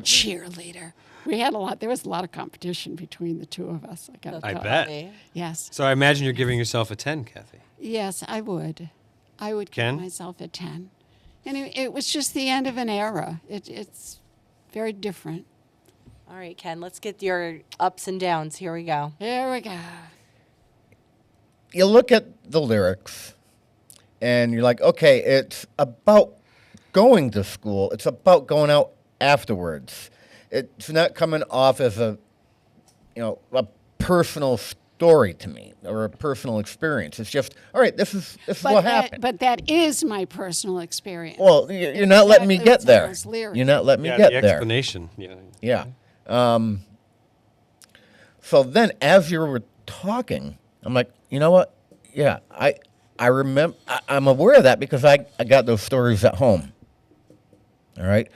J: cheerleader. We had a lot. There was a lot of competition between the two of us.
D: I bet.
J: Yes.
D: So I imagine you're giving yourself a 10, Kathy.
J: Yes, I would. I would
D: Ken?
J: give myself a 10. And it was just the end of an era. It's very different.
H: All right, Ken, let's get your ups and downs. Here we go.
J: Here we go.
G: You look at the lyrics, and you're like, okay, it's about going to school. It's about going out afterwards. It's not coming off as a personal story to me or a personal experience. It's just, all right, this is what happened.
J: But that is my personal experience.
G: Well, you're not letting me get there. You're not letting me get
D: the
G: there.
D: explanation. Yeah.
G: So then, as you were talking, I'm like, you know what? Yeah, I remember. I'm aware of that because I got those stories at home. All right,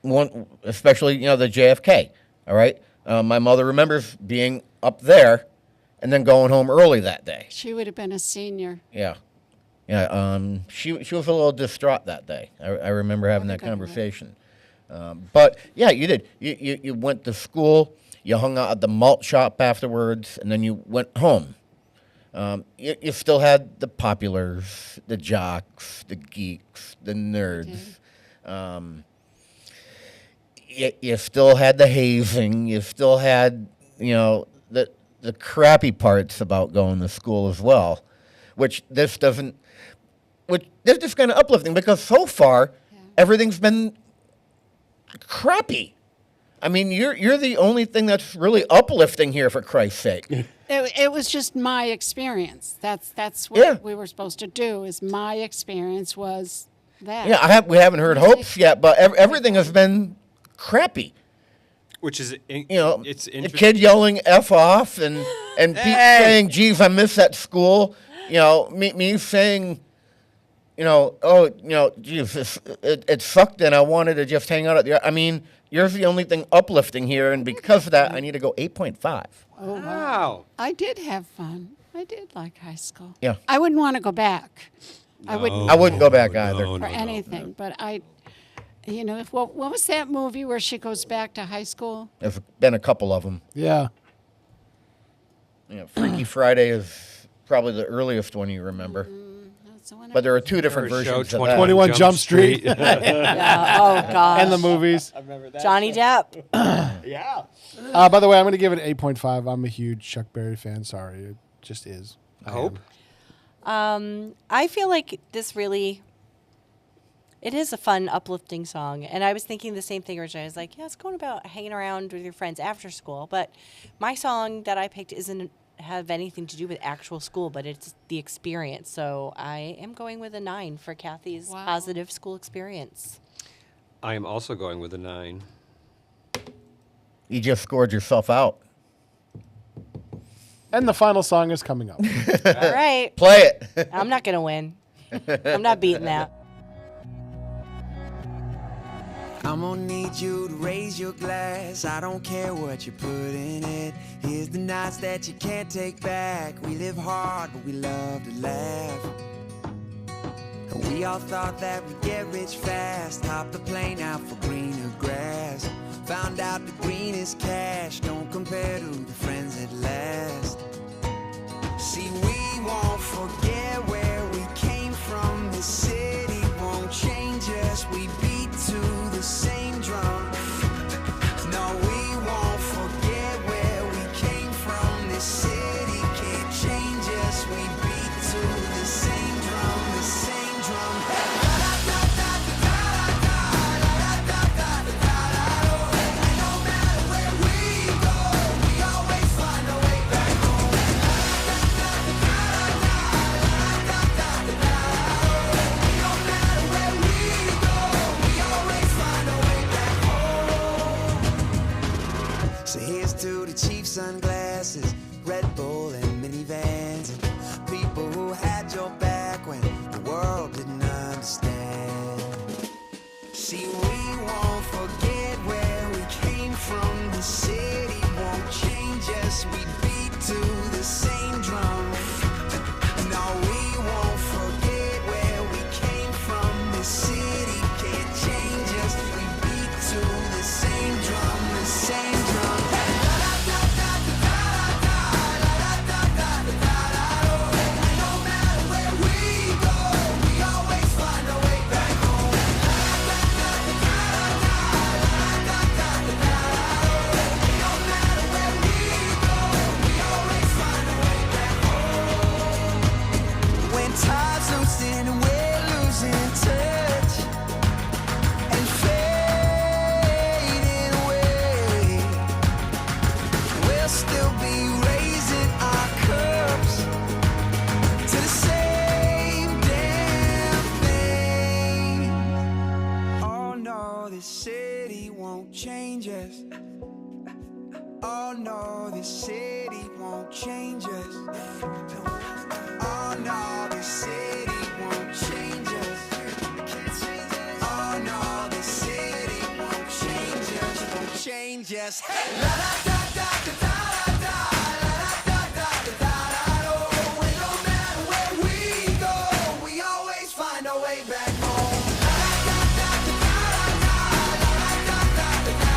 G: one especially the JFK. All right, my mother remembers being up there, and then going home early that day.
J: She would have been a senior.
G: Yeah. She was a little distraught that day. I remember having that conversation. But yeah, you did. You went to school. You hung out at the malt shop afterwards, and then you went home. You still had the populars, the jocks, the geeks, the nerds. You still had the hazing. You still had, the crappy parts about going to school as well, which this just kind of uplifting because so far everything's been crappy. I mean, you're the only thing that's really uplifting here, for Christ's sake.
J: It was just my experience. That's what we were supposed to do. Is my experience was that.
G: Yeah, we haven't heard hopes yet, but everything has been crappy.
D: Which is,
G: it's a kid yelling "F off" and Pete saying, "Geez, I miss that school." Me saying, geez, it sucked and I wanted to just hang out at the. I mean, you're the only thing uplifting here, and because of that, I need to go 8.5.
J: Oh,
D: Wow.
J: I did have fun. I did like high school.
G: Yeah.
J: I wouldn't want to go back. I wouldn't
G: I wouldn't go back either.
J: for anything. But what was that movie where she goes back to high school?
G: There's been a couple of them.
F: Yeah.
G: Freaky Friday is probably the earliest one you remember.
J: That's the one.
G: But there are two different
D: Her show,
G: versions of that.
F: 21 Jump Street.
H: Yeah. Oh gosh.
F: And the movies.
H: Johnny Depp.
F: By the way, I'm going to give it 8.5. I'm a huge Chuck Berry fan. Sorry. It just is.
D: I hope.
H: I feel like this really, it is a fun, uplifting song. And I was thinking the same thing originally. I was like, yeah, it's going about hanging around with your friends after school. But my song that I picked isn't have anything to do with actual school, but it's the experience. So I am going with a 9 for Kathy's positive school experience.
D: I am also going with a 9.
G: You just scored yourself out.
F: And the final song is coming up.
H: All right.
G: Play it.
H: I'm not going to win. I'm not beating that.
L: I'm gonna need you to raise your glass. I don't care what you put in it. Here's the nights that you can't take back. We live hard, but we love to laugh. And we all thought that we'd get rich fast. Hop the plane out for greener grass. Found out the greenest cash don't compare to the friends that last. See, we won't forget where we came from. This city won't change us. We beat to the same drum. No, we won't forget where we came from. This city can't change us. We beat to the same drum, the same drum. No matter where we go, we always find a way back home. No matter where we go, we always find a way back home. So here's to the cheap sunglasses, Red Bull and minivans, and people who had your back when the world didn't understand. See, we won't forget where we came from. The city won't change us. We beat to the same drum. No, we won't forget where we came from. The city can't change us. We beat to the same drum, the same drum. No matter where we go, we always find a way back home. No matter where we go, we always find a way back home. When time's losing and we're losing touch and fading away, we'll still be raising our cups to the same damn thing. Oh no, this city won't change us. Oh no, this city won't change us. Oh no, this city won't change us. Oh no, this city won't change us. Won't change us. Hey, la da da da da da da, la da da da da da da. And no matter where we go, we always find our way back home. La da da da da da, la da da da da da.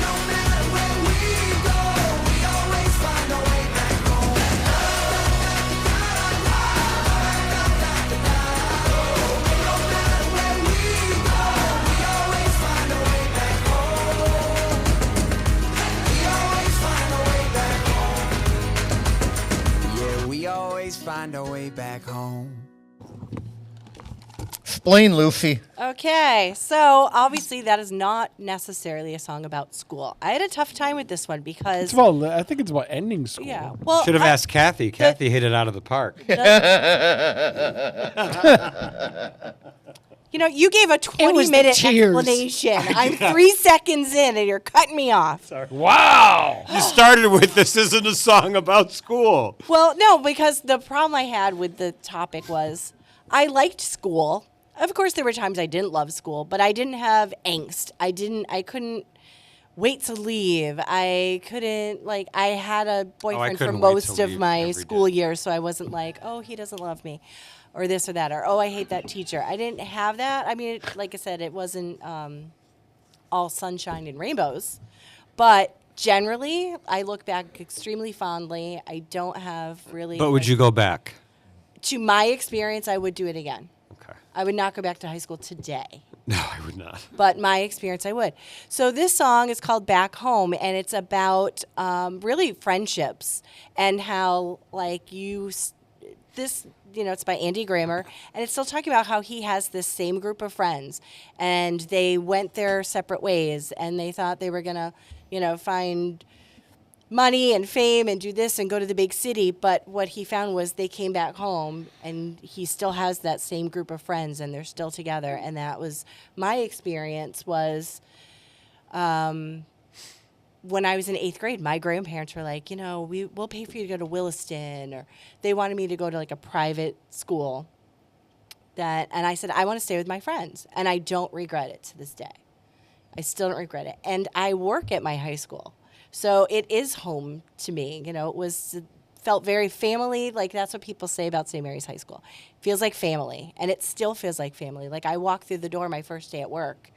L: No matter where we go, we always find our way back home. No matter where we go, we always find our way back home. We always find our way back home. Yeah, we always find our way back home.
G: Explain, Lucy.
H: Okay, so obviously that is not necessarily a song about school. I had a tough time with this one because
F: I think it's about ending school.
H: yeah, well,
D: Should have asked Kathy. Kathy hit it out of the park.
H: you know, you gave a
J: was the
H: 20-minute
J: tears.
H: explanation. I'm 3 seconds in, and you're cutting me off.
D: Wow! You started with this isn't a song about school.
H: Well, no, because the problem I had with the topic was I liked school. Of course, there were times I didn't love school, but I didn't have angst. I couldn't wait to leave. I couldn't, like, I had a boyfriend for
D: couldn't wait to
H: most of
D: leave
H: my
D: every
H: school
D: day.
H: years, so I wasn't like, oh, he doesn't love me, or this or that, or oh, I hate that teacher. I didn't have that. I mean, like I said, it wasn't all sunshine and rainbows, but generally, I look back extremely fondly. I don't have really.
D: But would you go back?
H: To my experience, I would do it again.
D: Okay.
H: I would not go back to high school today.
D: No, I would not.
H: But my experience, I would. So this song is called Back Home, and it's about really friendships and how, like, it's by Andy Grammer, and it's still talking about how he has this same group of friends, and they went their separate ways, and they thought they were going to, find money and fame and do this and go to the big city, but what he found was they came back home, and he still has that same group of friends, and they're still together, and that was my experience was when I was in 8th grade, my grandparents were like, we'll pay for you to go to Williston, or they wanted me to go to like a private school. And I said, I want to stay with my friends, and I don't regret it to this day. I still don't regret it. And I work at my high school, so it is home to me. It felt very family. Like that's what people say about St. Mary's High School. It feels like family, and it still feels like family. Like I walked through the door my first day at work,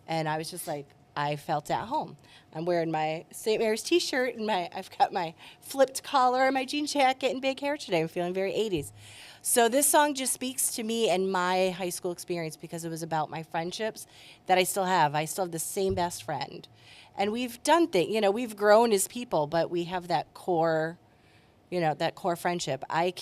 H: and I was just like, I felt at home. I'm wearing my St. Mary's T-shirt, and I've got my flipped collar and my jean jacket and big hair today. I'm feeling very 80s. So this song just speaks to me and my high school experience because it was about my friendships that I still have. I still have the same best friend. And we've done things, we've grown as people, but we have that core, that core friendship. I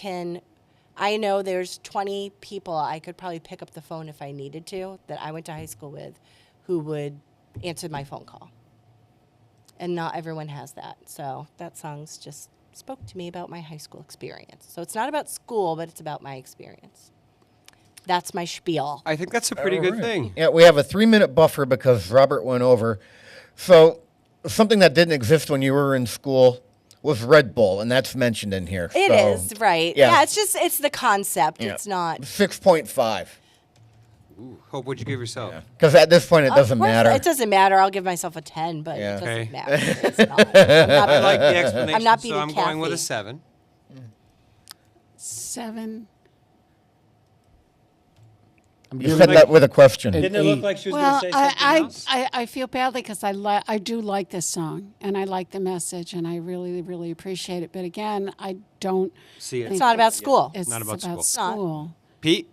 H: know there's 20 people I could probably pick up the phone if I needed to that I went to high school with who would answer my phone call. And not everyone has that. So that song's just spoke to me about my high school experience. So it's not about school, but it's about my experience. That's my spiel.
D: I think that's a pretty good thing.
G: Yeah, we have a 3-minute buffer because Robert went over. So something that didn't exist when you were in school was Red Bull, and that's mentioned in here.
H: It is, right.
G: Yeah.
H: It's the concept.
G: Yeah.
H: It's not.
G: 6.5.
D: Ooh, Hope, what'd you give yourself?
G: Because at this point, it doesn't
H: Of course,
G: matter.
H: It doesn't matter. I'll give myself a 10, but
G: Yeah.
H: it doesn't
D: Okay.
H: matter. It's not.
D: I like the explanation,
H: I'm not
D: so
H: beating
D: I'm going with a
H: Kathy.
D: 7.
J: 7.
G: You said that with a question.
F: Didn't it look like
M: she was
J: Well,
M: going to say something else?
J: I feel badly because I do like this song and I like the message and I really, really appreciate it. But again, I don't
D: See it.
J: think
H: It's not about school.
J: It's
D: Not about
J: about
D: school.
J: school.
D: Pete?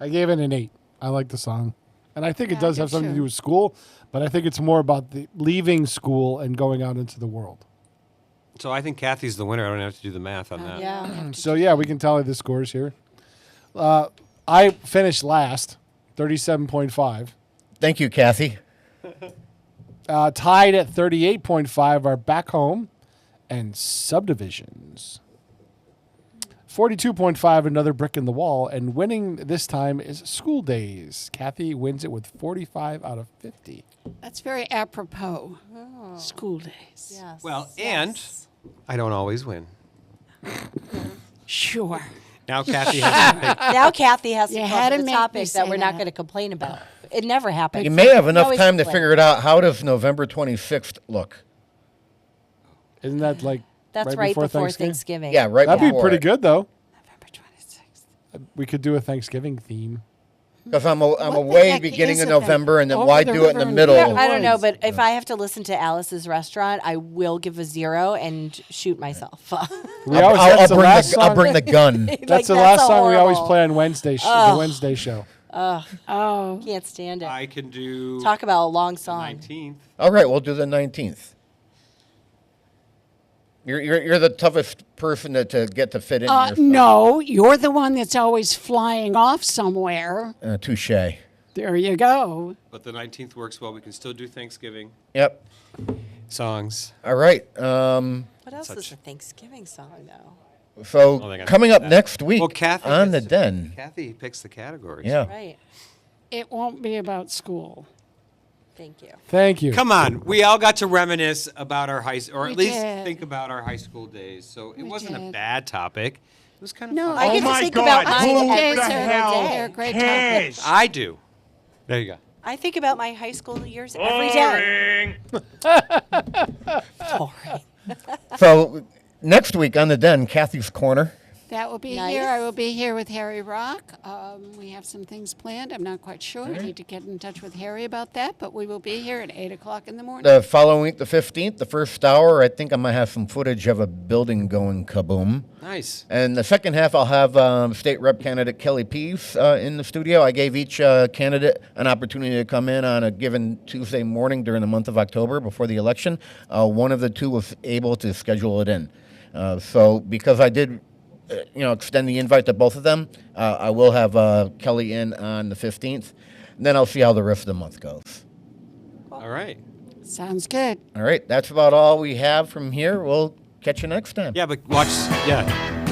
F: I gave it an 8. I like the song. And I think it
J: Yeah,
F: does
J: I
F: have
J: do
F: something to
J: too.
F: do with school, but I think it's more about the leaving school and going out into the world.
D: So I think Kathy's the winner. I don't have to do the math on that.
H: Yeah.
F: So, yeah, we can tally the scores here. I finished last, 37.5.
G: Thank you, Kathy.
F: Tied at 38.5 are Back Home and Subdivisions. 42.5, Another Brick in the Wall. And winning this time is School Days. Kathy wins it with 45 out of 50.
J: That's very apropos. School days.
H: Yes.
D: Well, and I don't always win.
J: Sure.
D: Now Kathy has to pick.
H: Now Kathy has to
J: You
H: come
J: had
H: up
J: to
H: with a
J: make me
H: topic
J: say
H: that we're not
J: that.
H: going to complain about. It never happens.
G: You may have enough
H: always
G: time to
H: complain.
G: figure it out. How does November 26th look?
F: Isn't that like
H: That's right before Thanksgiving.
G: Yeah, right
F: That'd
G: before.
F: be pretty good, though.
J: November 26th.
F: We could do a Thanksgiving theme.
G: Because I'm
J: What the
G: away
J: heck
G: beginning
J: is
G: of
J: it then?
G: November, and then
J: Over
G: why
J: the
G: do it in the
J: river in
G: middle?
J: New
H: I don't know,
J: Orleans.
H: but if I have to listen to Alice's Restaurant, I will give a 0 and shoot myself.
F: We always, that's the last song.
G: I'll bring the gun.
F: That's the last song we always play on Wednesday, the Wednesday show.
J: Oh.
H: Can't stand it.
D: I can do
H: Talk about a long song.
D: 19th.
G: All right, we'll do the 19th. You're the toughest person to get to fit in. your stuff.
J: No, you're the one that's always flying off somewhere.
G: Touche.
J: There you go.
D: But the 19th works well. We can still do Thanksgiving
G: Yep.
D: songs.
G: All right.
H: What else is a Thanksgiving song, though?
G: So
D: Oh, they gotta
G: coming
D: pick
G: up
D: that.
G: next week
D: Well, Kathy
G: on the
D: gets to-
G: Den.
D: Kathy picks the categories.
G: Yeah.
H: Right.
J: It won't be about school.
H: Thank you.
F: Thank you.
D: Come on, we all got to reminisce about our or
J: We
D: at least
J: did.
D: think about our high school days. So it
J: We
D: wasn't a
J: did.
D: bad topic. It was kind of
J: No,
D: fun.
H: I get to think about mine
J: Who
H: every
J: the
H: single
J: hell
H: day.
J: They're great topics.
D: I do. There you go.
H: I think about my high school years every day. Boring.
G: So next week on the Den, Kathy's Corner.
J: That will be
H: Nice.
J: here. I will be here with Harry Rock. We have some things planned. I'm not quite sure. I need to get in touch with Harry about that, but we will be here at 8 o'clock in the morning.
G: The following week, the 15th, the first hour, I think I might have some footage of a building going kaboom.
D: Nice.
G: And the second half, I'll have state rep candidate Kelly Pease in the studio. I gave each candidate an opportunity to come in on a given Tuesday morning during the month of October before the election. One of the two was able to schedule it in. So because I did extend the invite to both of them, I will have Kelly in on the 15th. And then I'll see how the rest of the month goes.
D: All right.
J: Sounds good.
G: All right, that's about all we have from here. We'll catch you next time.
D: Yeah, but watch. Yeah.